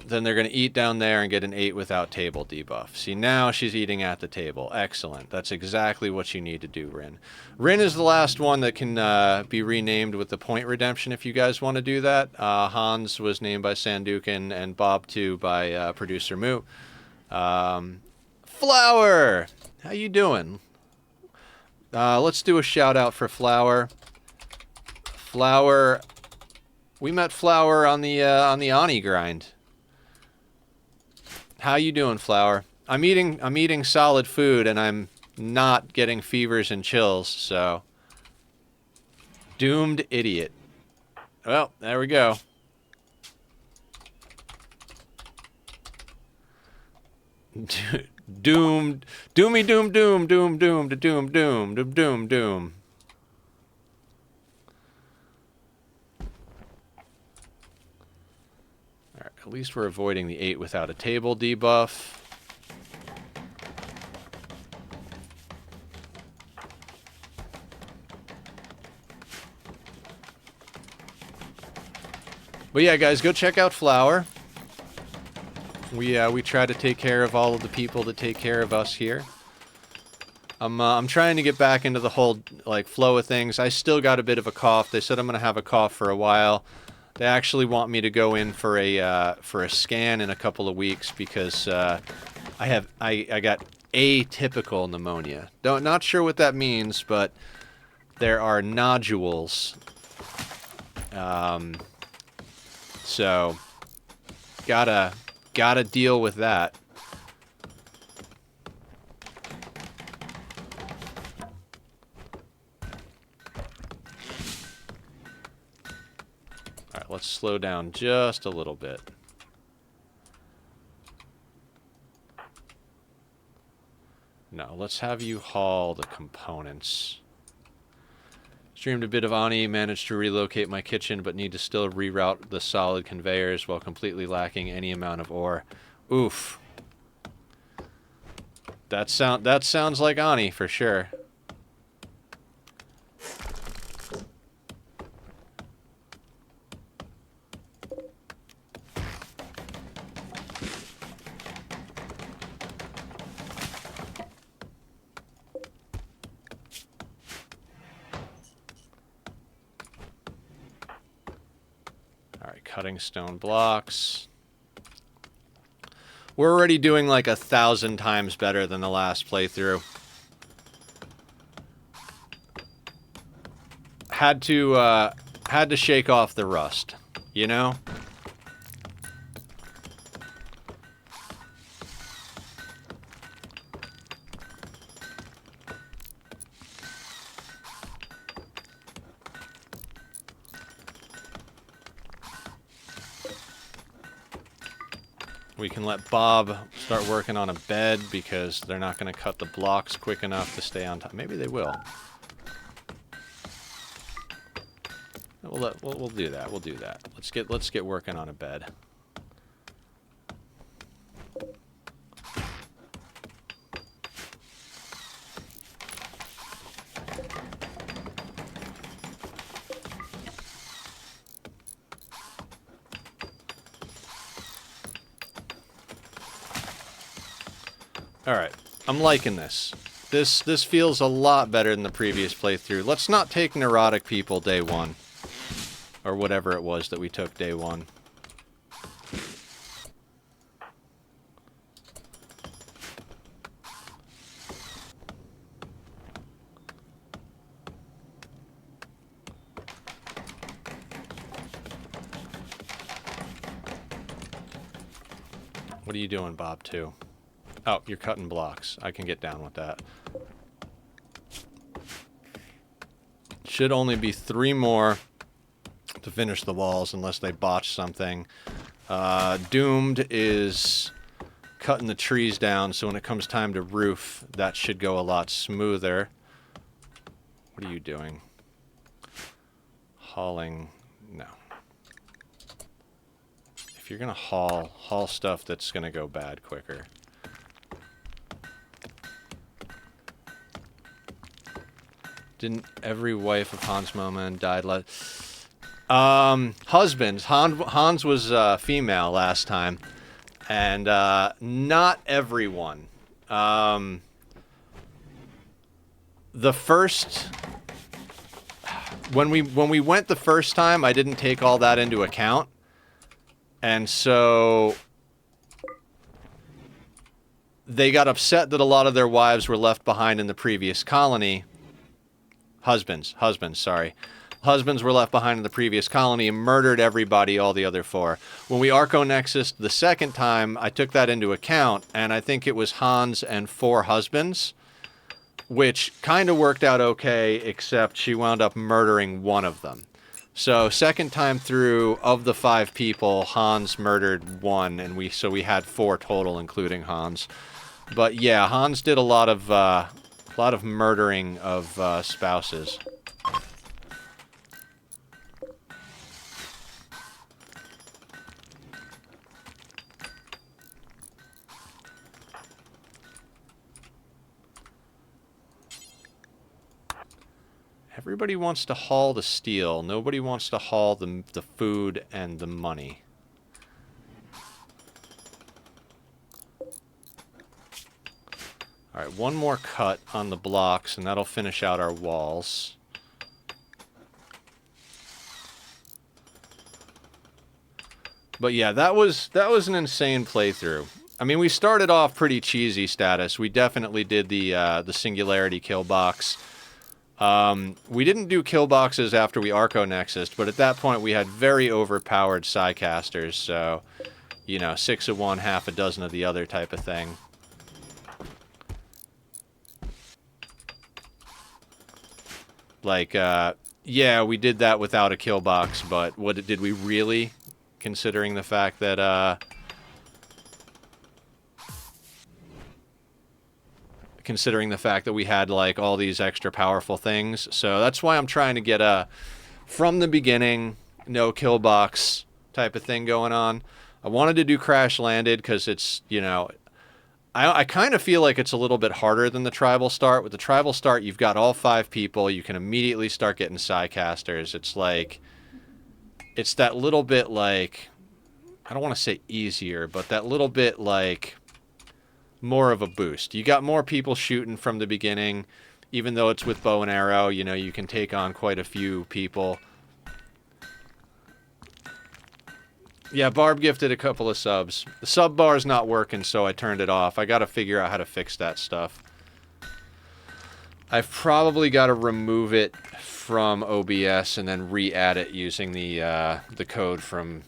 then they're going to eat down there and get an 8 without table debuff. See, now she's eating at the table. Excellent. That's exactly what you need to do, Rin. Rin is the last one that can be renamed with the point redemption if you guys want to do that. Hans was named by Sandukin and Bob too by producer Moo. Flower! How you doing? Let's do a shout out for Flower. Flower... We met Flower on the Ani grind. How you doing, Flower? I'm eating solid food and I'm not getting fevers and chills, so doomed idiot. Well, there we go. Doomed, doomy doom doom doom doom to doom doom doom doom doom. At least we're avoiding the 8 without a table debuff. But yeah, guys, go check out Flower. We try to take care of all of the people that take care of us here. I'm trying to get back into the whole flow of things. I still got a bit of a cough. They said I'm gonna have a cough for a while. They actually want me to go in for a scan in a couple of weeks because I got atypical pneumonia. Not sure what that means, but there are nodules. So gotta deal with that. Alright, let's slow down just a little bit. No, let's have you haul the components. Streamed a bit of Ani, managed to relocate my kitchen, but need to still reroute the solid conveyors while completely lacking any amount of ore. Oof. That sounds like Ani for sure. Cutting stone blocks. We're already doing like 1,000 times better than the last playthrough. Had to shake off the rust, you know? We can let Bob start working on a bed because they're not going to cut the blocks quick enough to stay on top. Maybe they will. We'll do that. We'll do that. Let's get working on a bed. Alright, I'm liking this. This feels a lot better than the previous playthrough. Let's not take neurotic people day one. Or whatever it was that we took day one. What are you doing, Bob, too? Oh, you're cutting blocks. I can get down with that. Should only be 3 more to finish the walls unless they botch something. Doomed is cutting the trees down, so when it comes time to roof, that should go a lot smoother. What are you doing? Hauling... no. If you're gonna haul stuff that's gonna go bad quicker. Didn't every wife of Hans Moman died husbands. Hans was female last time. And not everyone. The first... When we went the first time, I didn't take all that into account. And so... they got upset that a lot of their wives were left behind in the previous colony. Husbands, sorry. Husbands were left behind in the previous colony and murdered everybody, all the other 4. When we Arco-Nexused the second time, I took that into account, and I think it was Hans and 4 husbands, which kind of worked out okay, except she wound up murdering one of them. So, second time through, of the 5 people, Hans murdered 1, and we had 4 total, including Hans. But yeah, Hans did a lot of murdering of spouses. Everybody wants to haul the steel. Nobody wants to haul the food and the money. Alright, 1 more cut on the blocks, and that'll finish out our walls. But yeah, that was an insane playthrough. I mean, we started off pretty cheesy status. We definitely did the Singularity kill box. We didn't do kill boxes after we Arco-Nexused, but at that point we had very overpowered Psycasters, so, you know, 6 of one, half a dozen of the other type of thing. Like, yeah, we did that without a kill box, but did we really? Considering the fact that, we had, like, all these extra powerful things. So that's why I'm trying to get a, from the beginning, no kill box type of thing going on. I wanted to do Crash Landed because it's, you know, I kind of feel like it's a little bit harder than the Tribal Start. With the Tribal Start, you've got all 5 people. You can immediately start getting Psycasters. It's like, it's that little bit like, I don't want to say easier, but that little bit like more of a boost. You got more people shooting from the beginning, even though it's with bow and arrow, you know, you can take on quite a few people. Yeah, Barb gifted a couple of subs. The sub bar's not working, so I turned it off. I gotta figure out how to fix that stuff. I've probably got to remove it from OBS and then re-add it using the code from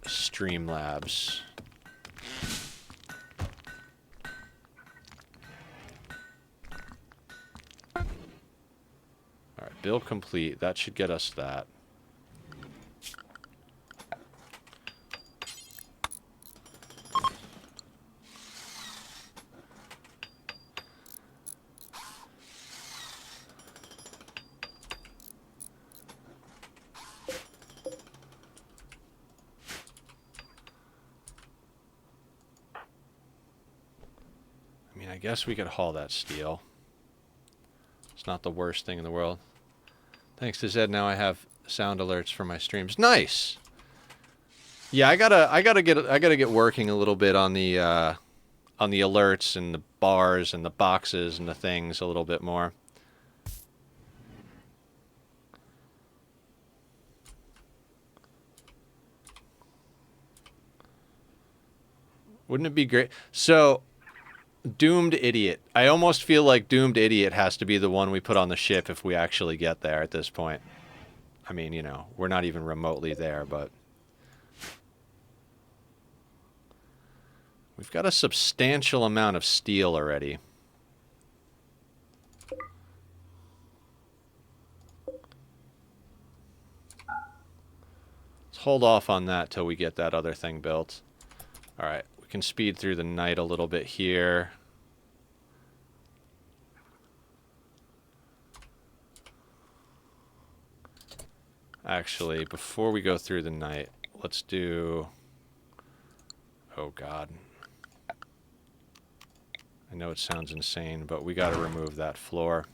Streamlabs. Alright, build complete. That should get us that. I guess we could haul that steel. It's not the worst thing in the world. Thanks to Zed, now I have sound alerts for my streams. Nice. Yeah, I gotta get working a little bit on the on the alerts and the bars and the boxes and the things a little bit more. Wouldn't it be great? So, Doomed Idiot. I almost feel like Doomed Idiot has to be the one we put on the ship if we actually get there at this point. I mean, you know, we're not even remotely there, but... We've got a substantial amount of steel already. Let's hold off on that till we get that other thing built. Alright, we can speed through the night a little bit here. Actually, before we go through the night, let's do... Oh, God. I know it sounds insane, but we gotta remove that floor.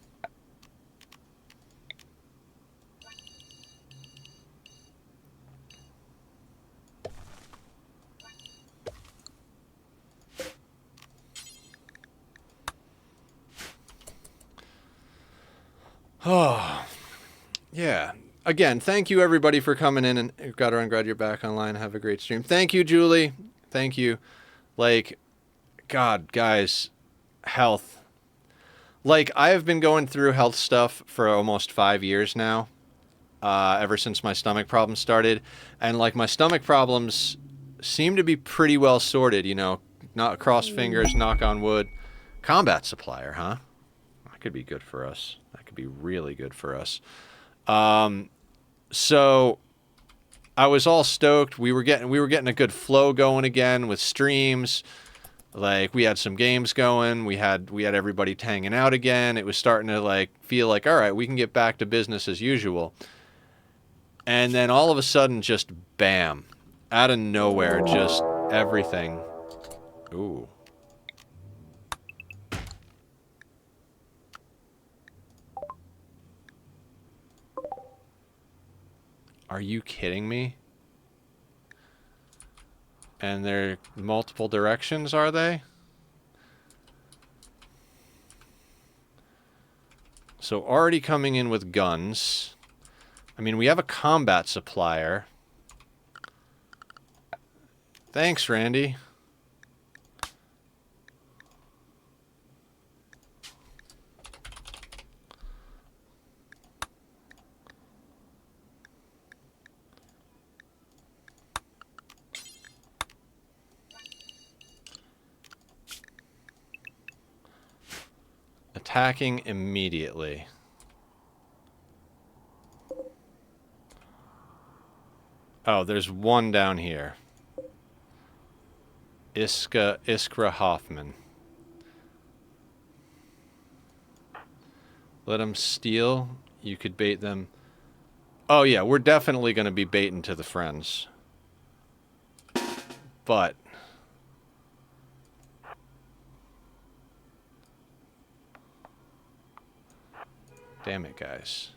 Oh, yeah. Again, thank you everybody for coming in, and I'm glad you're back online. Have a great stream. Thank you, Julie. Thank you. Like, God, guys, health. Like, I have been going through health stuff for almost 5 years now, ever since my stomach problems started, and like my stomach problems seem to be pretty well sorted. You know, not cross fingers, knock on wood. Combat supplier, huh? That could be good for us. That could be really good for us. So I was all stoked. We were getting a good flow going again with streams. Like, we had some games going. We had everybody hanging out again. It was starting to like feel like, all right, we can get back to business as usual. And then all of a sudden, just bam, out of nowhere, just everything. Ooh. Are you kidding me? And they're multiple directions, are they? So already coming in with guns. I mean, we have a combat supplier. Thanks, Randy. Attacking immediately. Oh, there's one down here. Iskra Hoffman. Let them steal. You could bait them. Oh yeah, we're definitely going to be baiting to the friends. But... damn it, guys.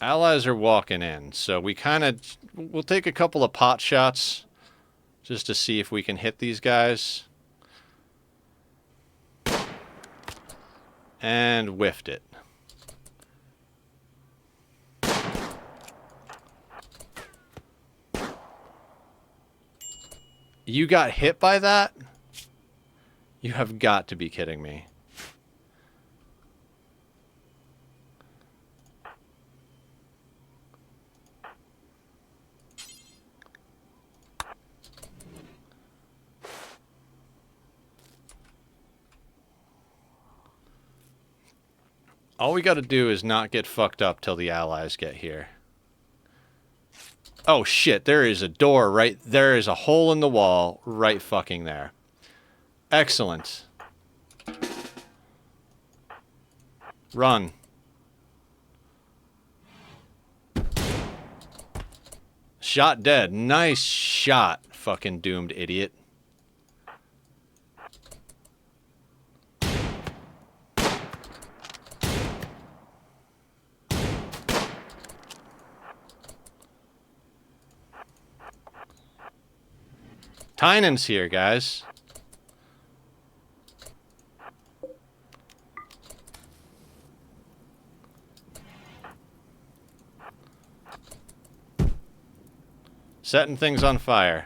Allies are walking in, so we'll take a couple of pot shots just to see if we can hit these guys. And whiffed it. You got hit by that? You have got to be kidding me. All we gotta do is not get fucked up till the allies get here. Oh shit, there is a door right... there is a hole in the wall right fucking there. Excellent. Run. Shot dead. Nice shot, fucking doomed idiot. Tynan's here, guys. Setting things on fire.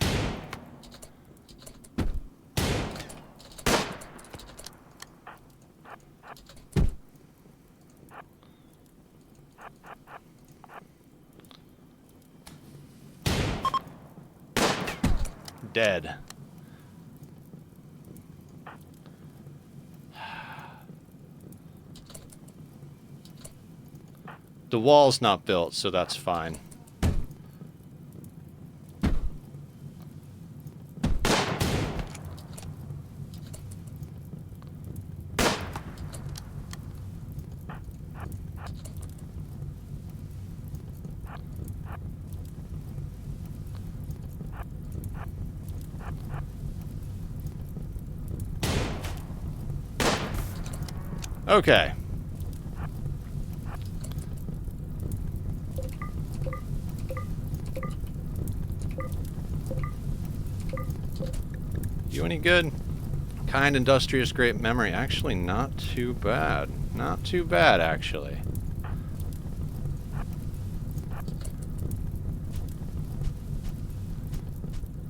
Dead. The wall's not built, so that's fine. Okay. You any good? Kind, industrious, great memory. Actually, not too bad. Not too bad, actually.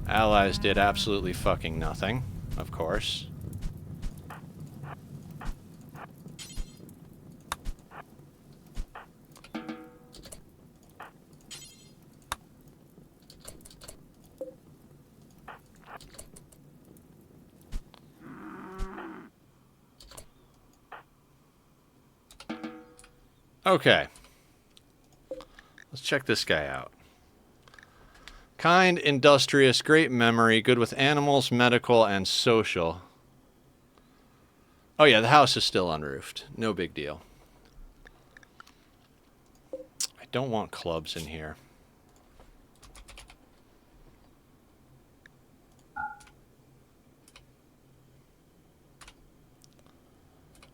Allies did absolutely fucking nothing, of course. Okay. Let's check this guy out. Kind, industrious, great memory, good with animals, medical, and social. Oh yeah, the house is still unroofed. No big deal. I don't want clubs in here.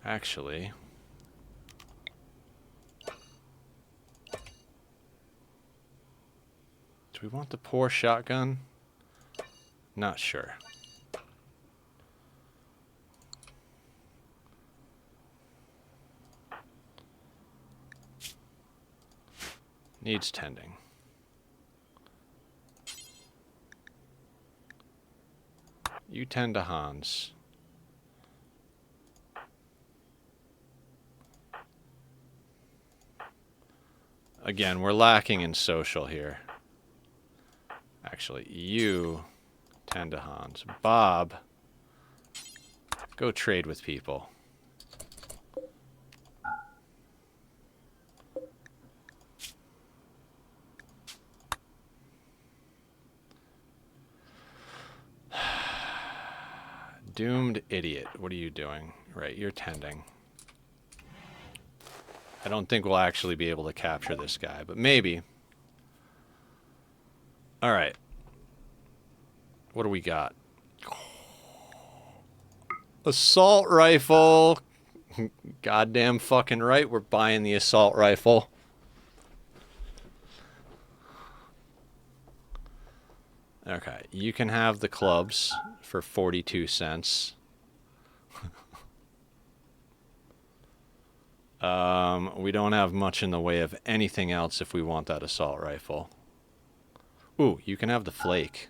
Actually... do we want the poor shotgun? Not sure. Needs tending. You tend to Hans. Again, we're lacking in social here. Actually, you tend to Hans. Bob, go trade with people. Doomed idiot. What are you doing? Right, you're tending. I don't think we'll actually be able to capture this guy, but maybe. All right. What do we got? Assault rifle. Goddamn fucking right, we're buying the assault rifle. Okay, you can have the clubs for 42 cents. We don't have much in the way of anything else if we want that assault rifle. Ooh, you can have the flake.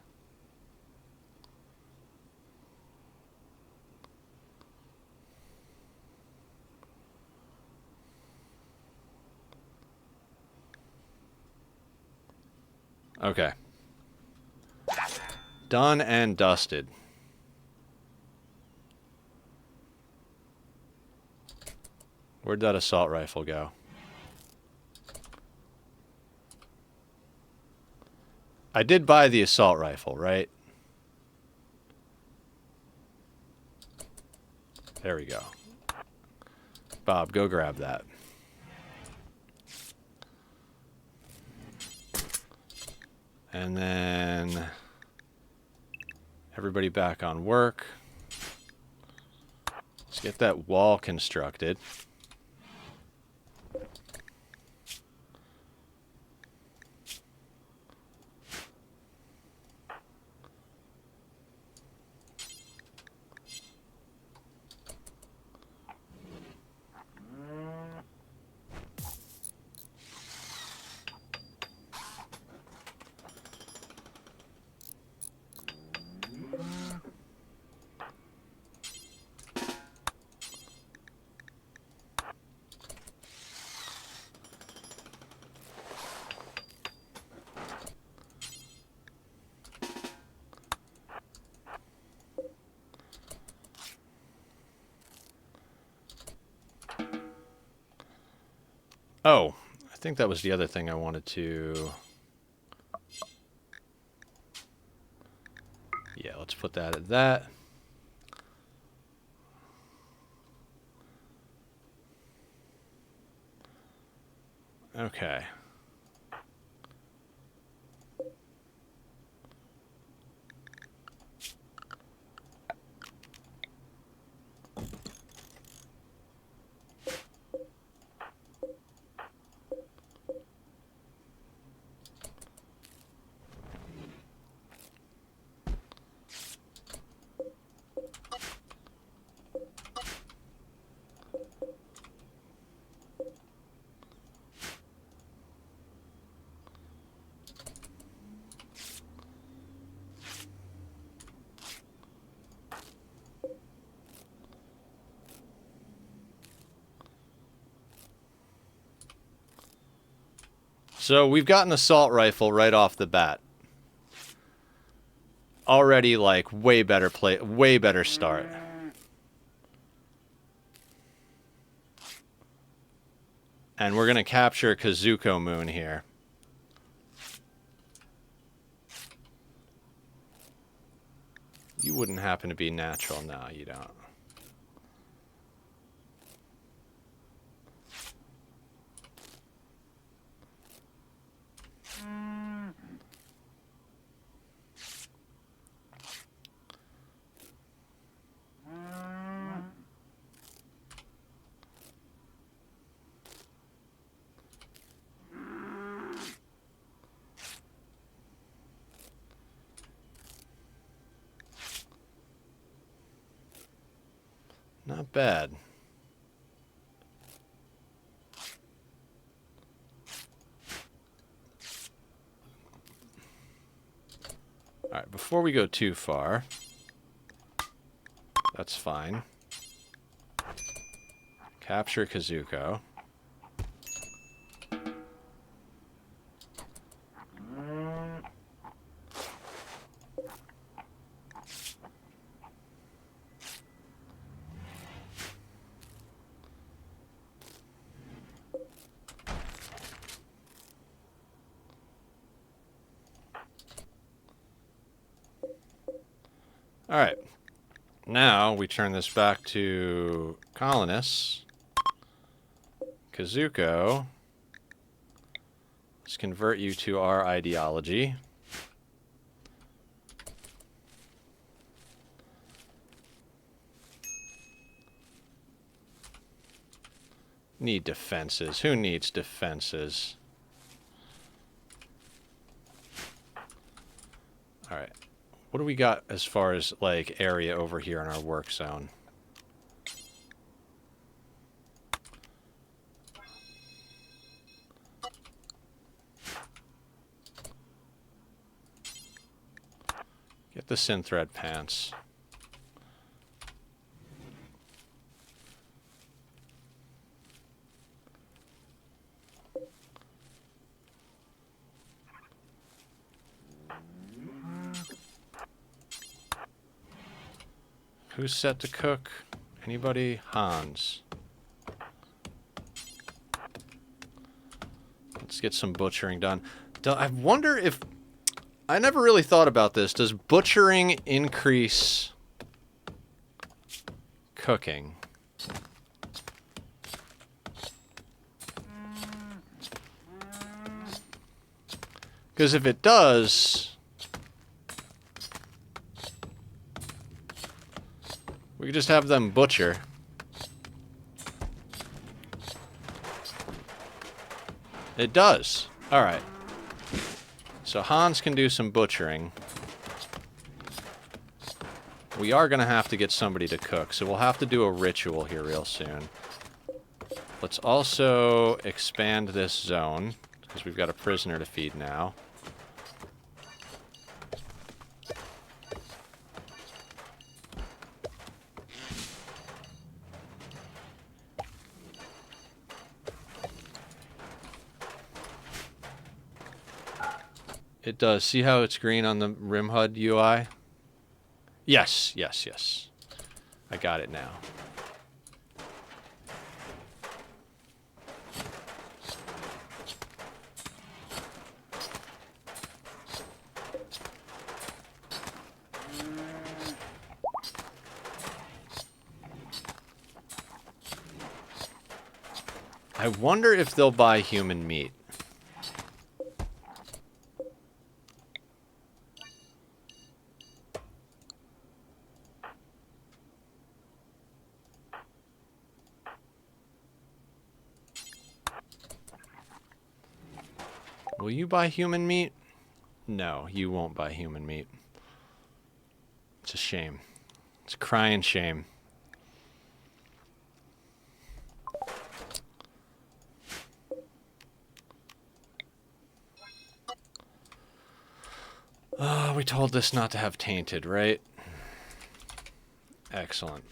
Okay. Done and dusted. Where'd that assault rifle go? I did buy the assault rifle, right? There we go. Bob, go grab that. And then everybody back on work. Let's get that wall constructed. Oh, I think that was the other thing I wanted to... Yeah, let's put that at that. Okay. So we've got an assault rifle right off the bat. Already, like, way better start. And we're gonna capture Kazuko Moon here. You wouldn't happen to be natural. No, you don't. Not bad. Alright, before we go too far, that's fine. Capture Kazuko. Alright, now we turn this back to colonists. Kazuko, let's convert you to our ideology. Need defenses. Who needs defenses? Alright. What do we got as far as, like, area over here in our work zone? Get the synthread pants. Who's set to cook? Anybody? Hans. Let's get some butchering done. I wonder if... I never really thought about this. Does butchering increase cooking? Because if it does, we could just have them butcher. It does. Alright. So Hans can do some butchering. We are going to have to get somebody to cook, so we'll have to do a ritual here real soon. Let's also expand this zone, because we've got a prisoner to feed now. It does. See how it's green on the RimHUD UI? Yes, yes, yes. I got it now. I wonder if they'll buy human meat. Will you buy human meat? No, you won't buy human meat. It's a shame. It's a crying shame. We told this not to have tainted, right? Excellent.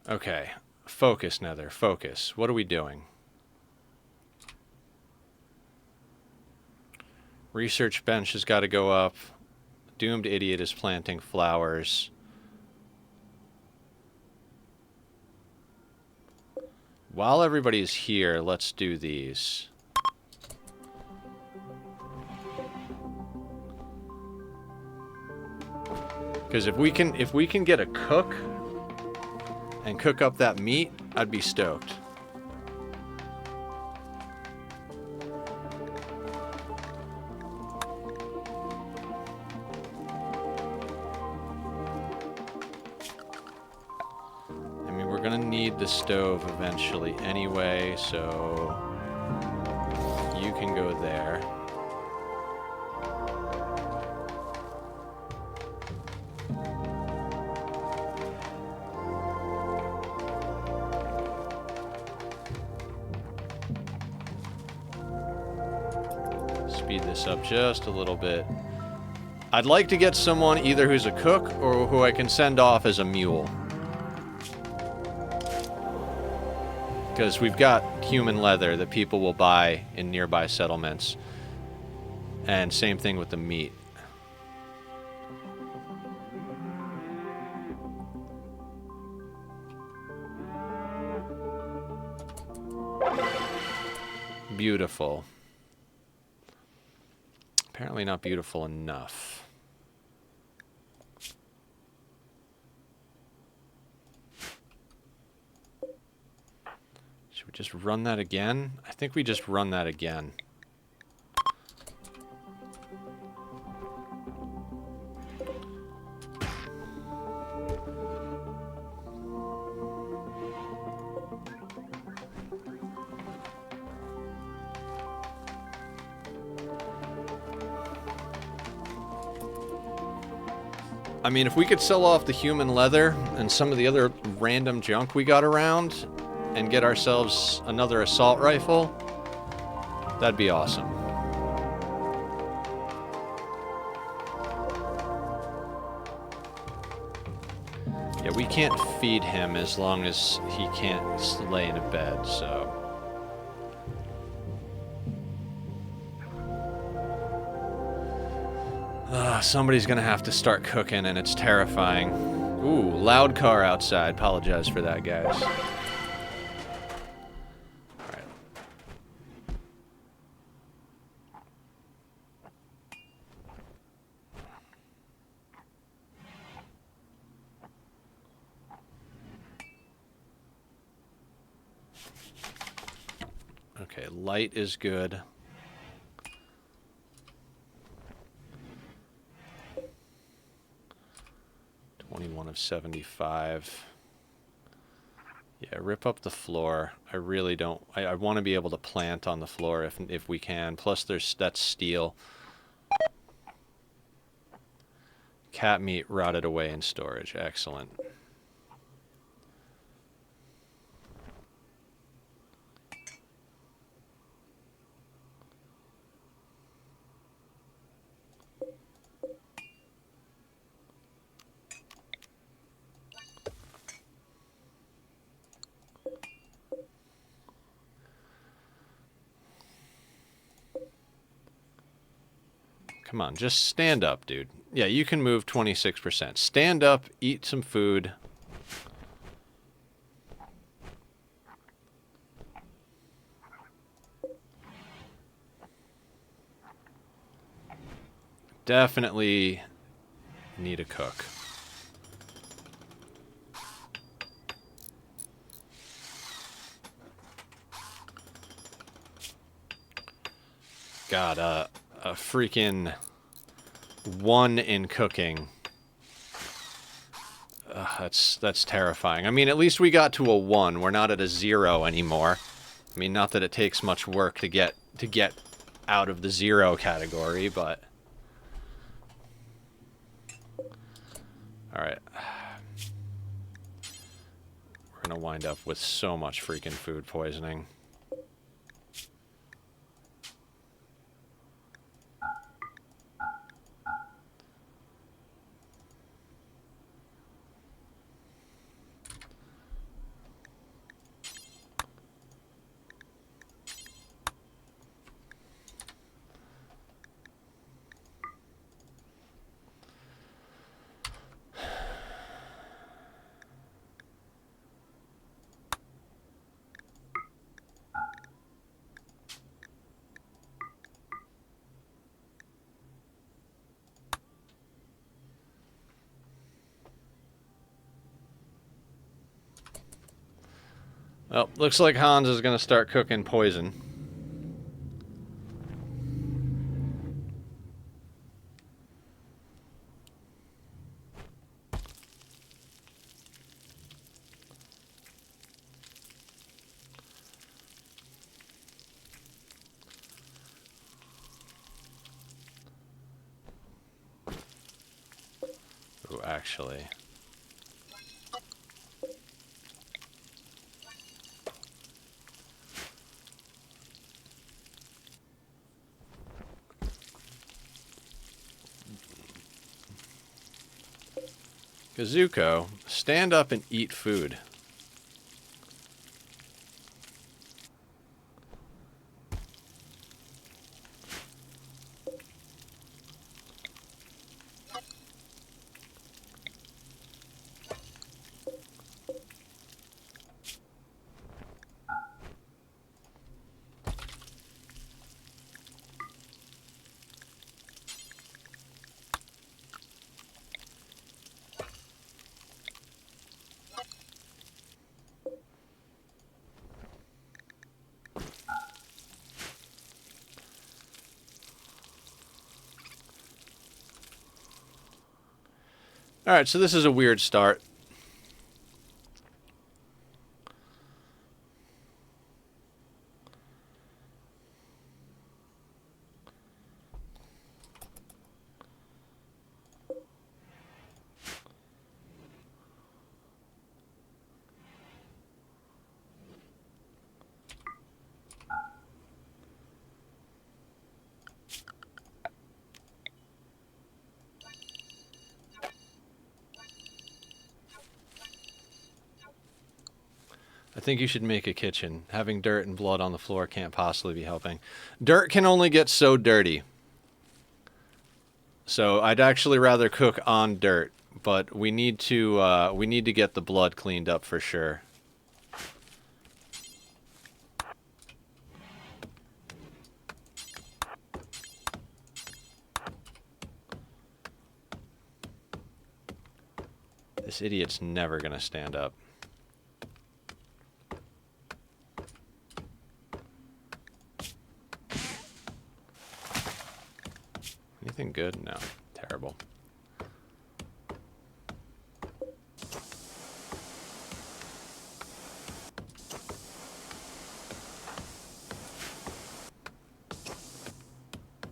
Okay, focus, Nether, focus. What are we doing? Research bench has got to go up. Doomed idiot is planting flowers. While everybody's here, let's do these. Because if we can get a cook and cook up that meat, I'd be stoked. I mean, we're gonna need the stove eventually anyway, so you can go there. Speed this up just a little bit. I'd like to get someone either who's a cook or who I can send off as a mule. Because we've got human leather that people will buy in nearby settlements. And same thing with the meat. Beautiful. Apparently not beautiful enough. Should we just run that again? I think we just run that again. I mean, if we could sell off the human leather and some of the other random junk we got around and get ourselves another assault rifle, that'd be awesome. Yeah, we can't feed him as long as he can't lay in a bed, so... somebody's gonna have to start cooking, and it's terrifying. Ooh, loud car outside. Apologize for that, guys. Alright. Okay, light is good. $21 of 75. Yeah, rip up the floor. I really don't... I want to be able to plant on the floor if we can. Plus, that's steel. Cat meat rotted away in storage. Excellent. Come on, just stand up, dude. Yeah, you can move 26%. Stand up, eat some food. Definitely need a cook. God, a freaking 1 in cooking. That's terrifying. I mean, at least we got to a 1. We're not at a 0 anymore. I mean, not that it takes much work to get out of the 0 category, but... Alright. We're gonna wind up with so much freaking food poisoning. Well, looks like Hans is going to start cooking poison. Ooh, actually... Kazuko, stand up and eat food. Alright, so this is a weird start. I think you should make a kitchen. Having dirt and blood on the floor can't possibly be helping. Dirt can only get so dirty. So I'd actually rather cook on dirt, but we need to get the blood cleaned up for sure. This idiot's never gonna stand up. good? No. Terrible.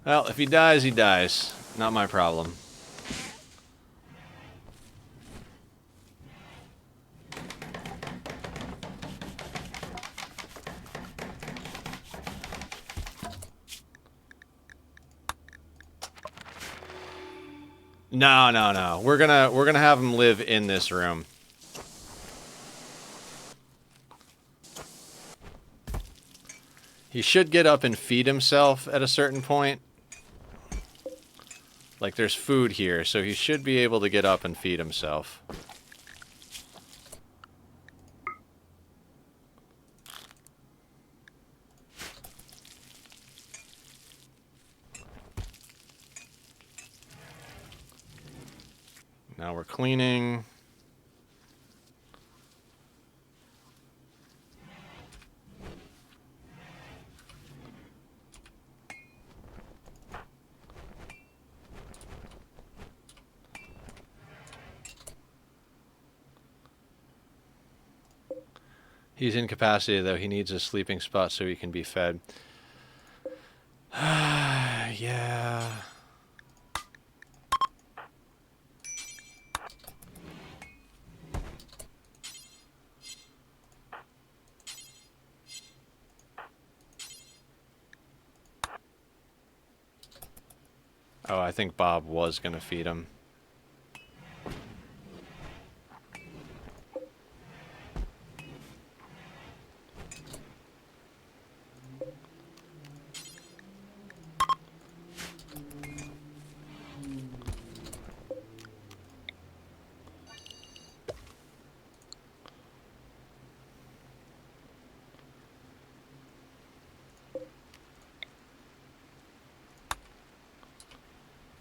Well, if he dies, he dies. Not my problem. No, no, no. We're gonna have him live in this room. He should get up and feed himself at a certain point. Like, there's food here, so he should be able to get up and feed himself. Now we're cleaning. He's incapacitated, though. He needs a sleeping spot so he can be fed. Yeah. Oh, I think Bob was going to feed him.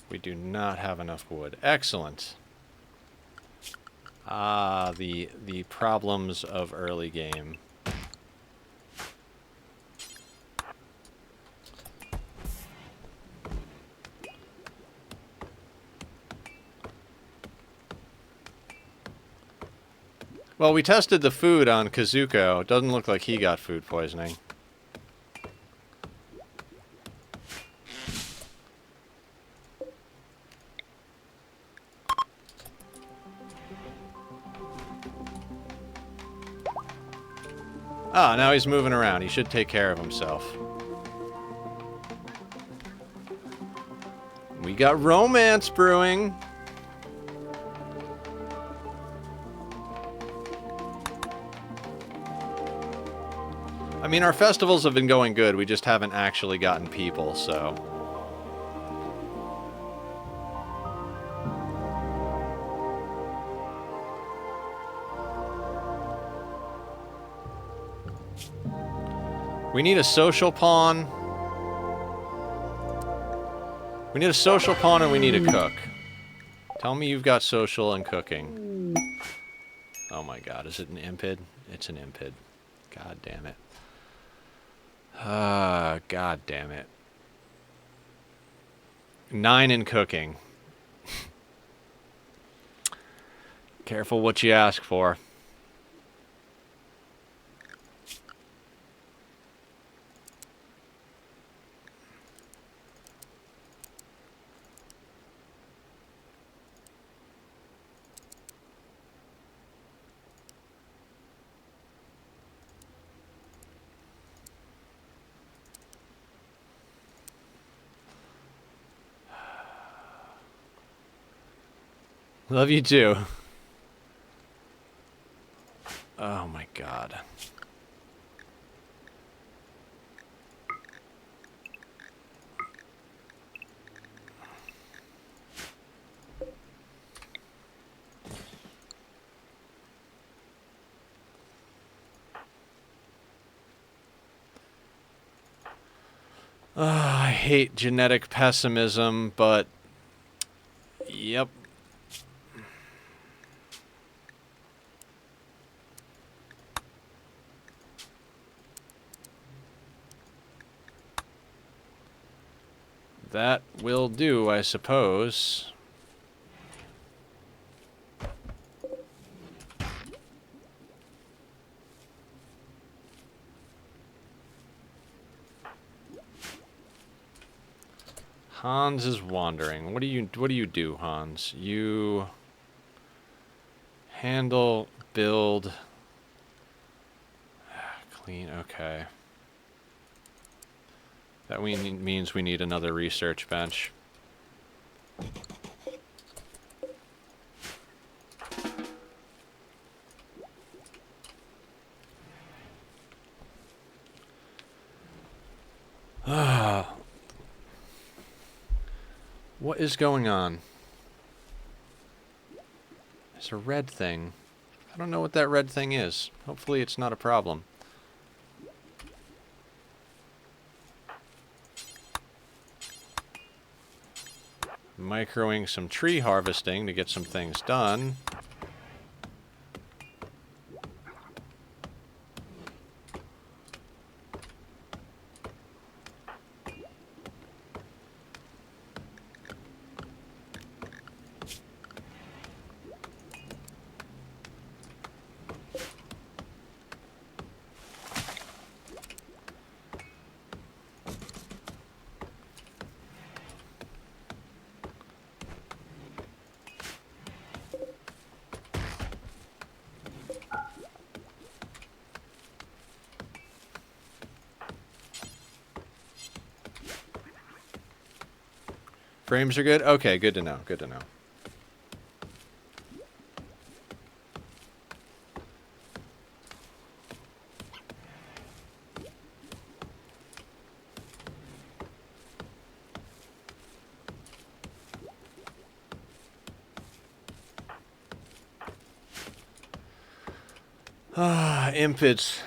We do not have enough wood. Excellent. Ah, the problems of early game. Well, we tested the food on Kazuko. It doesn't look like he got food poisoning. Ah, now he's moving around. He should take care of himself. We got romance brewing. I mean, our festivals have been going good. We just haven't actually gotten people, so... We need a social pawn. We need a social pawn and we need a cook. Tell me you've got social and cooking. Oh my god, is it an impid? It's an impid. God damn it. God damn it. 9 in cooking. Careful what you ask for. Love you too. Oh my god. I hate genetic pessimism, but... Yep. That will do, I suppose. Hans is wandering. What do you do, Hans? You handle, build, clean, okay. That means we need another research bench. What is going on? There's a red thing. I don't know what that red thing is. Hopefully it's not a problem. Microing some tree harvesting to get some things done. Frames are good? Okay, good to know, good to know. Impids.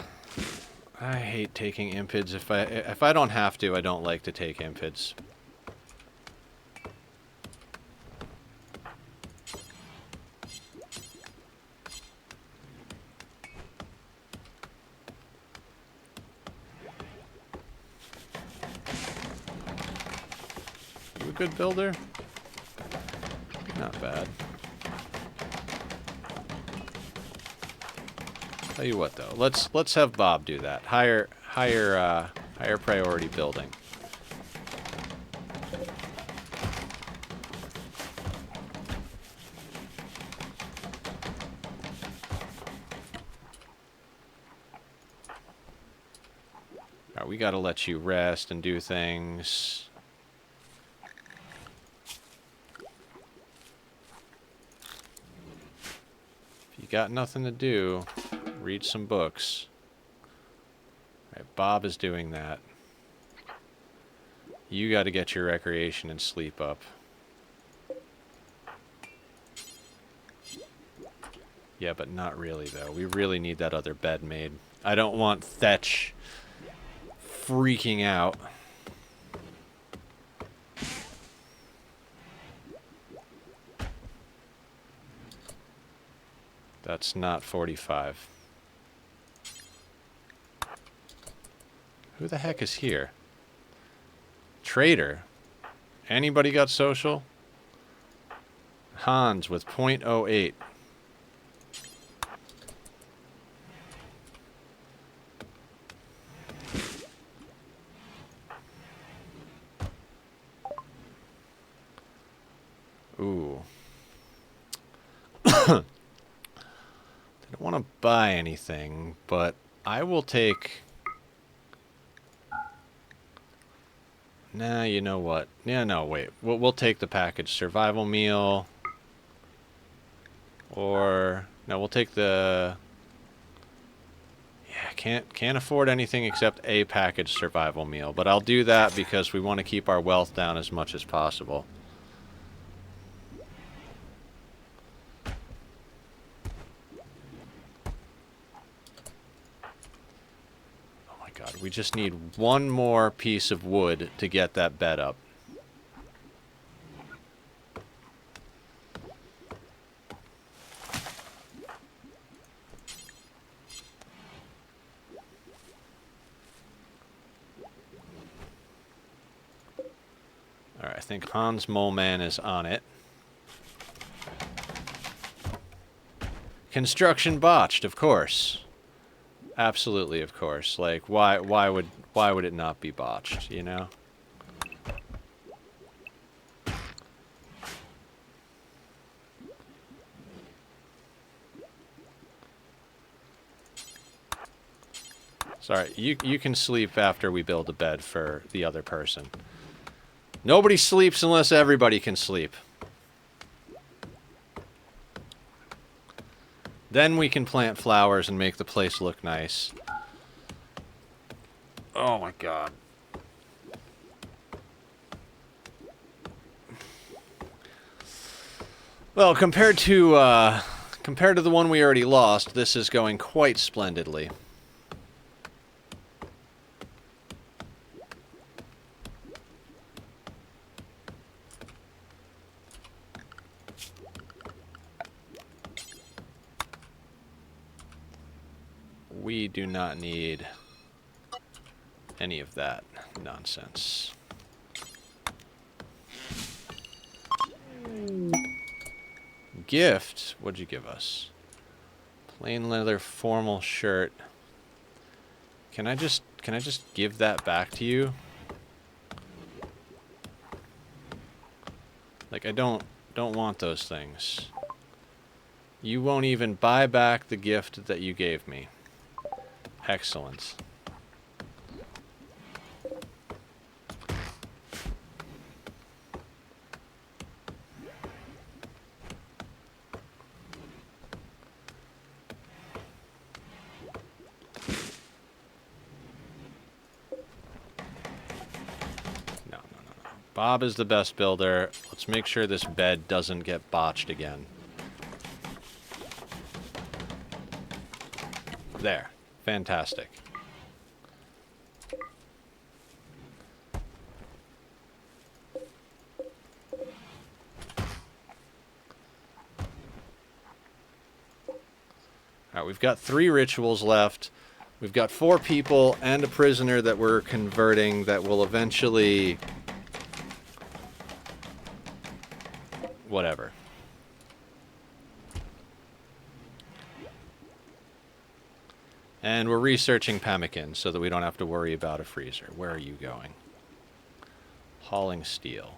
I hate taking impids. If I don't have to, I don't like to take impids. You a good builder? Not bad. Tell you what though, let's have Bob do that. Higher priority building. Alright, we gotta let you rest and do things. If you got nothing to do, read some books. All right, Bob is doing that. You got to get your recreation and sleep up. Yeah, but not really, though. We really need that other bed made. I don't want Thetch freaking out. That's not 45. Who the heck is here? Trader. Anybody got social? Hans with .08. Ooh. Didn't want to buy anything, but I will take... Nah, you know what? Yeah, no, wait. We'll take the packaged survival meal. Or... No, we'll take the... Yeah, can't afford anything except a packaged survival meal. But I'll do that because we want to keep our wealth down as much as possible. God, we just need one more piece of wood to get that bed up. I think Hans Moleman is on it. Construction botched, of course. Absolutely, of course. Like, why would it not be botched, you know? Sorry, you can sleep after we build a bed for the other person. Nobody sleeps unless everybody can sleep. Then we can plant flowers and make the place look nice. Oh my god. Well, compared to the one we already lost, this is going quite splendidly. We do not need any of that nonsense. Gift? What'd you give us? Plain leather formal shirt. Can I just give that back to you? Like, I don't want those things. You won't even buy back the gift that you gave me. Excellent. No. Bob is the best builder. Let's make sure this bed doesn't get botched again. There. Fantastic. Alright, we've got 3 rituals left. We've got 4 people and a prisoner that we're converting that will eventually... whatever. And we're researching pemmican so that we don't have to worry about a freezer. Where are you going? Hauling steel.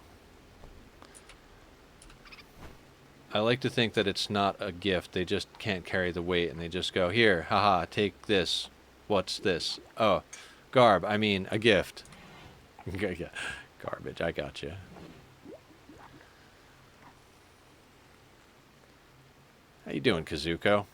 I like to think that it's not a gift. They just can't carry the weight and they just go, here, haha, take this. What's this? Oh, garb. I mean, a gift. Garbage, I got you. How you doing, Kazuko?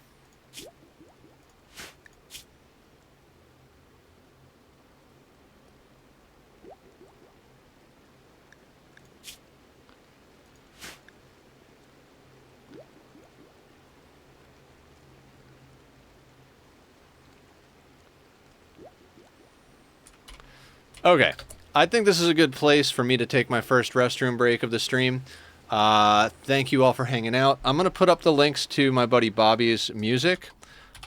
Okay, I think this is a good place for me to take my first restroom break of the stream. Thank you all for hanging out. I'm going to put up the links to my buddy Bobby's music,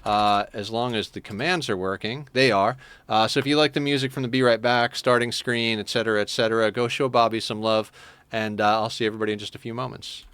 as long as the commands are working. They are. So if you like the music from the Be Right Back, starting screen, etc., go show Bobby some love, and I'll see everybody in just a few moments.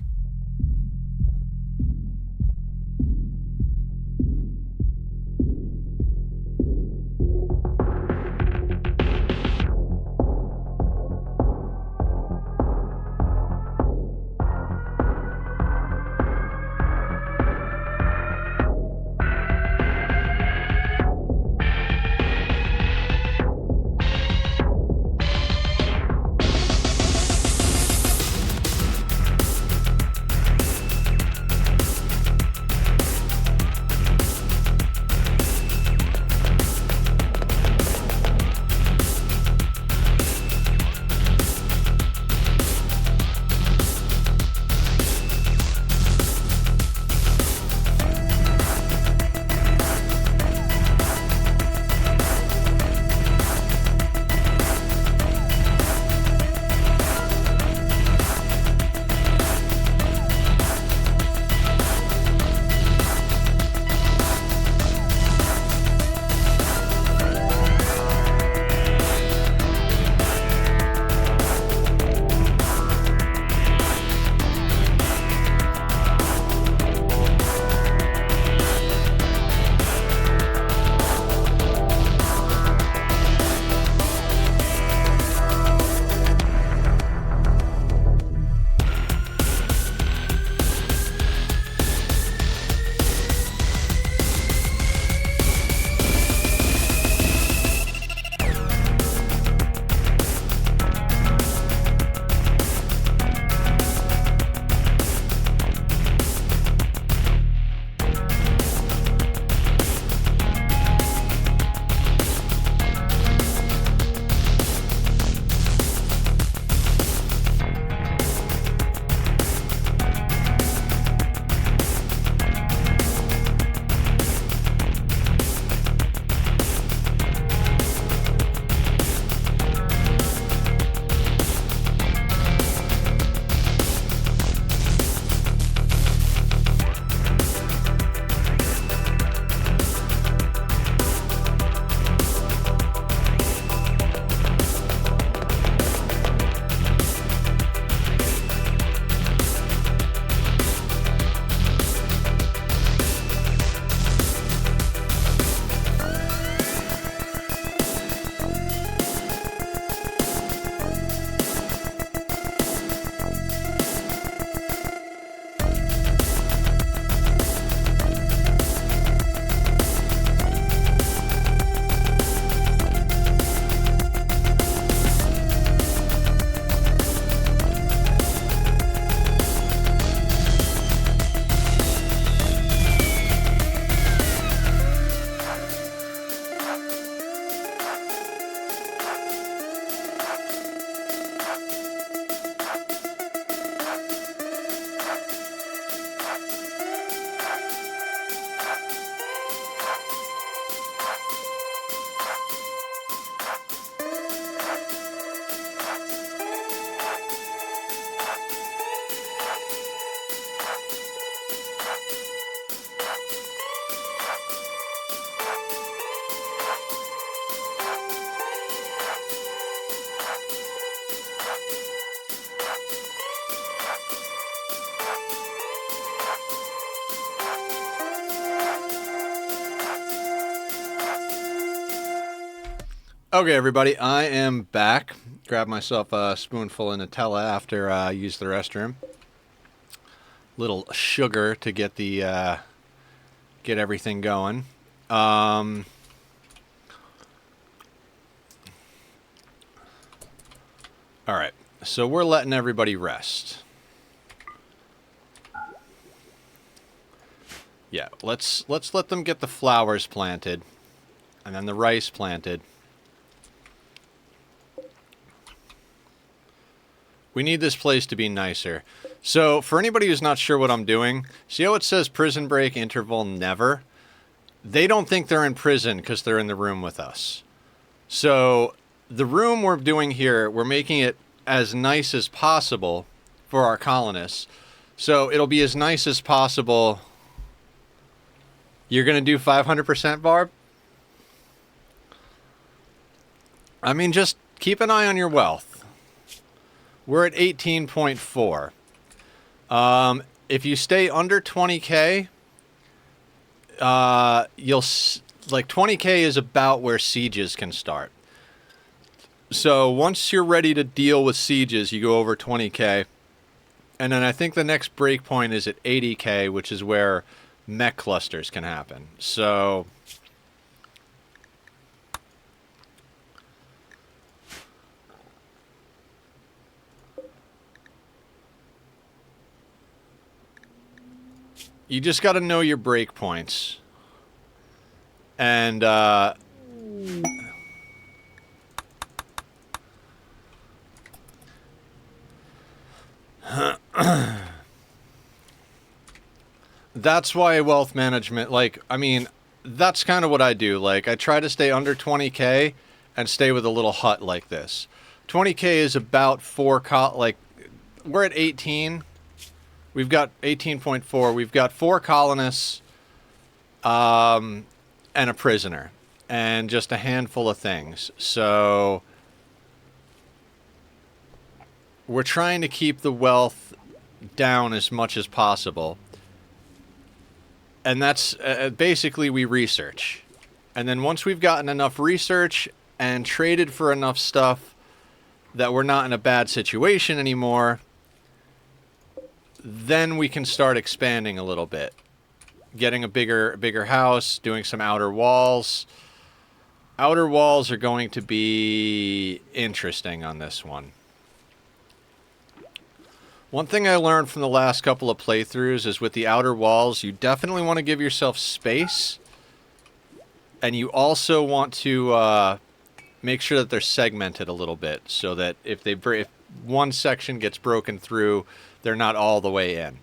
Okay, everybody, I am back. Grabbed myself a spoonful of Nutella after I used the restroom. Little sugar to get the get everything going. All right, so we're letting everybody rest. Yeah, let's let them get the flowers planted, and then the rice planted. We need this place to be nicer. So, for anybody who's not sure what I'm doing, see how it says prison break interval never? They don't think they're in prison because they're in the room with us. So, the room we're doing here, we're making it as nice as possible for our colonists. So, it'll be as nice as possible. You're going to do 500%, Barb? I mean, just keep an eye on your wealth. We're at 18.4. If you stay under 20K, you'll... Like, 20K is about where sieges can start. So, once you're ready to deal with sieges, you go over 20K. And then I think the next breakpoint is at 80K, which is where mech clusters can happen. So... You just got to know your breakpoints. And, that's why wealth management, like, I mean, that's kind of what I do. Like, I try to stay under 20K and stay with a little hut like this. 20K is about like, we're at 18. We've got 18.4. We've got 4 colonists, and a prisoner, and just a handful of things. So we're trying to keep the wealth down as much as possible. And that's basically we research. And then once we've gotten enough research and traded for enough stuff that we're not in a bad situation anymore, then we can start expanding a little bit. Getting a bigger house, doing some outer walls. Outer walls are going to be interesting on this one. One thing I learned from the last couple of playthroughs is with the outer walls, you definitely want to give yourself space. And you also want to make sure that they're segmented a little bit, so that if one section gets broken through, they're not all the way in.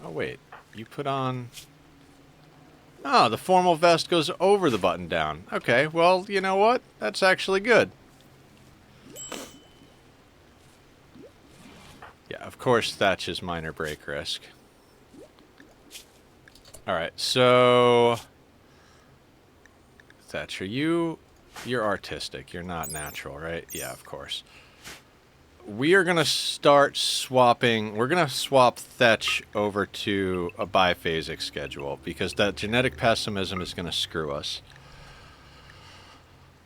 Oh, wait. You put on... Oh, the formal vest goes over the button down. Okay, well, you know what? That's actually good. Yeah, of course thatch is minor break risk. Alright, so... Thatcher, you're artistic. You're not natural, right? Yeah, of course. We are going to start swapping... We're going to swap Thetch over to a biphasic schedule, because that genetic pessimism is going to screw us.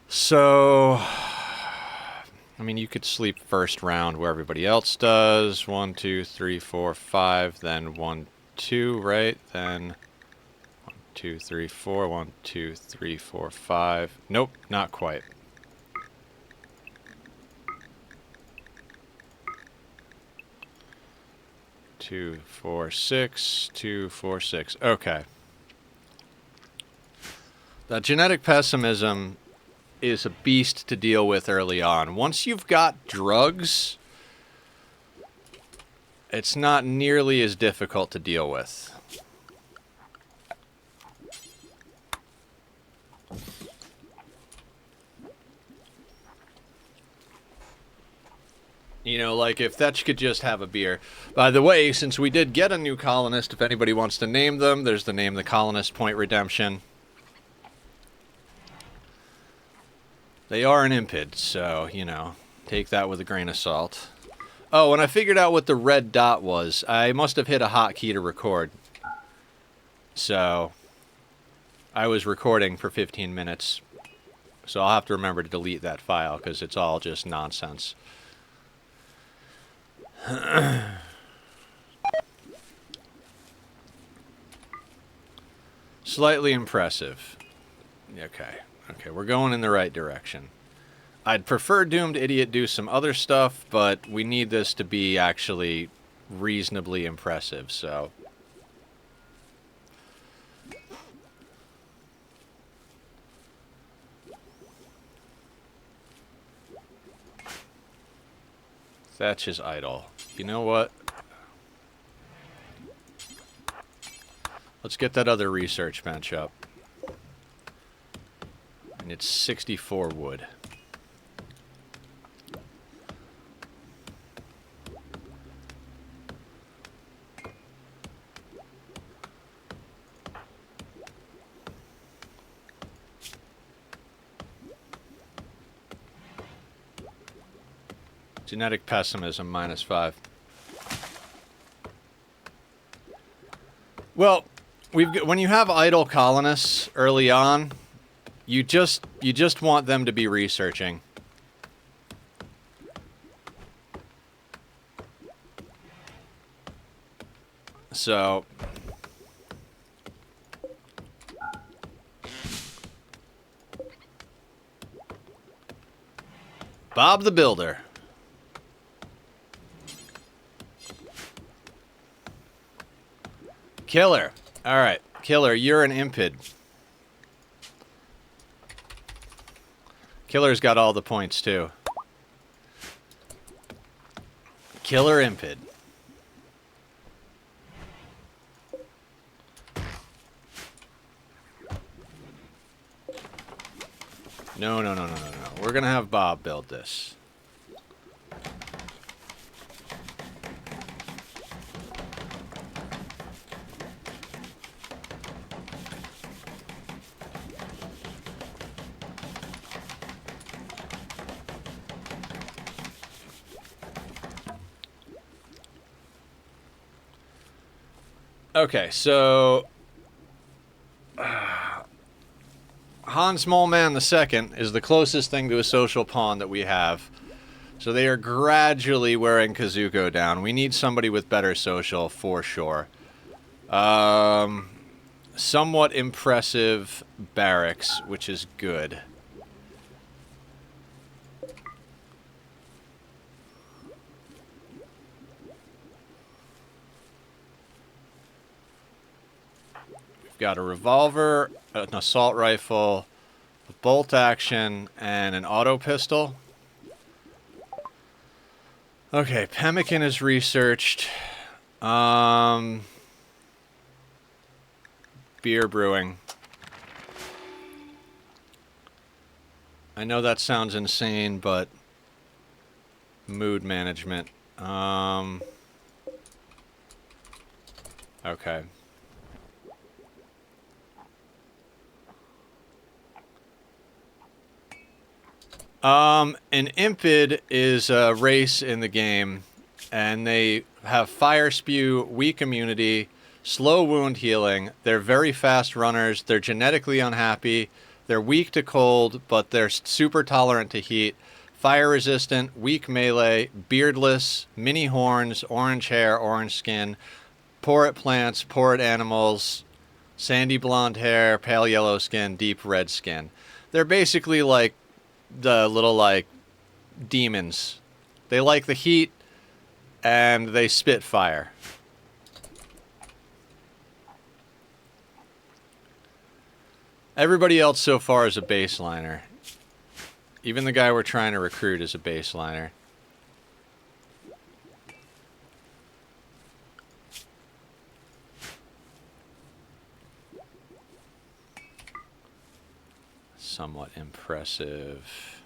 So... I mean, you could sleep first round where everybody else does. 1, 2, 3, 4, 5, then 1, 2, right? Then 1, 2, 3, 4, 1, 2, 3, 4, 5. Nope, not quite. Two, 4, 6, 2, 4, 6. Okay. That genetic pessimism is a beast to deal with early on. Once you've got drugs, it's not nearly as difficult to deal with. You know, like if Thetch could just have a beer. By the way, since we did get a new colonist, if anybody wants to name them, there's the Name the Colonist point redemption. They are an impid, so, you know, Take that with a grain of salt. Oh, and I figured out what the red dot was. I must have hit a hotkey to record. So, I was recording for 15 minutes. So I'll have to remember to delete that file because it's all just nonsense. Slightly impressive. Okay. Okay, we're going in the right direction. I'd prefer Doomed Idiot do some other stuff, but we need this to be actually reasonably impressive, so... Thatch is idle. You know what? Let's get that other research bench up. And it's 64 wood. Genetic pessimism, -5. Well, when you have idle colonists early on, you just want them to be researching. So Bob the Builder. Killer. Alright. Killer, you're an impid. Killer's got all the points, too. Killer impid. No. We're gonna have Bob build this. Okay, so Hans Moleman II is the closest thing to a social pawn that we have. So they are gradually wearing Kazuko down. We need somebody with better social for sure. Somewhat impressive barracks, which is good. Got a revolver, an assault rifle, a bolt action, and an auto pistol. Okay, pemmican is researched. Beer brewing. I know that sounds insane, but mood management. Okay. An Impid is a race in the game, and they have fire spew, weak immunity, slow wound healing. They're very fast runners. They're genetically unhappy. They're weak to cold, but they're super tolerant to heat. Fire resistant, weak melee, beardless, mini horns, orange hair, orange skin, poor at plants, poor at animals, sandy blonde hair, pale yellow skin, deep red skin. They're basically like the little, like, demons. They like the heat, and they spit fire. Everybody else so far is a baseliner. Even the guy we're trying to recruit is a baseliner. Somewhat impressive.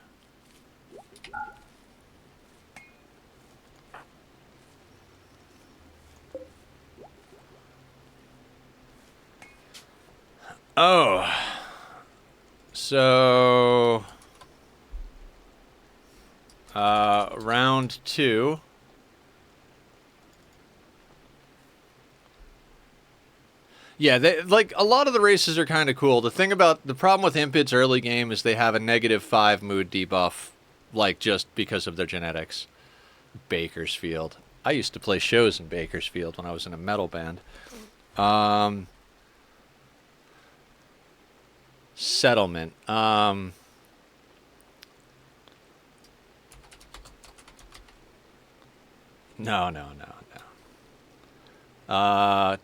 Oh. So round 2. Yeah, like a lot of the races are kind of cool. The problem with Impid's early game is they have a -5 mood debuff, like just because of their genetics. Bakersfield. I used to play shows in Bakersfield when I was in a metal band. Settlement. No.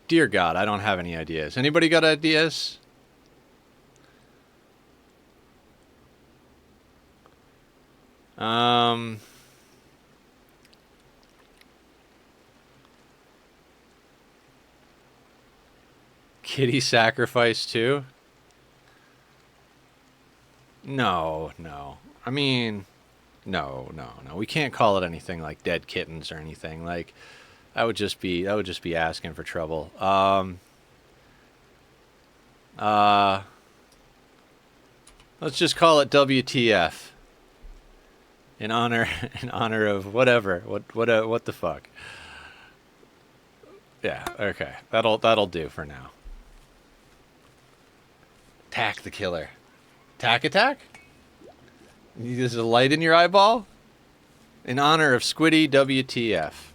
Dear God, I don't have any ideas. Anybody got ideas? Kitty sacrifice too? No. I mean, no. We can't call it anything like dead kittens or anything. Like, that would just be asking for trouble. Let's just call it WTF. In honor of whatever. What the fuck? Yeah, okay. That'll do for now. Attack the killer. Attack? There's a light in your eyeball? In honor of Squiddy WTF.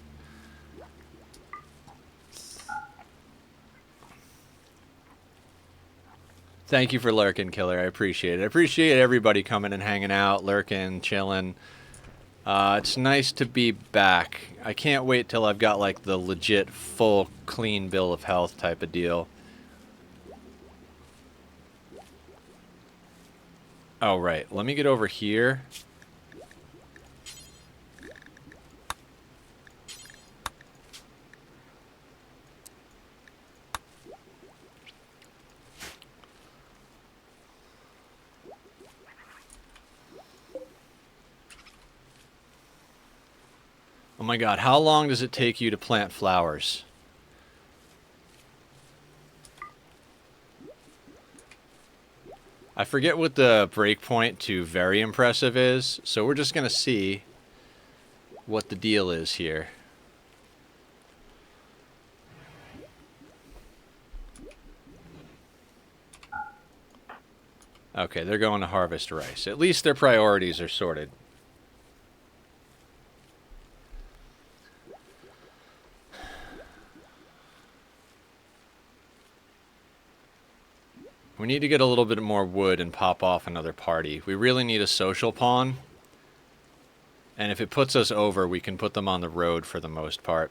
Thank you for lurking, Killer. I appreciate it. I appreciate everybody coming and hanging out, lurking, chilling. It's nice to be back. I can't wait till I've got like the legit full clean bill of health type of deal. Oh, right. Let me get over here. Oh my God, how long does it take you to plant flowers? I forget what the breakpoint to very impressive is, so we're just gonna see what the deal is here. Okay, they're going to harvest rice. At least their priorities are sorted. We need to get a little bit more wood and pop off another party. We really need a social pawn. And if it puts us over, we can put them on the road for the most part.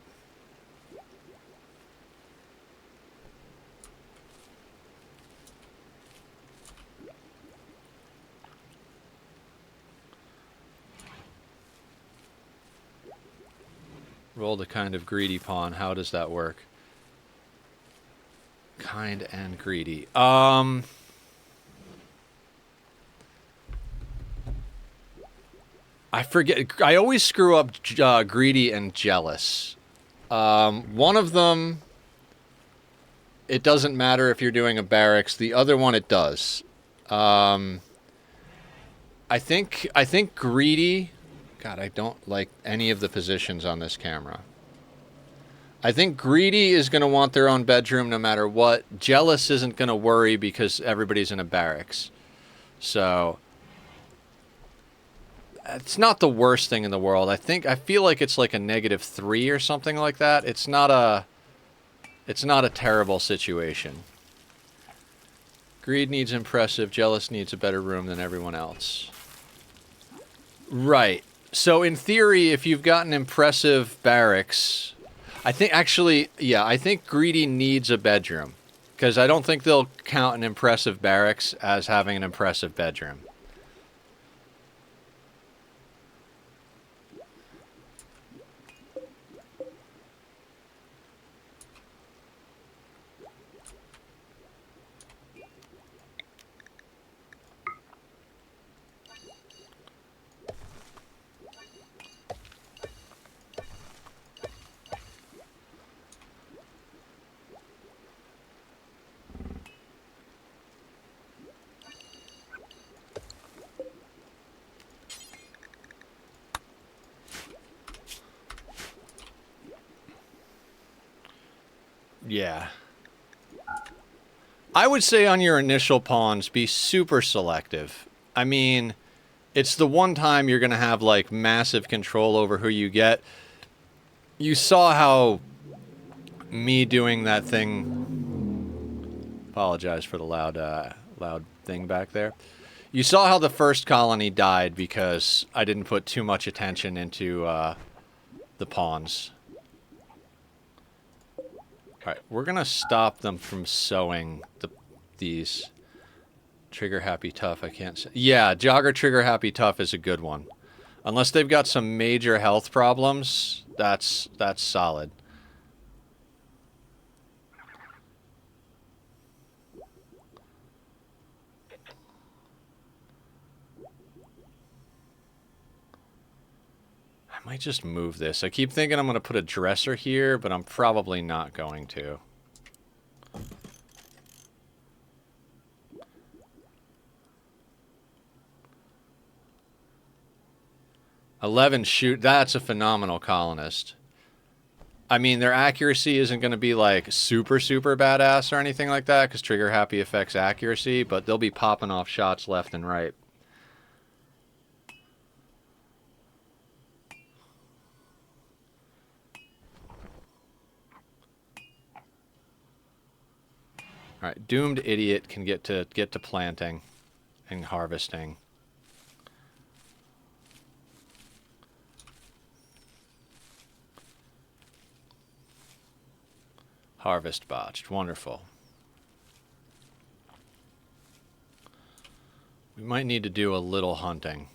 Roll the kind of greedy pawn. How does that work? Kind and greedy. I forget. I always screw up greedy and jealous. One of them, it doesn't matter if you're doing a barracks. The other one, it does. I think greedy. God, I don't like any of the positions on this camera. I think greedy is going to want their own bedroom no matter what. Jealous isn't going to worry because everybody's in a barracks. So it's not the worst thing in the world. I feel like it's like a -3 or something like that. It's not a terrible situation. Greed needs impressive, jealous needs a better room than everyone else. Right. So in theory, if you've got an impressive barracks, I think greedy needs a bedroom. Because I don't think they'll count an impressive barracks as having an impressive bedroom. Yeah. I would say on your initial pawns, be super selective. I mean, it's the one time you're going to have, like, massive control over who you get. You saw how me doing that thing... Apologize for the loud thing back there. You saw how the first colony died because I didn't put too much attention into the pawns. Alright, we're going to stop them from sowing these. Trigger happy tough, I can't say. Yeah, jogger trigger happy tough is a good one. Unless they've got some major health problems, that's solid. I might just move this. I keep thinking I'm going to put a dresser here, but I'm probably not going to. Shoot, that's a phenomenal colonist. I mean, their accuracy isn't going to be like super badass or anything like that, because trigger happy affects accuracy, but they'll be popping off shots left and right. All right, doomed idiot can get to planting and harvesting. Harvest botched. Wonderful. We might need to do a little hunting.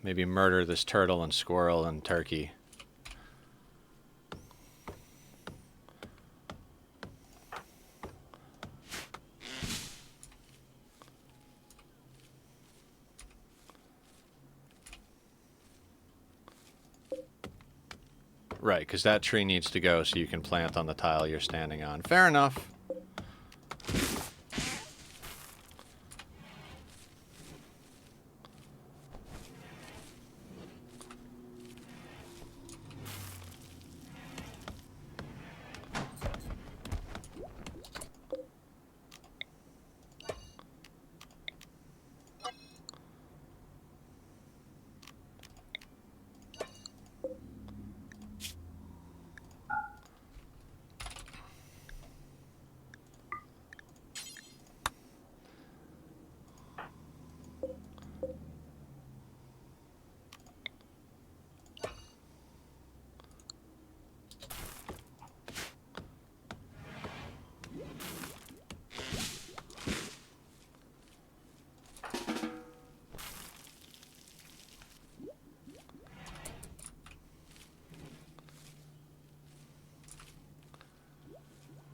Maybe murder this turtle and squirrel and turkey. Right, because that tree needs to go so you can plant on the tile you're standing on. Fair enough.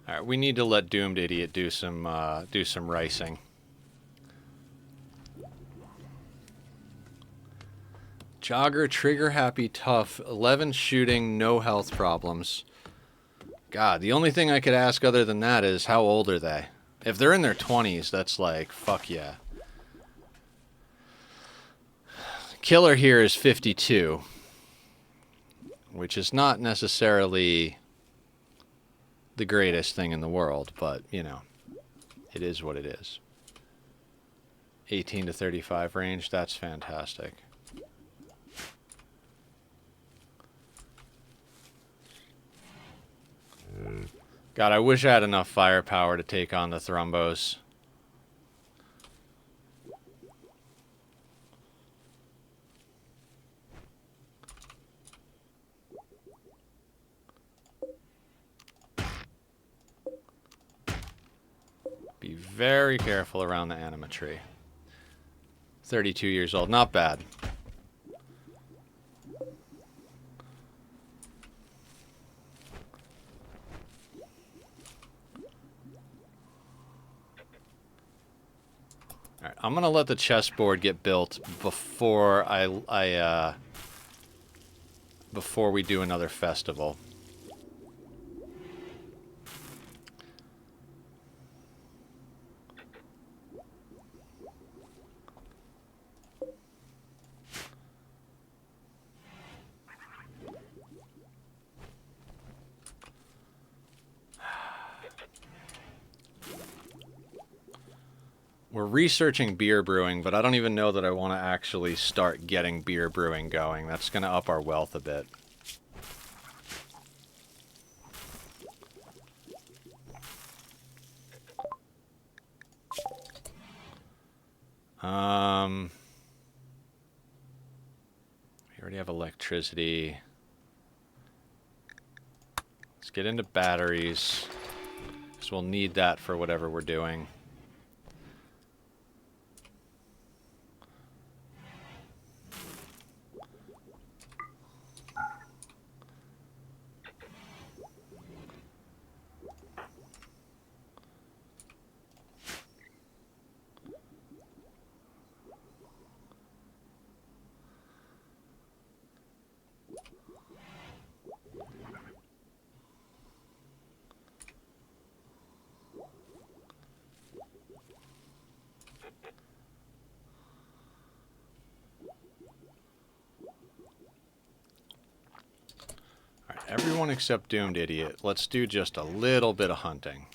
Alright, we need to let Doomed Idiot do some ricing. Jogger, trigger happy, tough, 11 shooting, no health problems. God, the only thing I could ask other than that is, how old are they? If they're in their 20s, that's like, fuck yeah. Killer here is 52. Which is not necessarily the greatest thing in the world, but, you know, it is what it is. 18 to 35 range, that's fantastic. God, I wish I had enough firepower to take on the Thrumbos. Be very careful around the anima tree. 32 years old, not bad. Alright, I'm gonna let the chessboard get built before before we do another festival. We're researching beer brewing, but I don't even know that I want to actually start getting beer brewing going. That's going to up our wealth a bit. We already have electricity. Let's get into batteries, because we'll need that for whatever we're doing. Everyone except Doomed Idiot. Let's do just a little bit of hunting.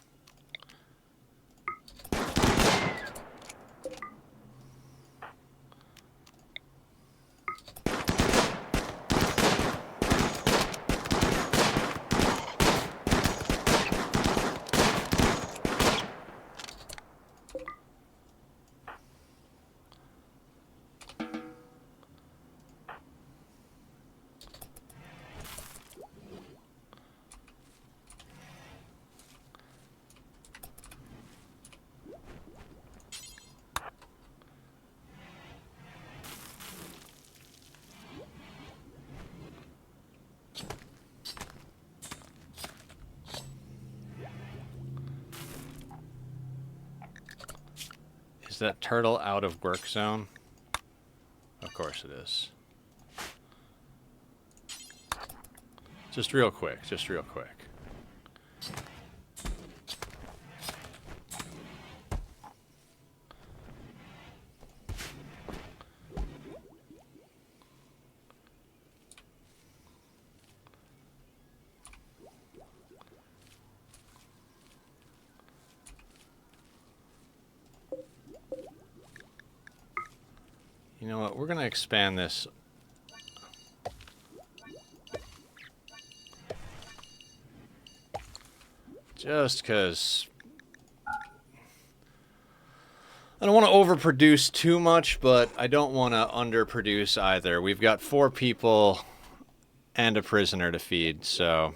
Is that turtle out of work zone? Of course it is. Just real quick, just real quick. You know what, we're gonna expand this. Just because I don't want to overproduce too much, but I don't want to underproduce either. We've got 4 people and a prisoner to feed, so...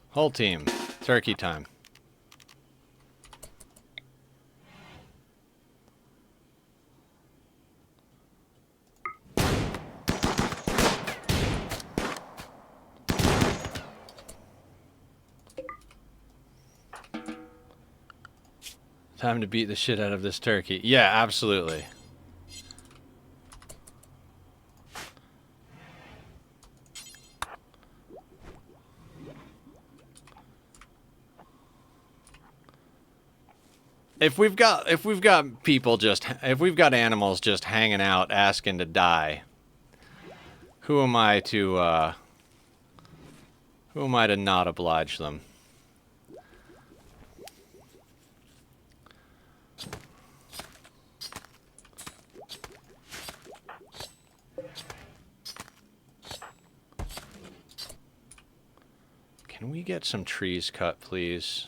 Whole team, turkey time. Time to beat the shit out of this turkey. Yeah, absolutely. If we've got people just, if we've got animals just hanging out asking to die, who am I to not oblige them? Can we get some trees cut, please?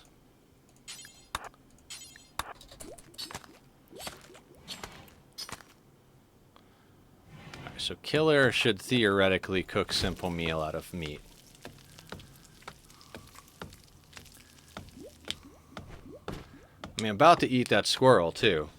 Alright, so Killer should theoretically cook simple meal out of meat. I mean, I'm about to eat that squirrel, too.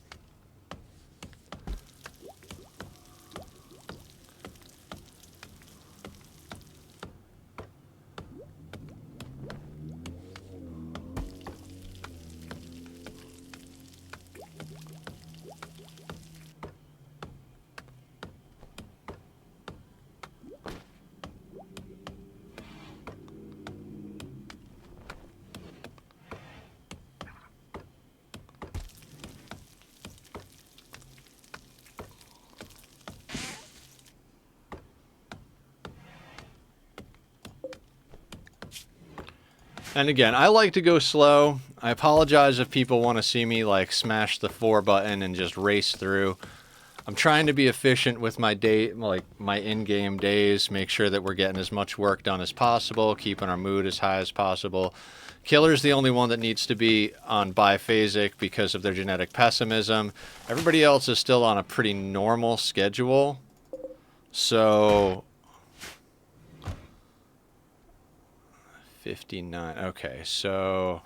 And again, I like to go slow. I apologize if people want to see me like smash the 4 button and just race through. I'm trying to be efficient with my day, like my in-game days, make sure that we're getting as much work done as possible, keeping our mood as high as possible. Killer's the only one that needs to be on biphasic because of their genetic pessimism. Everybody else is still on a pretty normal schedule. So 59. Okay, so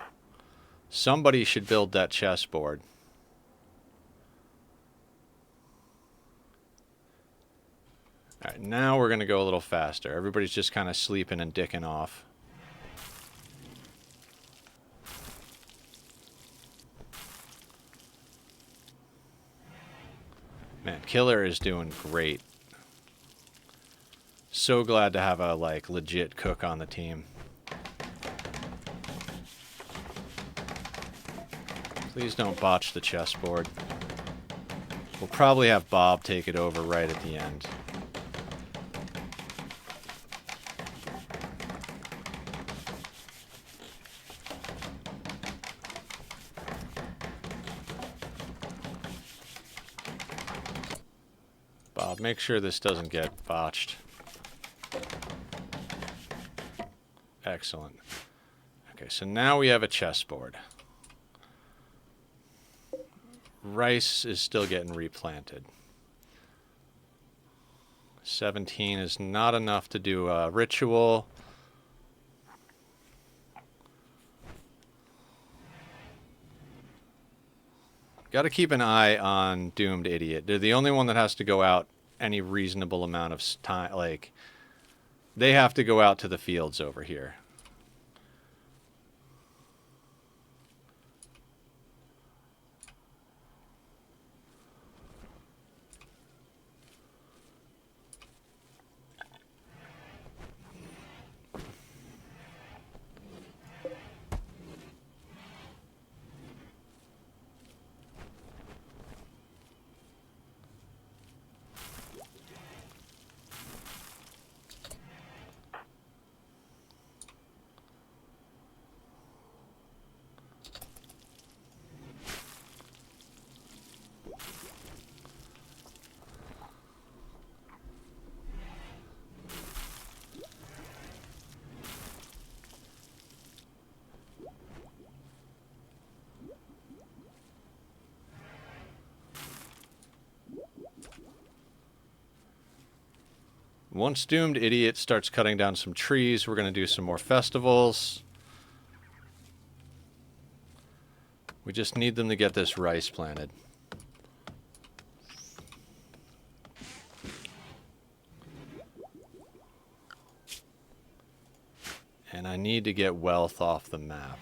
somebody should build that chessboard. All right, now we're going to go a little faster. Everybody's just kind of sleeping and dicking off. Man, Killer is doing great. So glad to have a, like, legit cook on the team. Please don't botch the chessboard. We'll probably have Bob take it over right at the end. Bob, make sure this doesn't get botched. Excellent. Okay, so now we have a chessboard. Rice is still getting replanted. 17 is not enough to do a ritual. Got to keep an eye on Doomed Idiot. They're the only one that has to go out any reasonable amount of time. Like, they have to go out to the fields over here. Once Doomed Idiot starts cutting down some trees, we're going to do some more festivals. We just need them to get this rice planted. And I need to get wealth off the map.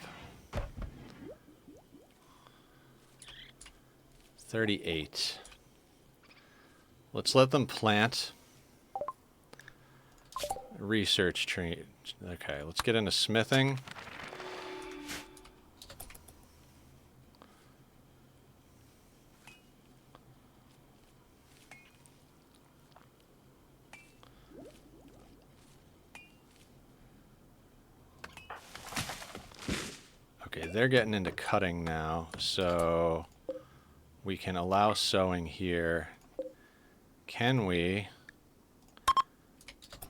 38. Let's let them plant. Research tree. Okay, let's get into smithing. Okay, they're getting into cutting now, so we can allow sewing here. Can we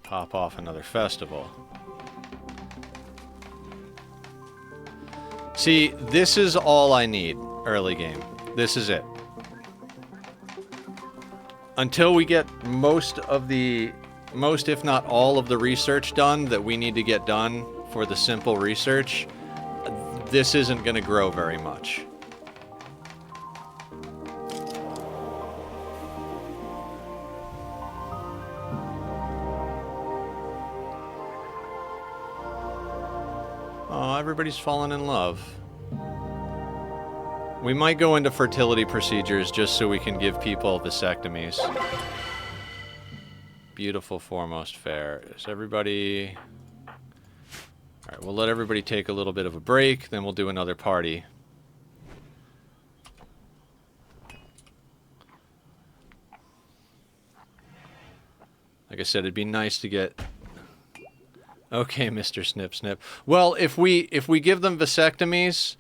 pop off another festival? See, this is all I need early game. This is it. Until we get most if not all of the research done that we need to get done for the simple research, this isn't going to grow very much. Oh, everybody's fallen in love. We might go into fertility procedures just so we can give people vasectomies. Beautiful foremost fair. Is everybody... Alright, we'll let everybody take a little bit of a break, then we'll do another party. Like I said, it'd be nice to get... Okay, Mr. Snip Snip. Well, if we give them vasectomies,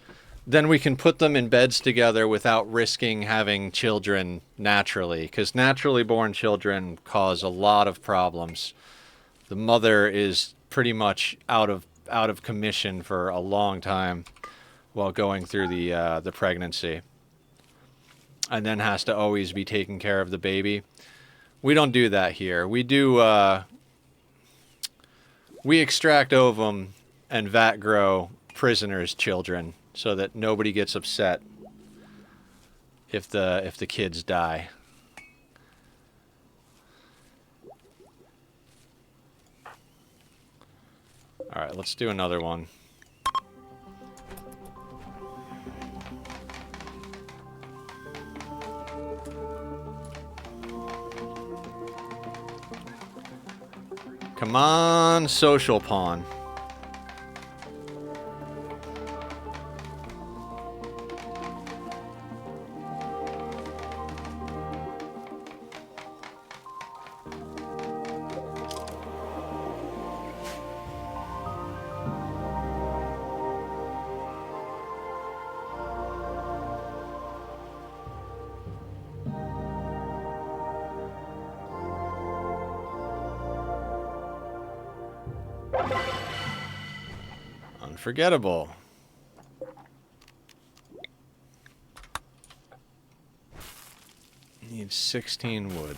then we can put them in beds together without risking having children naturally, because naturally born children cause a lot of problems. The mother is pretty much out of commission for a long time while going through the pregnancy, and then has to always be taking care of the baby. We don't do that here. We do. We extract ovum and vat grow prisoners' children so that nobody gets upset if the kids die. All right, let's do another one. Come on, social pawn. Unforgettable. Need 16 wood.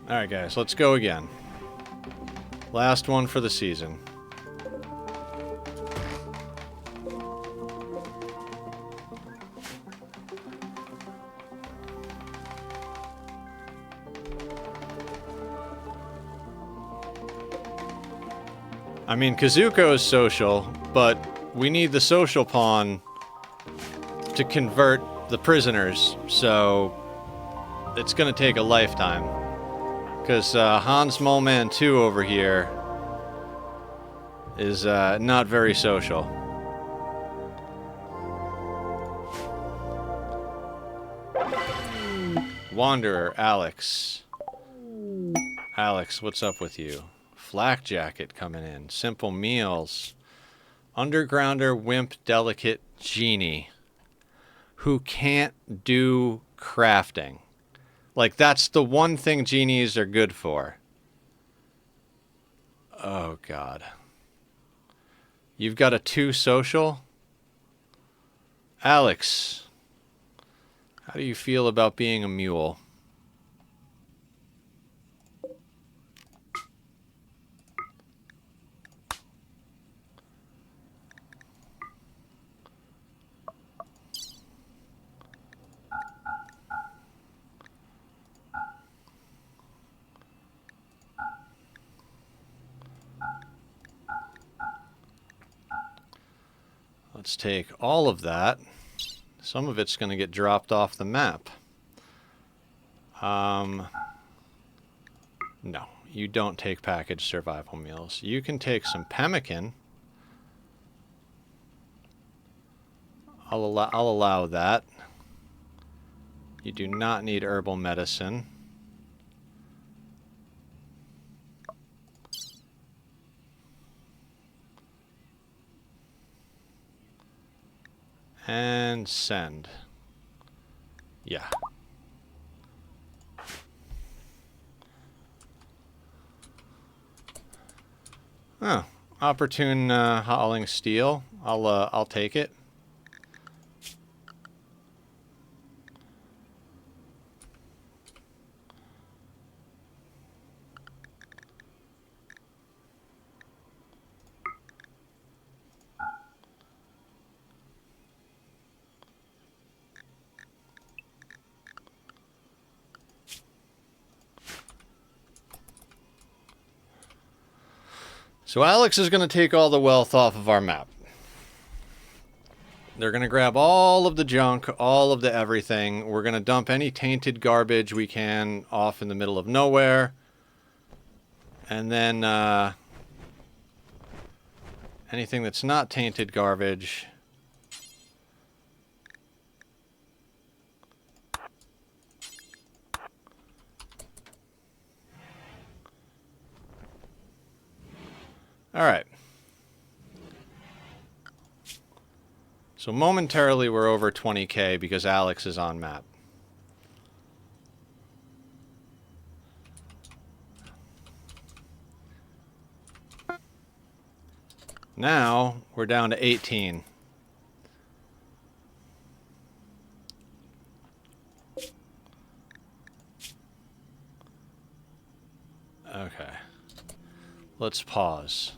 Alright guys, let's go again. Last one for the season. I mean, Kazuko is social, but we need the social pawn to convert the prisoners, so it's gonna take a lifetime. Because Hans Moleman 2 over here is not very social. Wanderer, Alex. Alex, what's up with you? Flak Jacket coming in. Simple Meals. Undergrounder, Wimp, Delicate, Genie. Who can't do crafting. Like, that's the one thing genies are good for. Oh, God. You've got a 2 social? Alex, how do you feel about being a mule? Let's take all of that. Some of it's going to get dropped off the map. No, you don't take packaged survival meals. You can take some pemmican. I'll allow that. You do not need herbal medicine. And send. Yeah. Oh, opportune hauling steel. I'll take it. So Alex is going to take all the wealth off of our map. They're going to grab all of the junk, all of the everything. We're going to dump any tainted garbage we can off in the middle of nowhere. And then anything that's not tainted garbage. All right. So momentarily we're over 20K because Alex is on map. Now we're down to 18. Okay. Let's pause.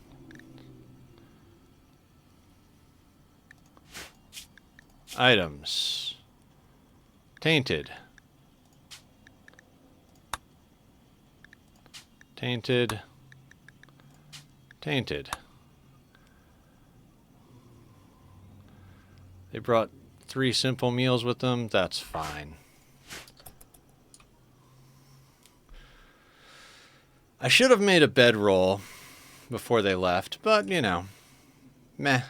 Items. Tainted. Tainted. Tainted. They brought 3 simple meals with them. That's fine. I should have made a bedroll before they left, but, you know, meh.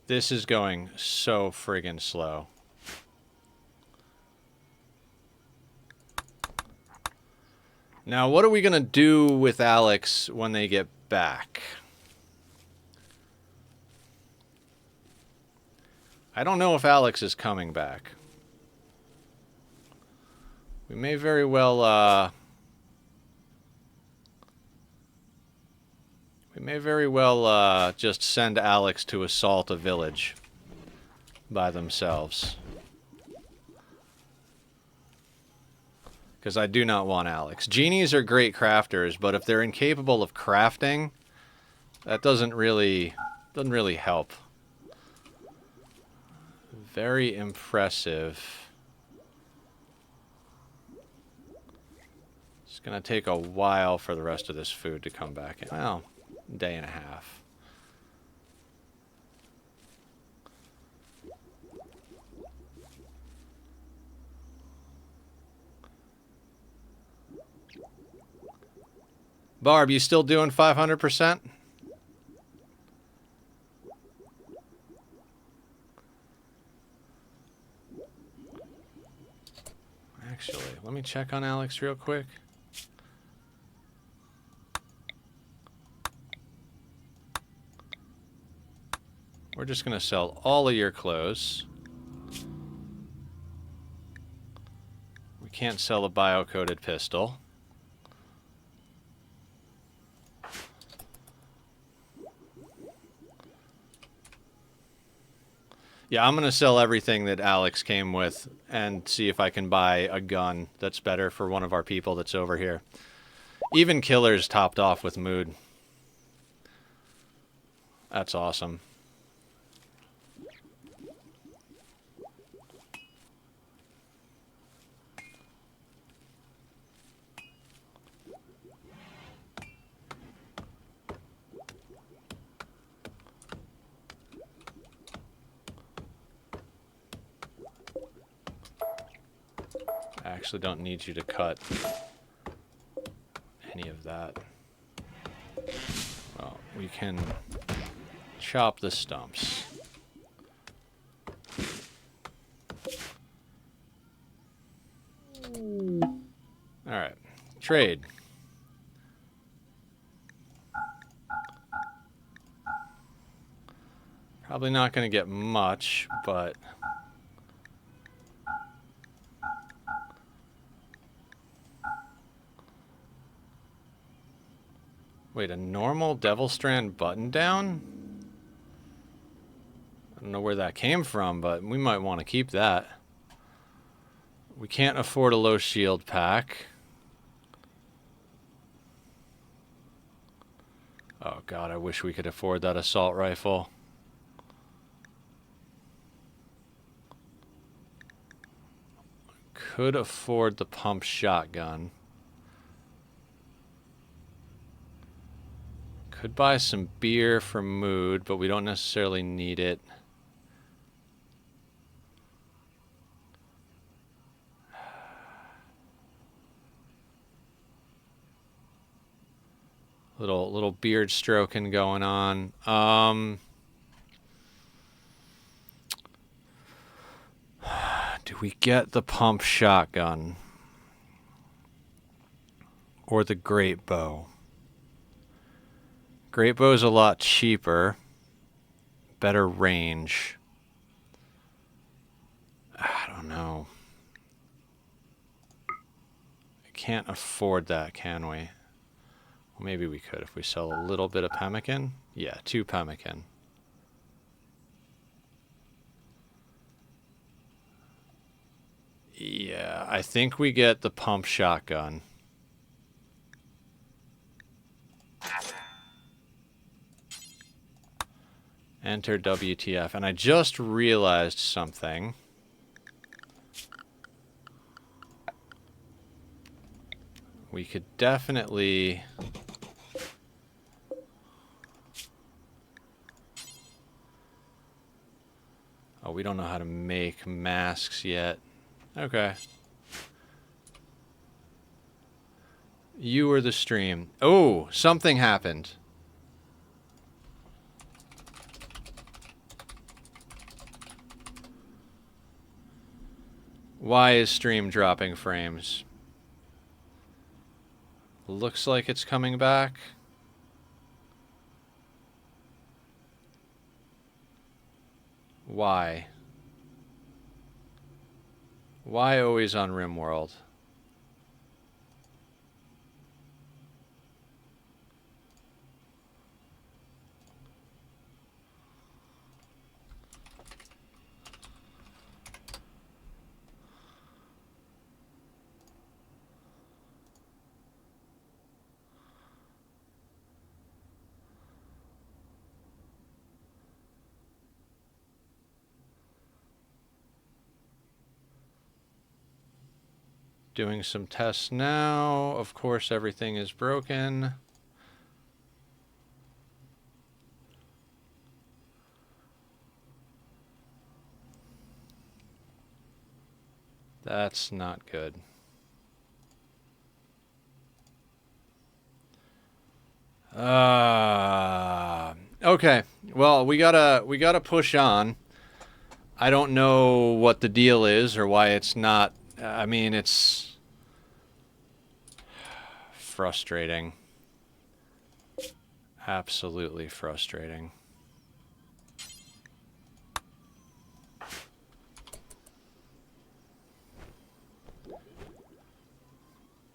This is going so friggin' slow. Now, what are we gonna do with Alex when they get back? I don't know if Alex is coming back. We may very well, just send Alex to assault a village by themselves. Because I do not want Alex. Genies are great crafters, but if they're incapable of crafting, that doesn't really help. Very impressive. It's gonna take a while for the rest of this food to come back in. Well, a day and a half. Barb, you still doing 500%? Actually, let me check on Alex real quick. We're just going to sell all of your clothes. We can't sell a bio-coated pistol. Yeah, I'm going to sell everything that Alex came with and see if I can buy a gun that's better for one of our people that's over here. Even Killer's topped off with mood. That's awesome. I actually don't need you to cut any of that. Well, we can chop the stumps. Alright, trade. Probably not going to get much, but... Wait, a normal Devil Strand button down? I don't know where that came from, but we might want to keep that. We can't afford a low shield pack. Oh god, I wish we could afford that assault rifle. Could afford the pump shotgun. Could buy some beer for mood, but we don't necessarily need it. Little beard stroking going on. Do we get the pump shotgun? Or the great bow? Great bow's a lot cheaper. Better range. I don't know. I can't afford that, can we? Well, maybe we could if we sell a little bit of pemmican. Yeah, 2 pemmican. Yeah, I think we get the pump shotgun. Enter WTF. And I just realized something. We could definitely... Oh, we don't know how to make masks yet. Okay. You were the stream. Oh, something happened. Why is stream dropping frames? Looks like it's coming back. Why? Why always on Rimworld? Doing some tests now. Of course, everything is broken. That's not good. Okay. Well, we gotta push on. I don't know what the deal is or why it's not. I mean, it's frustrating. Absolutely frustrating.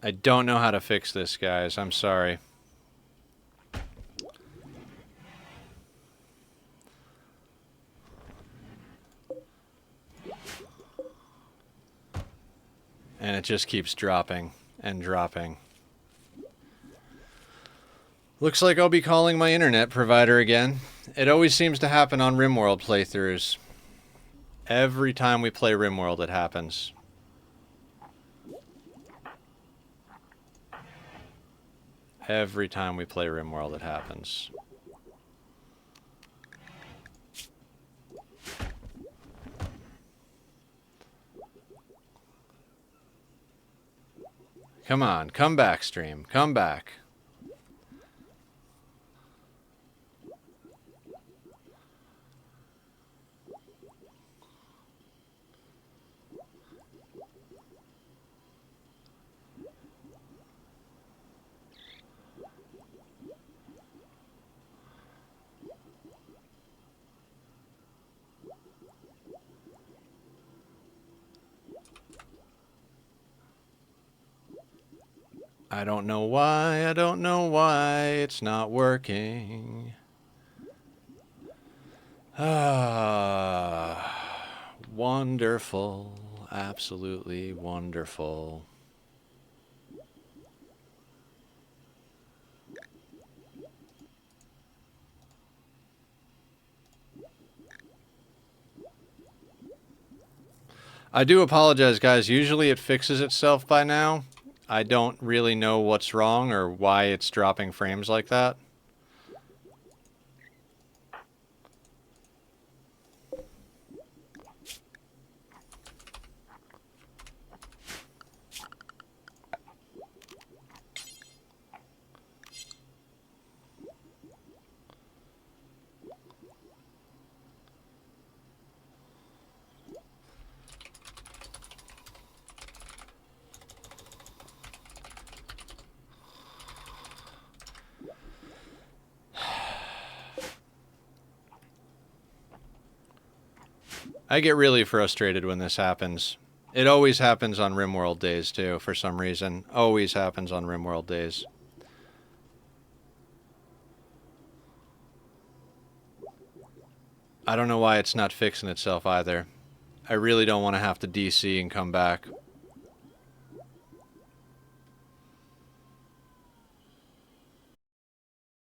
I don't know how to fix this, guys. I'm sorry. And it just keeps dropping and dropping. Looks like I'll be calling my internet provider again. It always seems to happen on Rimworld playthroughs. Every time we play Rimworld, it happens. Every time we play Rimworld, it happens. Come on, come back, stream. Come back. I don't know why it's not working. Wonderful, absolutely wonderful. I do apologize, guys. Usually it fixes itself by now. I don't really know what's wrong or why it's dropping frames like that. I get really frustrated when this happens. It always happens on Rimworld days, too, for some reason. Always happens on Rimworld days. I don't know why it's not fixing itself either. I really don't want to have to DC and come back.